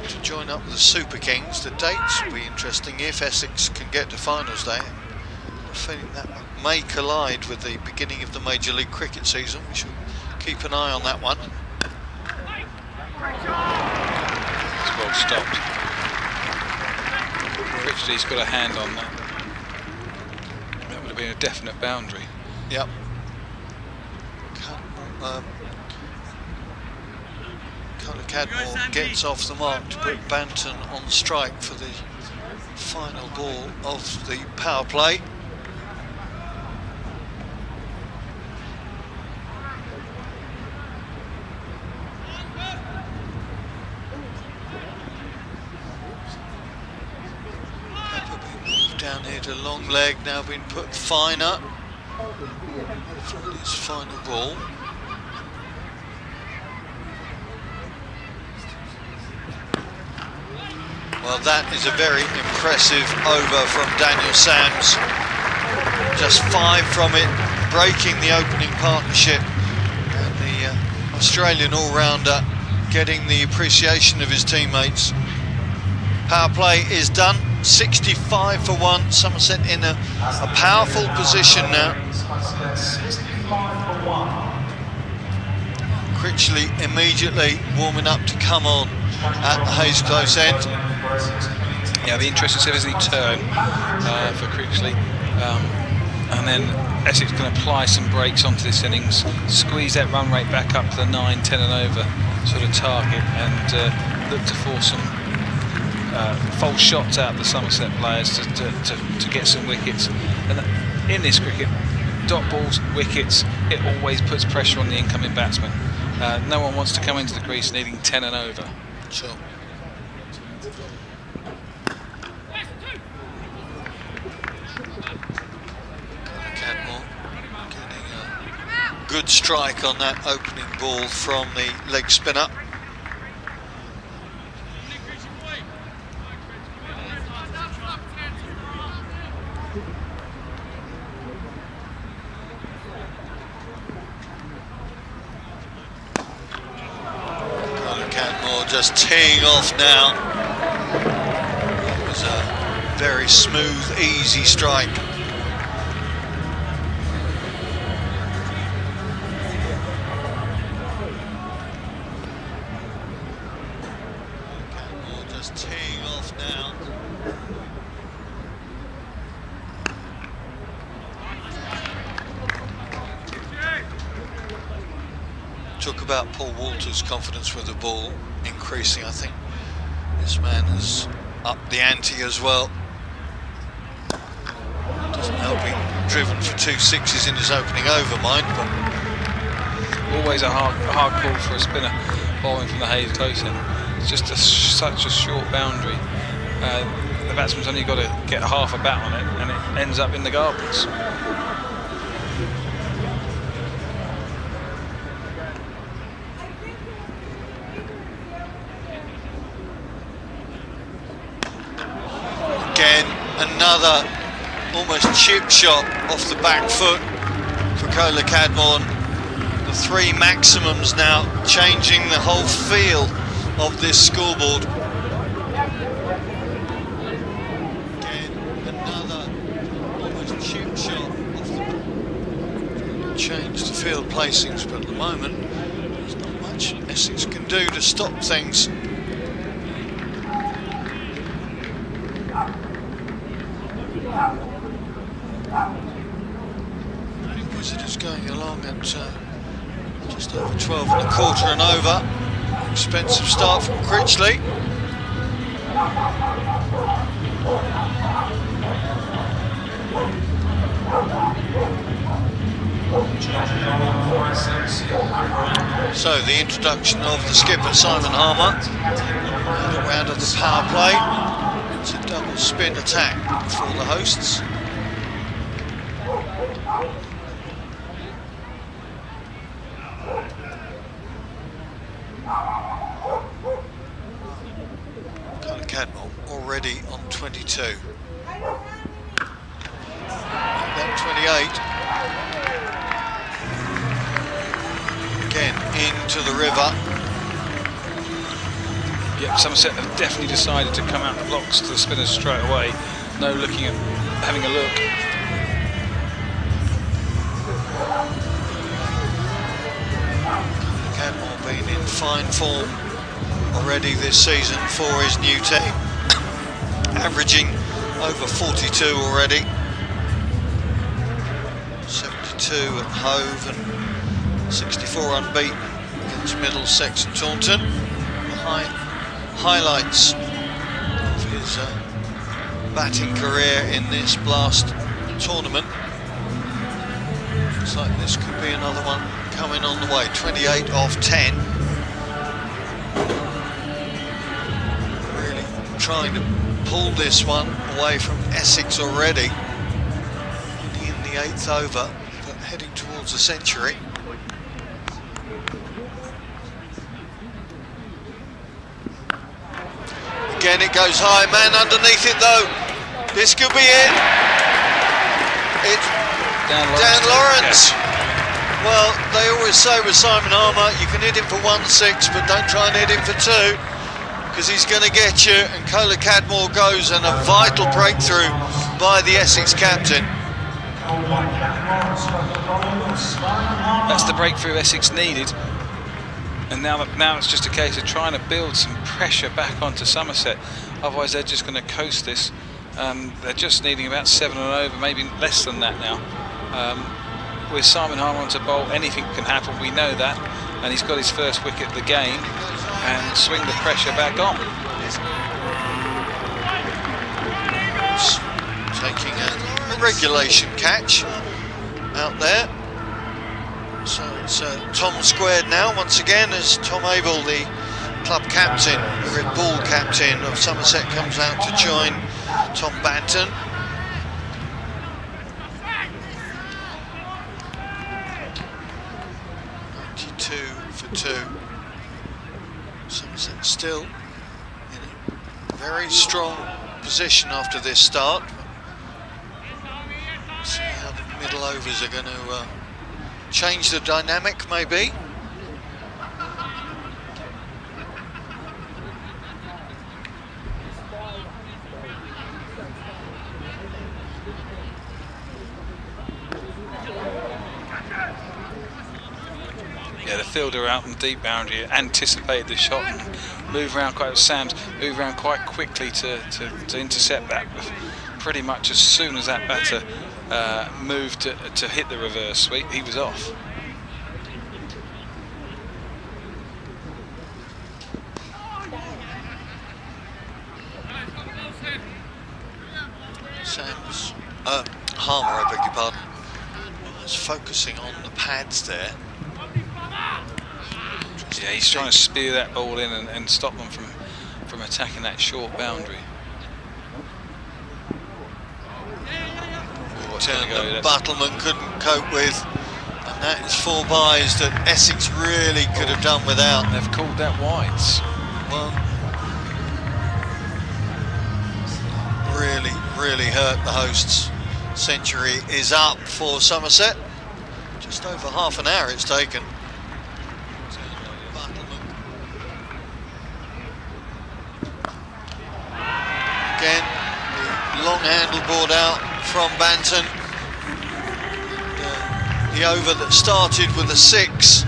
to join up with the Super Kings. The dates will be interesting if Essex can get to finals day. I'm feeling that may collide with the beginning of the Major League Cricket season. We should keep an eye on that one. It's well stopped. Critchley's got a hand on that. That would have been a definite boundary. Yep. Kohler-Cadmore gets off the mark to put Banton on strike for the final ball of the power play. Pepper being moved down here to long leg, now been put finer for his final ball. Well, that is a very impressive over from Daniel Sams. Just 5 from it, breaking the opening partnership. And the Australian all-rounder getting the appreciation of his teammates. Power play is done. 65 for 1. Somerset in a powerful position now. Critchley immediately warming up to come on at the Hayes Close end. Yeah, the interesting to see if there's any turn for Critchley. And then Essex can apply some brakes onto this innings, squeeze that run rate back up to the 9, 10 and over sort of target, and look to force some false shots out of the Somerset players to get some wickets. And in this cricket, dot balls, wickets, it always puts pressure on the incoming batsman. No one wants to come into the crease needing 10 and over. Sure. Cadmore getting a good strike on that opening ball from the leg spinner. Just teeing off now. It was a very smooth, easy strike. talk about Paul Walter's confidence with the ball increasing. I think this man has upped the ante as well. Doesn't help being driven for 2 sixes in his opening over, mind, but always a hard call for a spinner bowling from the haze close in. It's just such a short boundary. The batsman's only got to get half a bat on it, and it ends up in the gardens. Again, another almost chip shot off the back foot for Kola Cadmore. The 3 maximums now changing the whole feel of this scoreboard. Again, another almost chip shot off the change the field placings, but at the moment there's not much Essex can do to stop things. Visitors going along at just over 12 and a quarter and over. Expensive start from Critchley. So the introduction of the skipper Simon Harmer. Another round of the power play. It's a double spin attack for the hosts. Kola Cadmore already on 22. That 28. Again into the river. Yep, Somerset have definitely decided to come out the blocks to the spinners straight away. No looking at having a look. Cadmore been in fine form already this season for his new team, averaging over 42 already. 72 at Hove and 64 unbeaten against Middlesex and Taunton. Behind highlights of his batting career in this last tournament. Looks like this could be another one coming on the way. 28 off 10. Really trying to pull this one away from Essex already. Only in the 8th over, but heading towards a century. Again it goes high, man underneath it though. This could be it. It's Dan Lawrence. Well, they always say with Simon Harmer, you can hit him for 1-6, but don't try and hit him for 2, because he's going to get you. And Kola Cadmore goes, and a vital breakthrough by the Essex captain. That's the breakthrough Essex needed. And now it's just a case of trying to build some pressure back onto Somerset. Otherwise, they're just going to coast this. They're just needing about 7 and over, maybe less than that now. With Simon Harmer on to bowl, anything can happen. We know that, and he's got his first wicket of the game, and swing the pressure back on. Taking a regulation catch out there. So it's Tom squared now once again as Tom Abel, the club captain, the Red Bull captain of Somerset, comes out to join Tom Banton. 92 for 2. Somerset still in a very strong position after this start. See how the middle overs are going to change the dynamic, maybe. Yeah, the fielder out in the deep boundary anticipated the shot and moved around quite quickly to intercept that. Pretty much as soon as that batter moved to hit the reverse sweep, he was off. Harmer, I beg your pardon. Just focusing on the pads there. Yeah, he's trying to spear that ball in and stop them from attacking that short boundary. Turn that Battleman couldn't cope with, and that is 4 byes that Essex really could have done without. They've called that wides. Well, really hurt the hosts. Century is up for Somerset. Just over half an hour it's taken. Again, the long handle board out from Banton. The over that started with a 6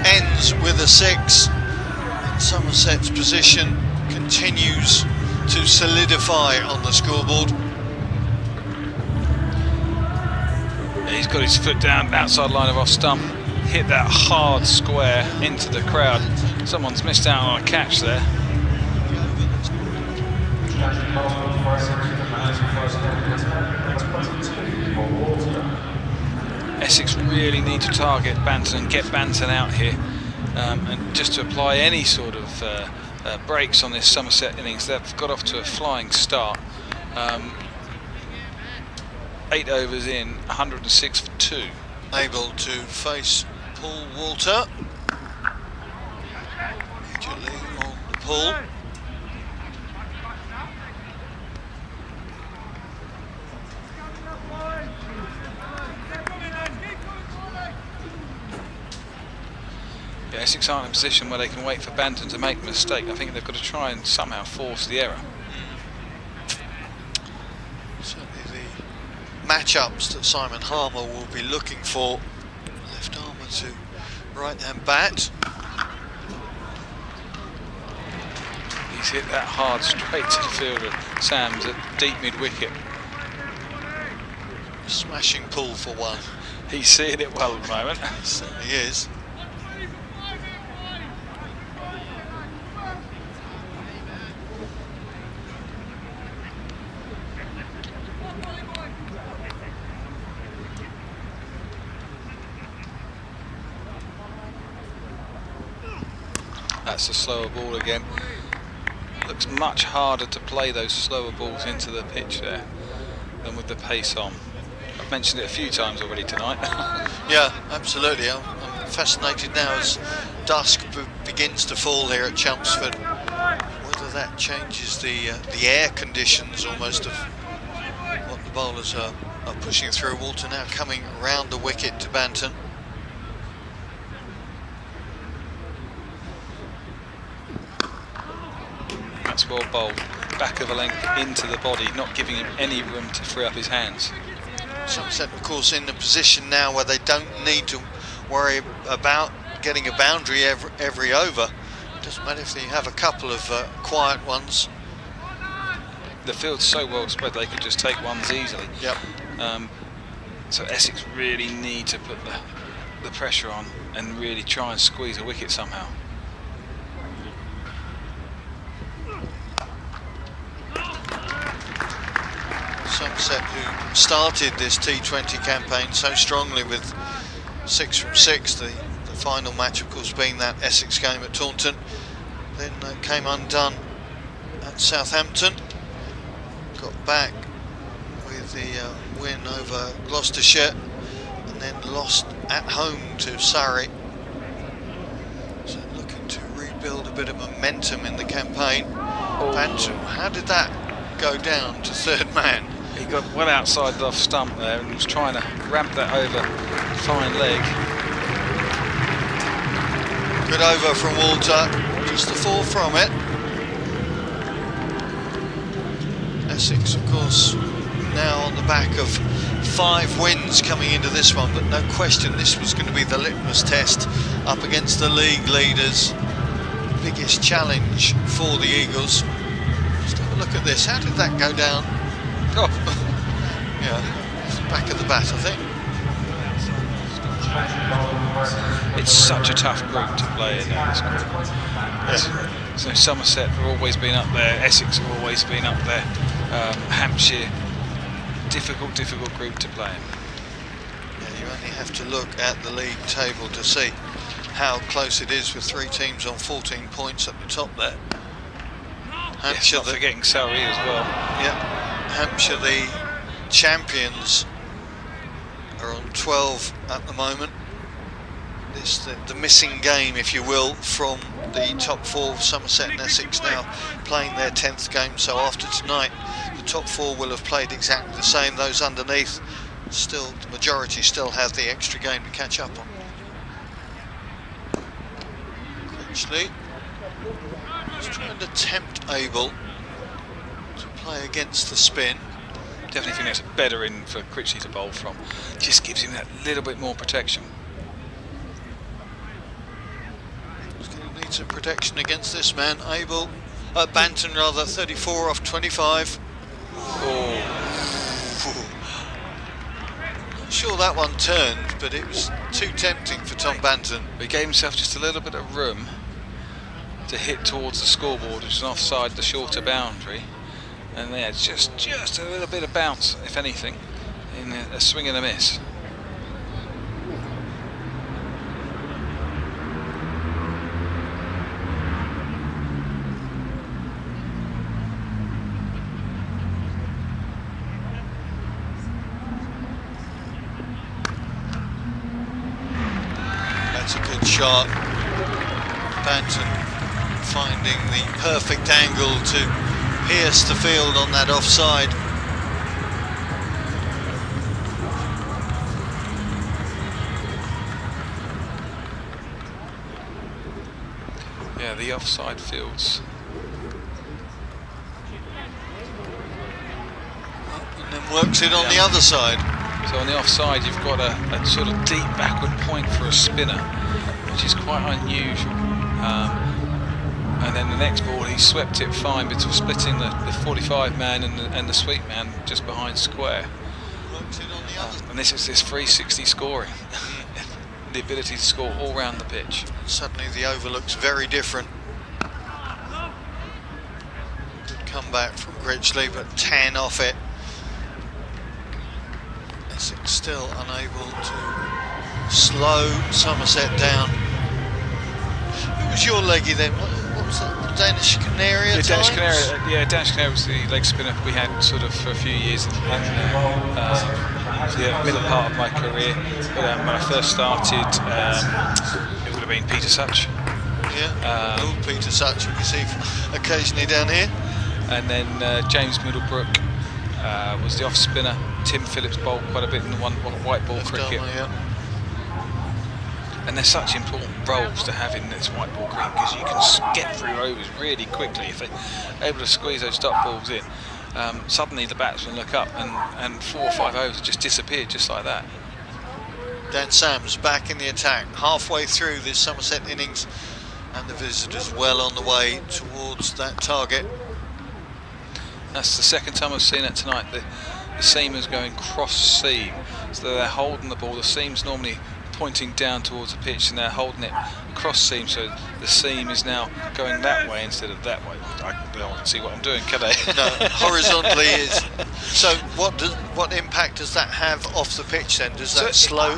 ends with a 6. And Somerset's position continues to solidify on the scoreboard. He's got his foot down outside line of off stump, hit that hard square into the crowd. Someone's missed out on a catch there. Essex really need to target Banton and get Banton out here, and just to apply any sort of breaks on this Somerset innings. They've got off to a flying start. 8 overs in, 106 for 2. Able to face Paul Walter. Immediately on the pull. Yeah, Essex aren't in a position where they can wait for Banton to make a mistake. I think they've got to try and somehow force the error. Matchups that Simon Harmer will be looking for. Left armour to right hand bat. He's hit that hard straight to the fielder. Sam's at deep mid wicket. Smashing pull for one. He's seeing it well at the moment. He certainly is. That's a slower ball again. Looks much harder to play those slower balls into the pitch there than with the pace on. I've mentioned it a few times already tonight. Yeah, absolutely. I'm fascinated now as dusk begins to fall here at Chelmsford, whether that changes the air conditions almost of what the bowlers are pushing through. Walter now coming round the wicket to Banton. That's well bowled, back of a length into the body, not giving him any room to free up his hands. Somerset, of course, in the position now where they don't need to worry about getting a boundary every over. Doesn't matter if they have a couple of quiet ones. The field's so well spread they could just take ones easily. Yep. So Essex really need to put the pressure on and really try and squeeze a wicket somehow. Somerset, who started this T20 campaign so strongly with 6 from 6, the final match of course being that Essex game at Taunton, then came undone at Southampton, got back with the win over Gloucestershire and then lost at home to Surrey. So looking to rebuild a bit of momentum in the campaign. Banton, how did that go down to third man? He got well outside the off stump there and was trying to ramp that over. Fine leg. Good over from Walter, just the 4 from it. Essex, of course, now on the back of 5 wins coming into this one, but no question this was going to be the litmus test up against the league leaders. Biggest challenge for the Eagles. Just have a look at this. How did that go down? Oh, yeah, back of the bat, I think. It's such a tough group to play in now, this group. Yeah. So Somerset have always been up there, Essex have always been up there, Hampshire, difficult group to play in. Yeah, you only have to look at the league table to see how close it is with 3 teams on 14 points at the top there. Hampshire, yes, not forgetting Surrey as well. Yeah, Hampshire, the champions, are on 12 at the moment. This the missing game, if you will, from the top 4. Somerset and Essex now playing their 10th game. So after tonight, the top 4 will have played exactly the same. Those underneath, still the majority still have the extra game to catch up on. Critchley is trying to tempt Abel to play against the spin. Definitely think that's a better in for Critchley to bowl from. Just gives him that little bit more protection. He's going to need some protection against this man, Abel. Banton rather, 34 off 25. Oh. Not sure that one turned, but it was too tempting for Tom Banton. He gave himself just a little bit of room to hit towards the scoreboard, which is offside the shorter boundary. And there's just a little bit of bounce, if anything, in a swing and a miss. That's a good shot. Banton finding the perfect angle to pierce the field on that offside. Yeah, the offside fields. And then works it on the other side. So on the offside you've got a sort of deep backward point for a spinner, which is quite unusual. And then the next ball he swept it fine between splitting the 45 man and the sweep man just behind square. And this is this 360 scoring. The ability to score all round the pitch. Suddenly the over looks very different. Good comeback from Critchley, but 10 off it. Essex still unable to slow Somerset down. Who was your leggy then? What was that? Danish Canary at Danish times? Canary, yeah, Danish Canary was the leg spinner we had sort of for a few years in the middle part of my career. But when I first started, it would have been Peter Such. Yeah, old Peter Such, we see occasionally down here. And then James Middlebrook was the off spinner. Tim Phillips bowled quite a bit in the one white ball cricket. And they're such important roles to have in this white ball cricket because you can get through overs really quickly if they're able to squeeze those dot balls in. Suddenly the batsmen look up and 4 or 5 overs just disappeared just like that. Dan Sams back in the attack, halfway through this Somerset innings, and the visitors well on the way towards that target. That's the second time I've seen it tonight. The seam is going cross seam, so they're holding the ball. The seam's normally pointing down towards the pitch and they're holding it cross seam, so the seam is now going that way instead of that way. I don't see what I'm doing, can I? No, horizontally is. So what impact does that have off the pitch then? Does that slow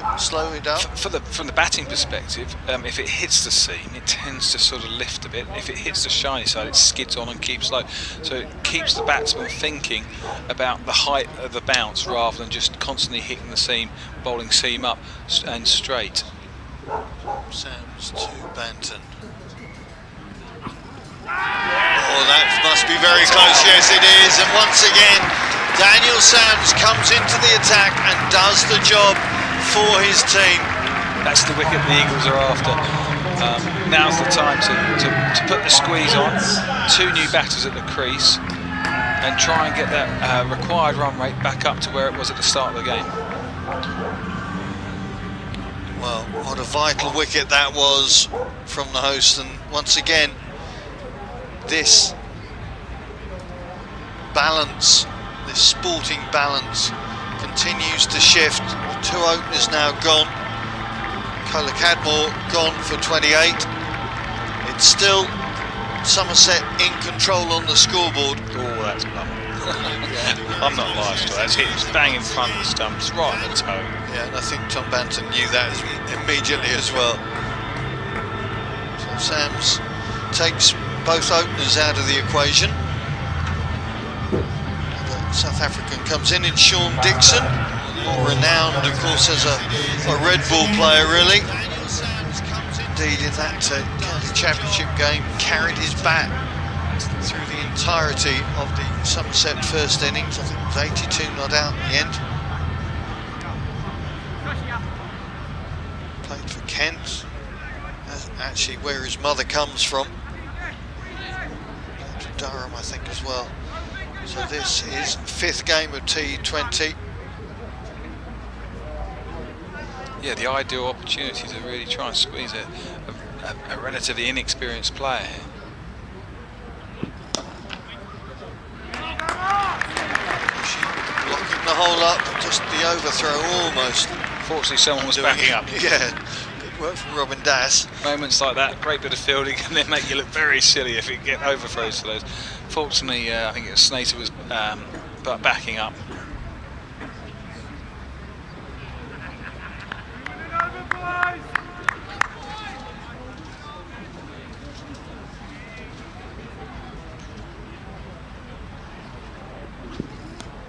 it up? From the batting perspective, if it hits the seam, it tends to sort of lift a bit. If it hits the shiny side, it skids on and keeps low. So it keeps the batsman thinking about the height of the bounce rather than just constantly hitting the seam, bowling seam up and straight. Sams to Banton. Oh, that must be very close. Yes, it is. And once again, Daniel Sams comes into the attack and does the job for his team. That's the wicket the Eagles are after. Now's the time to put the squeeze on. 2 new batters at the crease and try and get that required run rate back up to where it was at the start of the game. Well, what a vital wicket that was from the host, and once again this balance, this sporting balance continues to shift. 2 openers now gone. Cola Cadmore gone for 28. It's still Somerset in control on the scoreboard. Oh, that's blunt. I'm not biased to that. It's hit bang in front of the stumps, right on the toe. Yeah, and I think Tom Banton knew that immediately as well. So Sams takes both openers out of the equation. The South African comes in Sean Dixon, more renowned, of course, as a red ball player, really. Indeed, in that county championship game, carried his bat through the entirety of the Somerset first innings. I think it was 82 not out in the end. Played for Kent, that's actually where his mother comes from. Played for Durham, I think, as well. So this is 5th game of T20. Yeah, the ideal opportunity to really try and squeeze a relatively inexperienced player here. Blocking the hole up, just the overthrow almost. Fortunately, someone was backing up. Yeah, good work from Robin Das. Moments like that, great bit of fielding, and then make you look very silly if you get overthrows to those. Fortunately, I think Snater was backing up.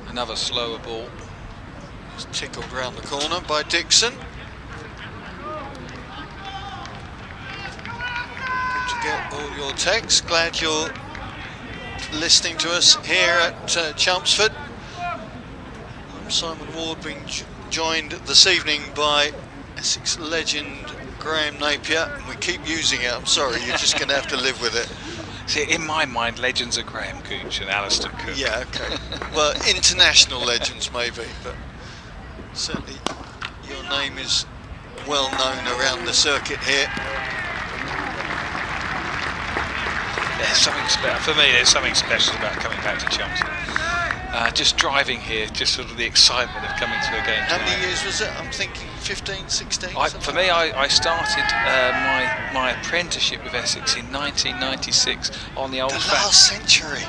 Another slower ball. Just tickled round the corner by Dixon. Good to get all your texts. Glad you're listening to us here at Chelmsford. I'm Simon Ward, being joined this evening by Essex legend Graham Napier. And we keep using it, I'm sorry, you're just going to have to live with it. See, in my mind, legends are Graham Gooch and Alistair Cook. Yeah, okay. Well, international legends maybe, but certainly your name is well known around the circuit here. There's something special for me. There's something special about coming back to Chelmsford. Just driving here, just sort of the excitement of coming to a game. How many years was it? I'm thinking 15, 16? For me, I started my apprenticeship with Essex in 1996 on the last century.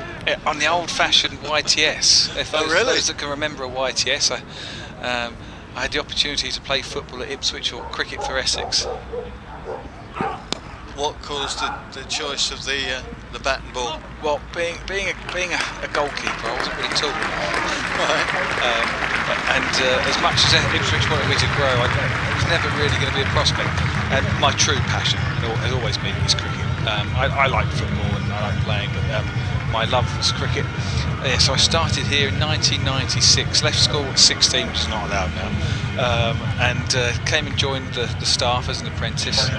On the old-fashioned YTS. If those that can remember a YTS, I had the opportunity to play football at Ipswich or cricket for Essex. What caused the choice of the bat and ball? Well, being a goalkeeper, I wasn't really tall. Right. And as much as Ipswich wanted me to grow, I was never really going to be a prospect. And my true passion has always been is cricket. I like football and I like playing, but my love was cricket. So I started here in 1996, left school at 16, which is not allowed now, and came and joined the staff as an apprentice.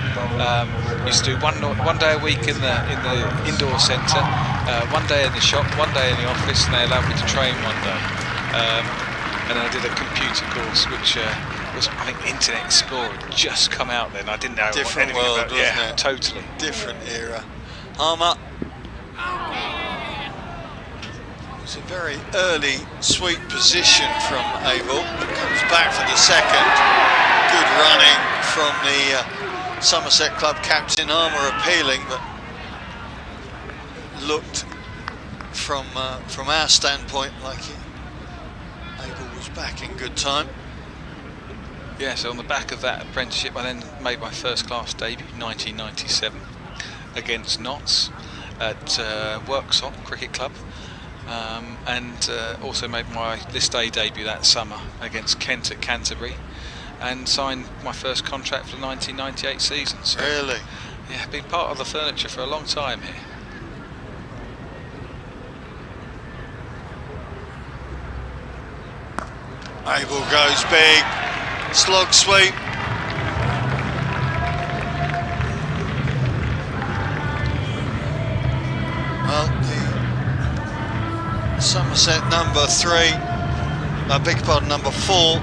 Used to do one day a week in the indoor centre, one day in the shop, one day in the office, and they allowed me to train one day. And then I did a computer course, which was, I think, Internet Explorer had just come out then. I didn't know different anything world, about it. wasn't Yeah, it? totally. Different era. Arm up. It's a very early sweep position from Abel. Comes back for the second. Good running from the Somerset club captain. Armour appealing, but looked from our standpoint like Abel was back in good time. Yeah, so on the back of that apprenticeship, I then made my first class debut in 1997 against Notts at Worksop Cricket Club. And also made my list A debut that summer against Kent at Canterbury, and signed my first contract for the 1998 season. So, really? Yeah, been part of the furniture for a long time here. Abel goes big, slog sweep. Well, the Somerset number 3, I beg your pardon, number 4,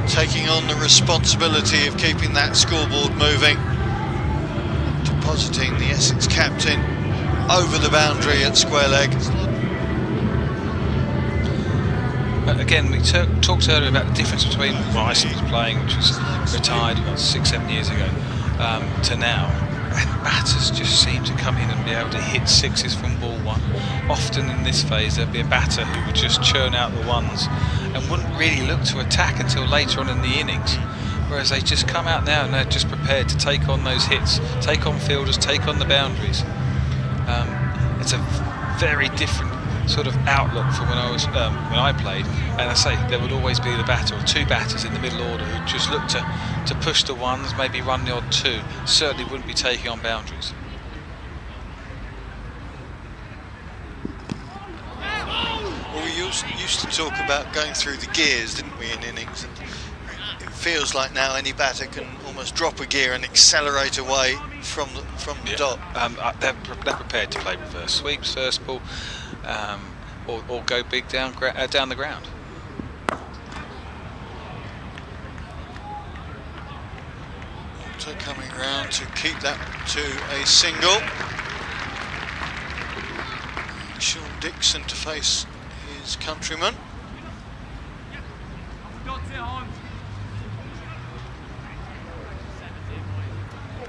taking on the responsibility of keeping that scoreboard moving, depositing the Essex captain over the boundary at square leg. Again, we talked earlier about the difference between when I was playing, which was retired about 6-7 years ago, to now. batters just seem to come in and be able to hit sixes from ball one. Often in this phase there'd be a batter who would just churn out the ones and wouldn't really look to attack until later on in the innings, whereas they just come out now and they're just prepared to take on those hits, take on fielders, take on the boundaries. It's a very different sort of outlook from when I played, and I say there would always be the batter or two batters in the middle order who just look to push the ones, maybe run the odd two, certainly wouldn't be taking on boundaries. Well, we used to talk about going through the gears, didn't we, in innings? And it feels like now any batter can almost drop a gear and accelerate away from the dot. They're prepared to play reverse sweeps, first ball, or go big down the ground. Walter coming round to keep that to a single. Sean Dixon to face his countryman.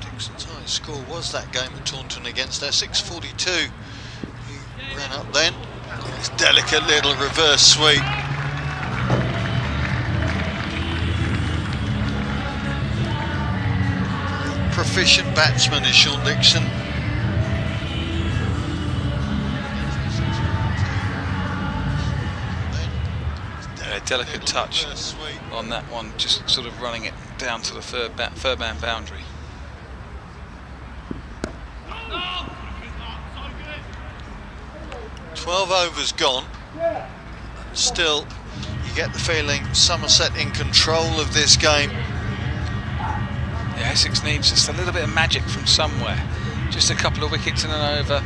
Dixon's highest score was that game at Taunton against Essex, 42. He ran up then. This delicate little reverse sweep. Proficient batsman is Sean Dixon. A delicate touch on that one, just sort of running it down to the third man boundary. "12 overs gone. Still, you get the feeling Somerset in control of this game. Yeah, Essex needs just a little bit of magic from somewhere. Just a couple of wickets in an over.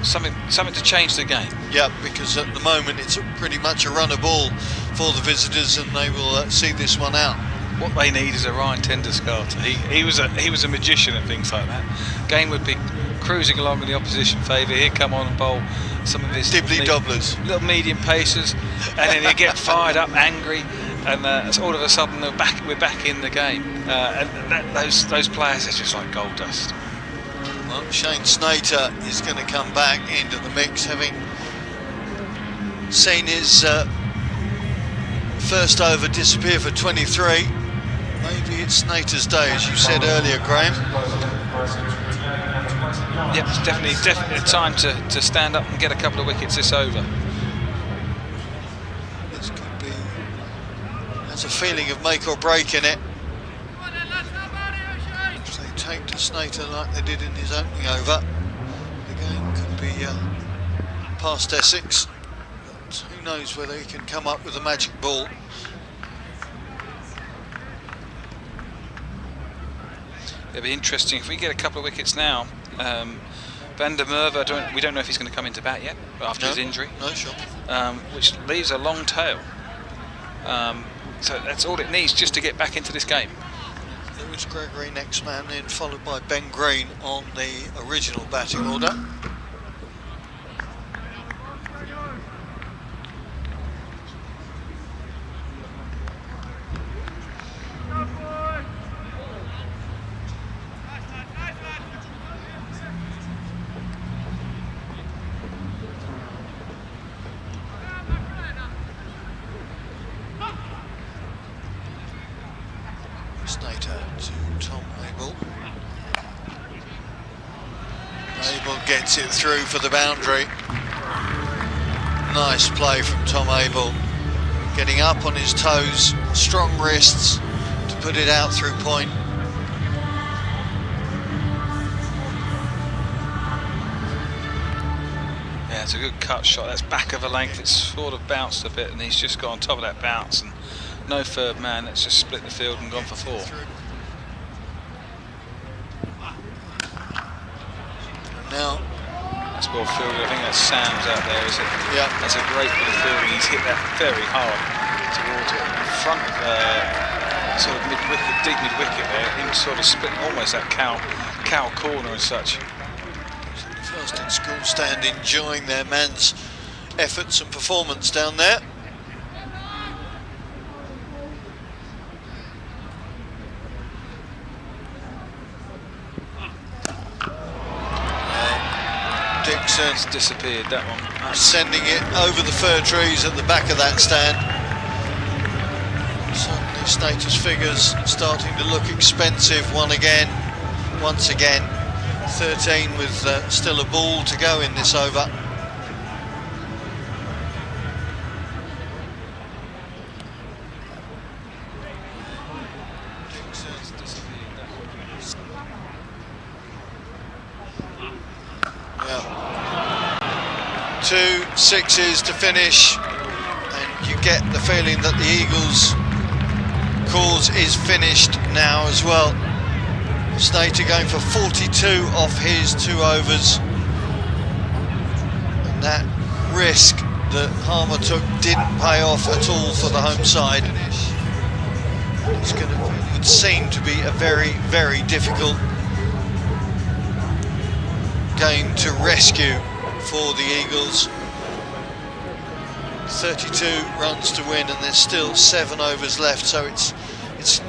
Something to change the game. Yeah, because at the moment it's pretty much a runner ball for the visitors, and they will see this one out. What they need is a Ryan Tenderscarter. He was a magician at things like that. Game would be cruising along in the opposition favour. He'd come on and bowl some of his dibbly-dobblers, little medium pacers, and then he'd get fired up, angry, and so all of a sudden we're back in the game. And those players are just like gold dust. Well, Shane Snater is going to come back into the mix, having seen his first over disappear for 23. Maybe it's Snater's day, as you said earlier, Graham. Yep, it's definitely a time to stand up and get a couple of wickets this over. This could be, there's a feeling of make or break in it. If they take to Snater like they did in his opening over, the game could be past Essex. But who knows whether he can come up with a magic ball. It'll be interesting if we get a couple of wickets now. Van der Merwe, we don't know if he's going to come into bat yet after his injury. No, sure. Which leaves a long tail. So that's all it needs just to get back into this game. Lewis Gregory next man in, followed by Ben Green on the original batting order. Snater to Tom Abel. Abel gets it through for the boundary. Nice play from Tom Abel. Getting up on his toes, strong wrists to put it out through point. Yeah, it's a good cut shot. That's back of a length. It's sort of bounced a bit, and he's just got on top of that bounce. And no third man. That's just split the field and gone for four. Now, that's well fielded. I think that's Sam's out there, is it? Yeah. That's a great bit of fielding. He's hit that very hard towards it. In front of sort of mid-wicket, deep mid-wicket there. Him sort of split almost that cow corner and such. First in school stand, enjoying their man's efforts and performance down there. Dixon. It's disappeared, that one. Sending it over the fir trees at the back of that stand. Suddenly status figures starting to look expensive once again. 13 with still a ball to go in this over. Yeah. 2 sixes to finish, and you get the feeling that the Eagles' cause is finished now as well. Snater going for 42 off his 2 overs, and that risk that Harmer took didn't pay off at all for the home side. It's going to would seem to be a very, very difficult game to rescue for the Eagles. 32 runs to win, and there's still 7 overs left, so it's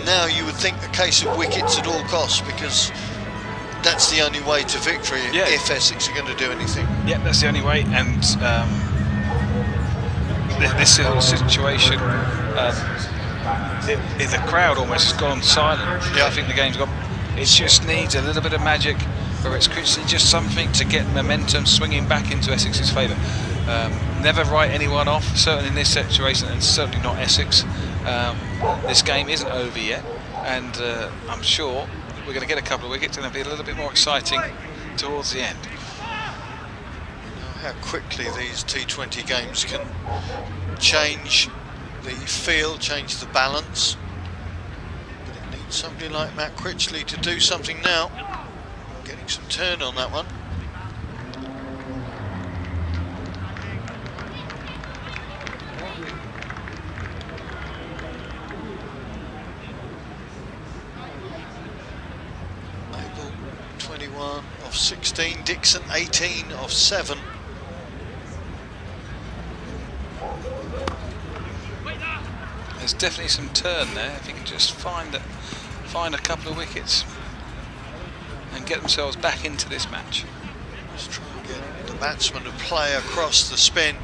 now, you would think, a case of wickets at all costs, because that's the only way to victory if Essex are going to do anything. Yeah, that's the only way, and this sort of situation, the crowd almost has gone silent. I think the game's got, it just needs a little bit of magic, whether it's Critchley, just something to get momentum swinging back into Essex's favour. Never write anyone off, certainly in this situation, and certainly not Essex. This game isn't over yet, and I'm sure we're going to get a couple of wickets and it'll be a little bit more exciting towards the end. How quickly these T20 games can change the feel, change the balance, but it needs somebody like Matt Critchley to do something now. Getting some turn on that one. Abel 21 off 16, Dixon 18 off 7. There's definitely some turn there if you can just find a couple of wickets and get themselves back into this match. Let's try and get the batsman to play across the spin.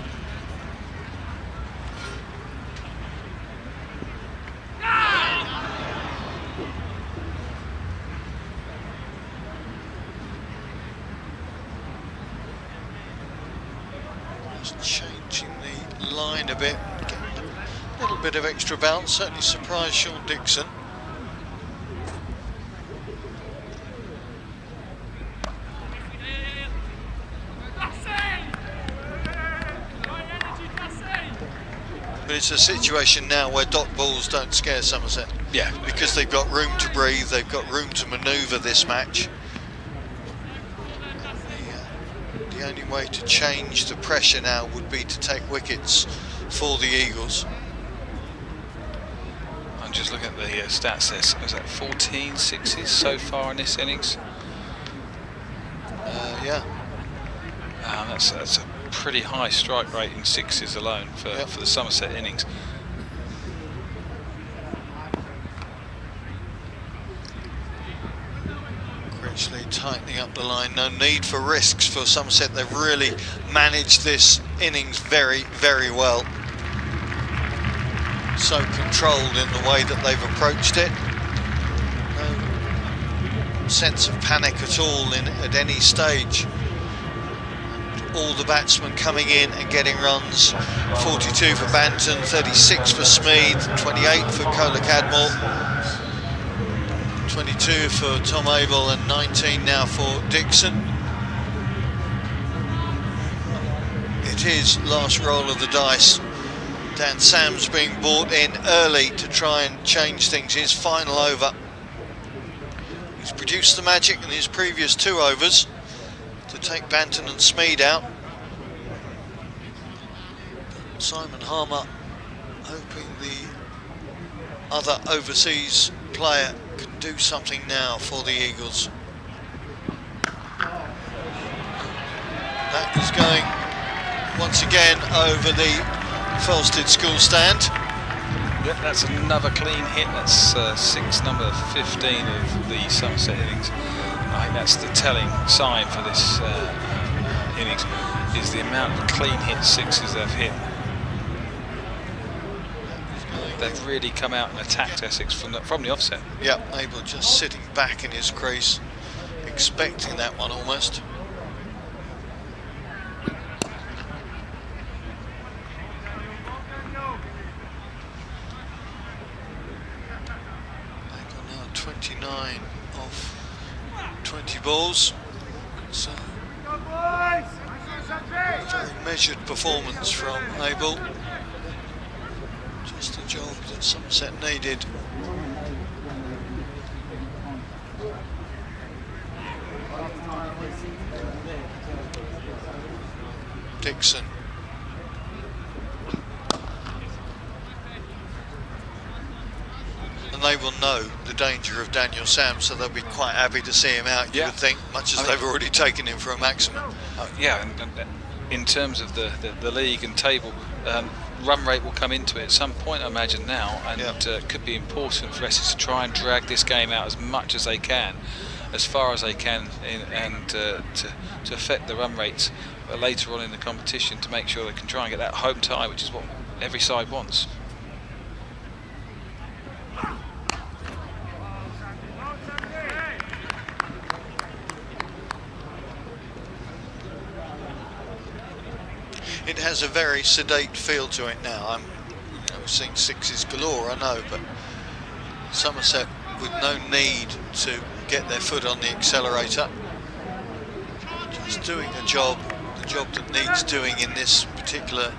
Just changing the line a bit, getting a little bit of extra bounce, certainly surprised Sean Dixon. But it's a situation now where dot balls don't scare Somerset. Yeah. Because they've got room to breathe, they've got room to manoeuvre this match. The only way to change the pressure now would be to take wickets for the Eagles. I'm just looking at the stats there. Was that 14 sixes so far in this innings? Yeah. That's a pretty high strike rate in sixes alone for the Somerset innings. Critchley tightening up the line. No need for risks for Somerset. They've really managed this innings very, very well. So controlled in the way that they've approached it. No sense of panic at all at any stage. All the batsmen coming in and getting runs. 42 for Banton, 36 for Smead, 28 for Kohler Cadmore, 22 for Tom Abel, and 19 now for Dixon. It is last roll of the dice. Dan Sams being brought in early to try and change things. His final over. He's produced the magic in his previous 2 overs to take Banton and Smead out. Simon Harmer hoping the other overseas player can do something now for the Eagles. That is going once again over the Felsted School stand. Yep, that's another clean hit. That's number 15 of the Somerset innings. I think that's the telling sign for this innings is the amount of clean hit sixes they've hit. They've really come out and attacked Essex from the offset. Yep, Abel just sitting back in his crease, expecting that one almost. Abel now 29 off 20 balls. So, a very measured performance from Abel. Just the job that Somerset needed. Dixon. And they will know the danger of Daniel Sam, so they'll be quite happy to see him out, you would think, much as they've already taken him for a maximum. Yeah, and in terms of the league and table, run rate will come into it at some point, I imagine now, and it could be important for Essex to try and drag this game out as much as they can, as far as they can, and to affect the run rates later on in the competition, to make sure they can try and get that home tie, which is what every side wants. It has a very sedate feel to it now. We've seen sixes galore, I know, but Somerset with no need to get their foot on the accelerator. Just doing the job that needs doing in this particular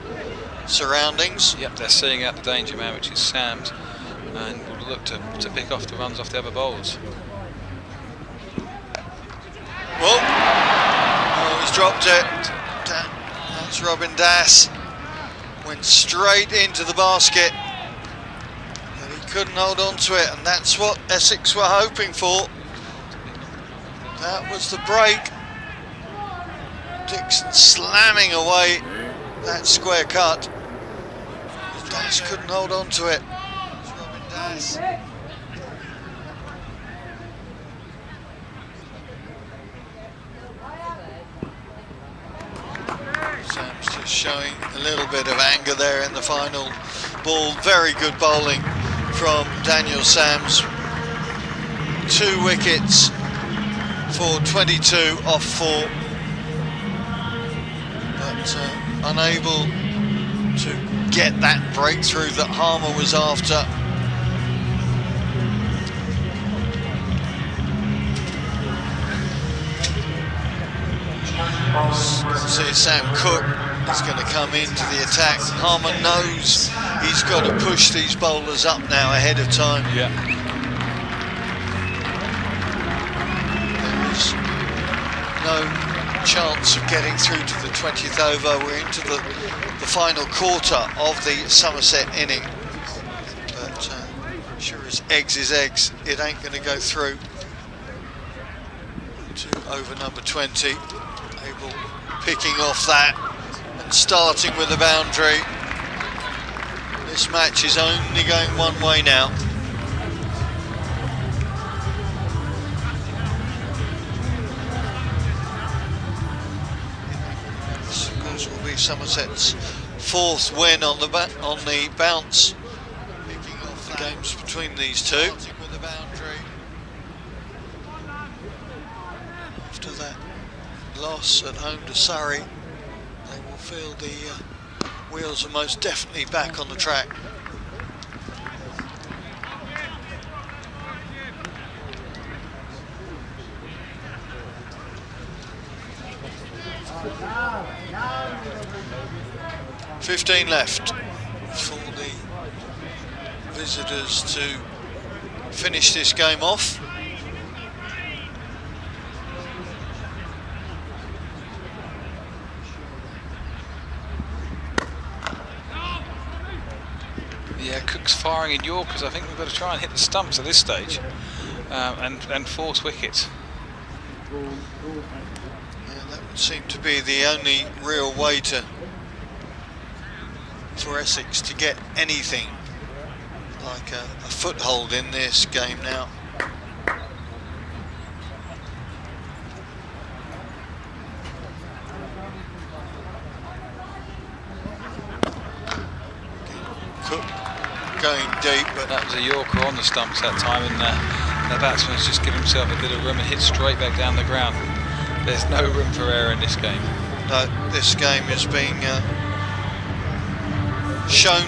surroundings. Yep, they're seeing out the danger man, which is Sam's, and will look to pick off the runs off the other bowls. Well, oh, he's dropped it. That's Robin Das. Went straight into the basket, but he couldn't hold on to it, and that's what Essex were hoping for. That was the break. Dixon slamming away that square cut. Das couldn't hold on to it. It's Robin Das. Sam's just showing a little bit of anger there in the final ball. Very good bowling from Daniel Sams. 2 wickets for 22 off 4. But unable to get that breakthrough that Harmer was after. See Sam Cook is going to come into the attack. Harmer knows he's got to push these bowlers up now ahead of time. Yeah. There is no chance of getting through to the 20th over. We're into the final quarter of the Somerset inning. But sure as eggs is eggs, it ain't going to go through to over number 20. Abel picking off that and starting with a boundary. This match is only going one way now. This, of course, will be Somerset's 4th win on the bounce. Picking off the games between these two. With a boundary. After that loss at home to Surrey, they will feel the wheels are most definitely back on the track. $15 left for the visitors to finish this game off. Yeah, Cook's firing in Yorkers. I think we've got to try and hit the stumps at this stage and force wickets. Yeah, that would seem to be the only real way for Essex to get anything like a foothold in this game now. deep. But that was a Yorker on the stumps that time, and the batsman's just given himself a bit of room and hit straight back down the ground. There's no room for error in this game. No, this game is being shown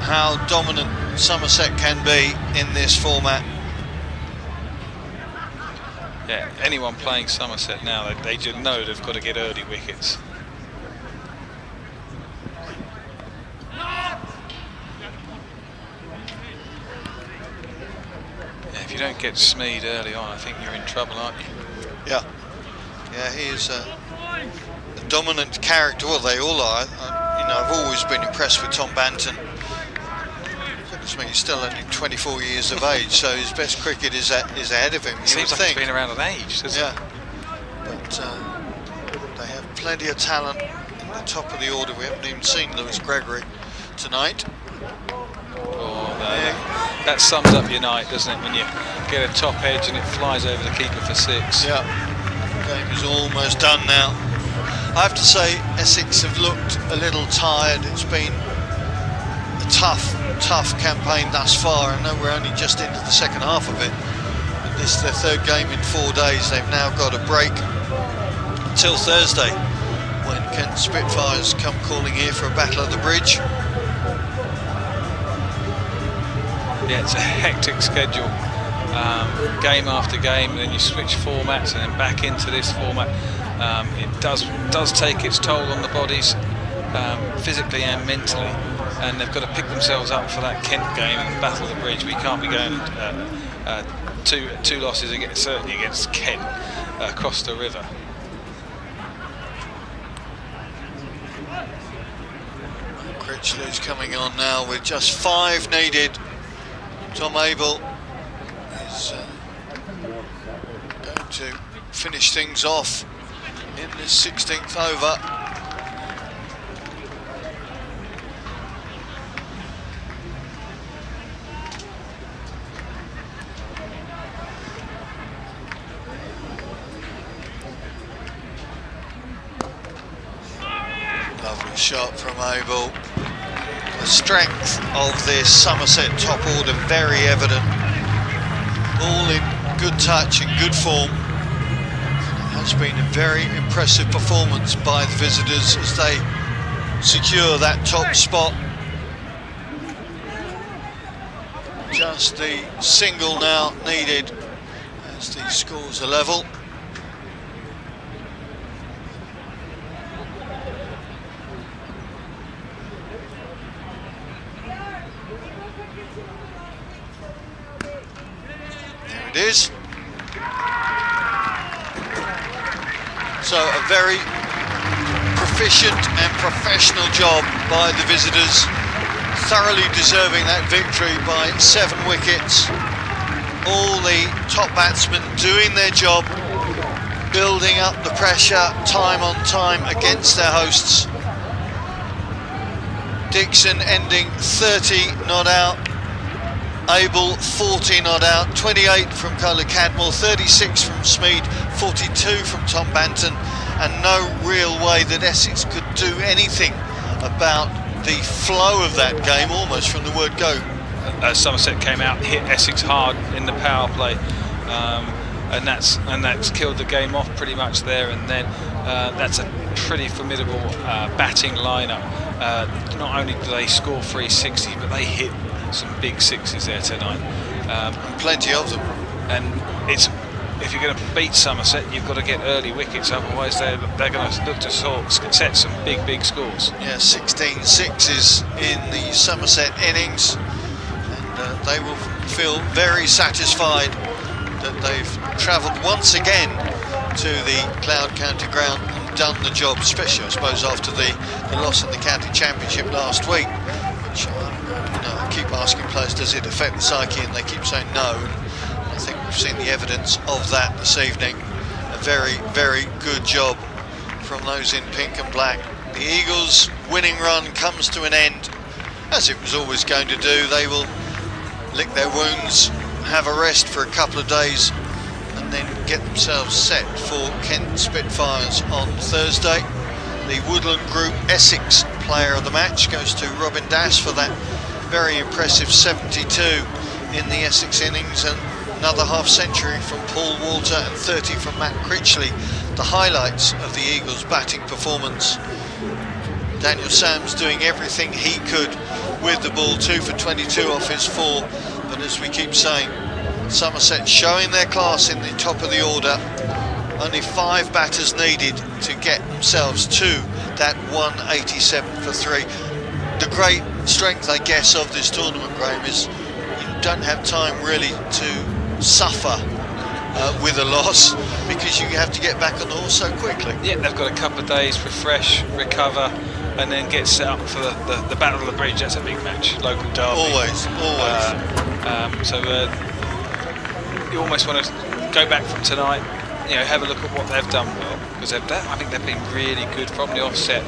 how dominant Somerset can be in this format. Yeah, anyone playing Somerset now, they just know they've got to get early wickets. Yeah, if you don't get Smead early on, I think you're in trouble, aren't you? Yeah, he is a dominant character. Well, they all are. I've always been impressed with Tom Banton. He's still only 24 years of age, so his best cricket is ahead of him. It seems like he's been around an age, doesn't it? But they have plenty of talent in the top of the order. We haven't even seen Lewis Gregory tonight. Oh, no, that sums up your night, doesn't it? When you get a top edge and it flies over the keeper for 6. Yeah, the game is almost done now. I have to say, Essex have looked a little tired. It's been a tough campaign thus far. I know we're only just into the second half of it, but this is their third game in 4 days. They've now got a break until Thursday, when Kent Spitfires come calling here for a battle of the bridge. Yeah, it's a hectic schedule, game after game, and then you switch formats and then back into this format. It does take its toll on the bodies, physically and mentally, and they've got to pick themselves up for that Kent game and battle the bridge. We can't be going two losses certainly against Kent across the river. Critchley's coming on now with just 5 needed. Tom Abel is going to finish things off in the 16th over. Lovely shot from Abel. The strength of this Somerset top order very evident. All in good touch and good form. It has been a very impressive performance by the visitors as they secure that top spot. Just the single now needed as the scores are level. It is. So a very proficient and professional job by the visitors, thoroughly deserving that victory by 7 wickets. All the top batsmen doing their job, building up the pressure time on time against their hosts. Dixon ending 30 not out. Abel 40 not out, 28 from Colin Cadmore, 36 from Smead, 42 from Tom Banton, and no real way that Essex could do anything about the flow of that game, almost from the word go. Somerset came out, hit Essex hard in the power play, and that's killed the game off pretty much there and then. That's a pretty formidable batting lineup. Not only do they score 360, but they hit some big 6s there tonight. And plenty of them. And if you're going to beat Somerset, you've got to get early wickets, otherwise they're going to look to set some big scores. Yeah, 16 6s in the Somerset innings, and they will feel very satisfied that they've travelled once again to the Cloud County ground and done the job, especially I suppose after the loss in the county championship last week, which I keep asking players, does it affect the psyche, and they keep saying no. I think we've seen the evidence of that this evening. A very good job from those in pink and black. The Eagles' winning run comes to an end, as it was always going to do. They will lick their wounds, have a rest for a couple of days, and then get themselves set for Kent Spitfires on Thursday. The Woodland Group Essex player of the match goes to Robin Dass for that very impressive 72 in the Essex innings, and another half century from Paul Walter and 30 from Matt Critchley. The highlights of the Eagles' batting performance. Daniel Sams doing everything he could with the ball, 2 for 22 off his 4, but as we keep saying, Somerset showing their class in the top of the order. Only 5 batters needed to get themselves to that 187 for 3. The great strength, I guess, of this tournament, Graham, is you don't have time really to suffer with a loss, because you have to get back on the horse so quickly. Yeah, they've got a couple of days, refresh, recover, and then get set up for the Battle of the Bridge. That's a big match, local derby. Always. So you almost want to go back from tonight, you know, have a look at what they've done well, because I think they've been really good from the offset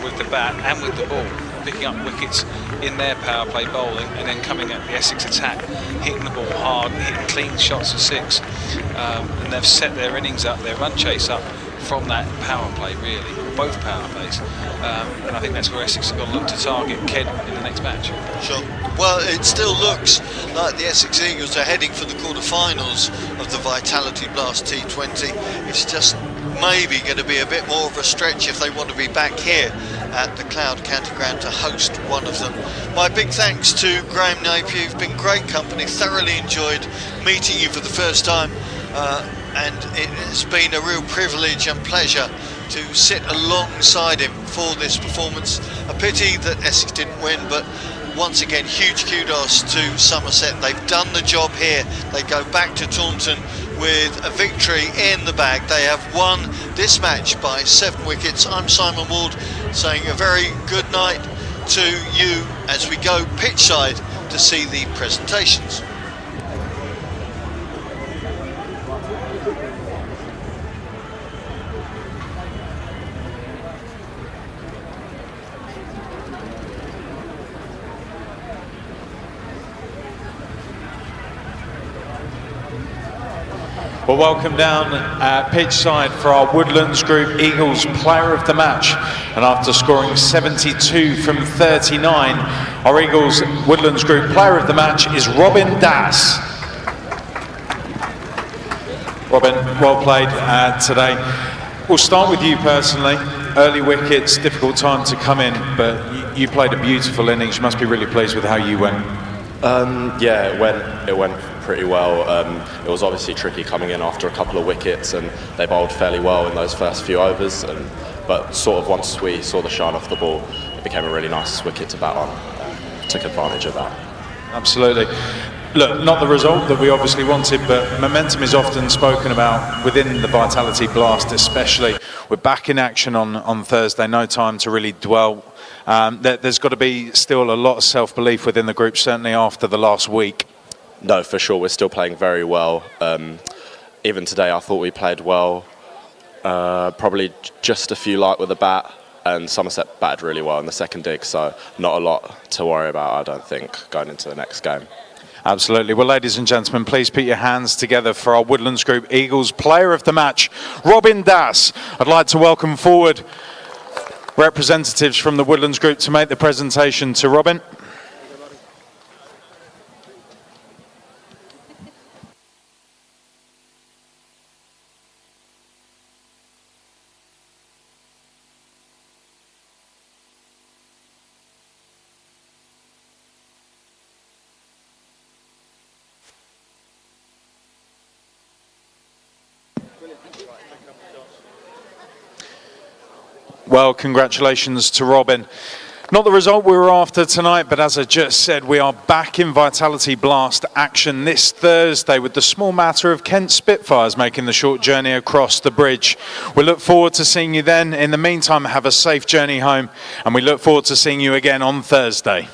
with the bat and with the ball, picking up wickets in their power play bowling, and then coming at the Essex attack, hitting the ball hard, hitting clean shots of 6, and they've set their innings up, their run chase up from that power play, really, both power plays, and I think that's where Essex have got to look to target Kent in the next match. Sure. Well, it still looks like the Essex Eagles are heading for the quarter-finals of the Vitality Blast T20. It's just maybe going to be a bit more of a stretch if they want to be back here at the Cloud County Ground to host one of them. My big thanks to Graham Napier. You've been great company, thoroughly enjoyed meeting you for the first time, and it has been a real privilege and pleasure to sit alongside him for this performance. A pity that Essex didn't win, but once again, huge kudos to Somerset. They've done the job here. They go back to Taunton with a victory in the bag. They have won this match by 7 wickets. I'm Simon Ward, saying a very good night to you as we go pitchside to see the presentations. Well, welcome down pitch side for our Woodlands Group Eagles Player of the Match. And after scoring 72 from 39, our Eagles Woodlands Group Player of the Match is Robin Das. Robin, well played today. We'll start with you personally. Early wickets, difficult time to come in, but you played a beautiful innings. You must be really pleased with how you went. Yeah, it went pretty well. It was obviously tricky coming in after a couple of wickets, and they bowled fairly well in those first few overs. But sort of once we saw the shine off the ball, it became a really nice wicket to bat on. Took advantage of that. Absolutely. Look, not the result that we obviously wanted, but momentum is often spoken about within the Vitality Blast, especially. We're back in action on Thursday. No time to really dwell. There's got to be still a lot of self-belief within the group, certainly after the last week. No, for sure. We're still playing very well. Even today, I thought we played well. Probably just a few light with the bat, and Somerset batted really well in the second dig, so not a lot to worry about, I don't think, going into the next game. Absolutely. Well, ladies and gentlemen, please put your hands together for our Woodlands Group Eagles Player of the Match, Robin Das. I'd like to welcome forward representatives from the Woodlands Group to make the presentation to Robin. Well, congratulations to Robin. Not the result we were after tonight, but as I just said, we are back in Vitality Blast action this Thursday with the small matter of Kent Spitfires making the short journey across the bridge. We look forward to seeing you then. In the meantime, have a safe journey home, and we look forward to seeing you again on Thursday.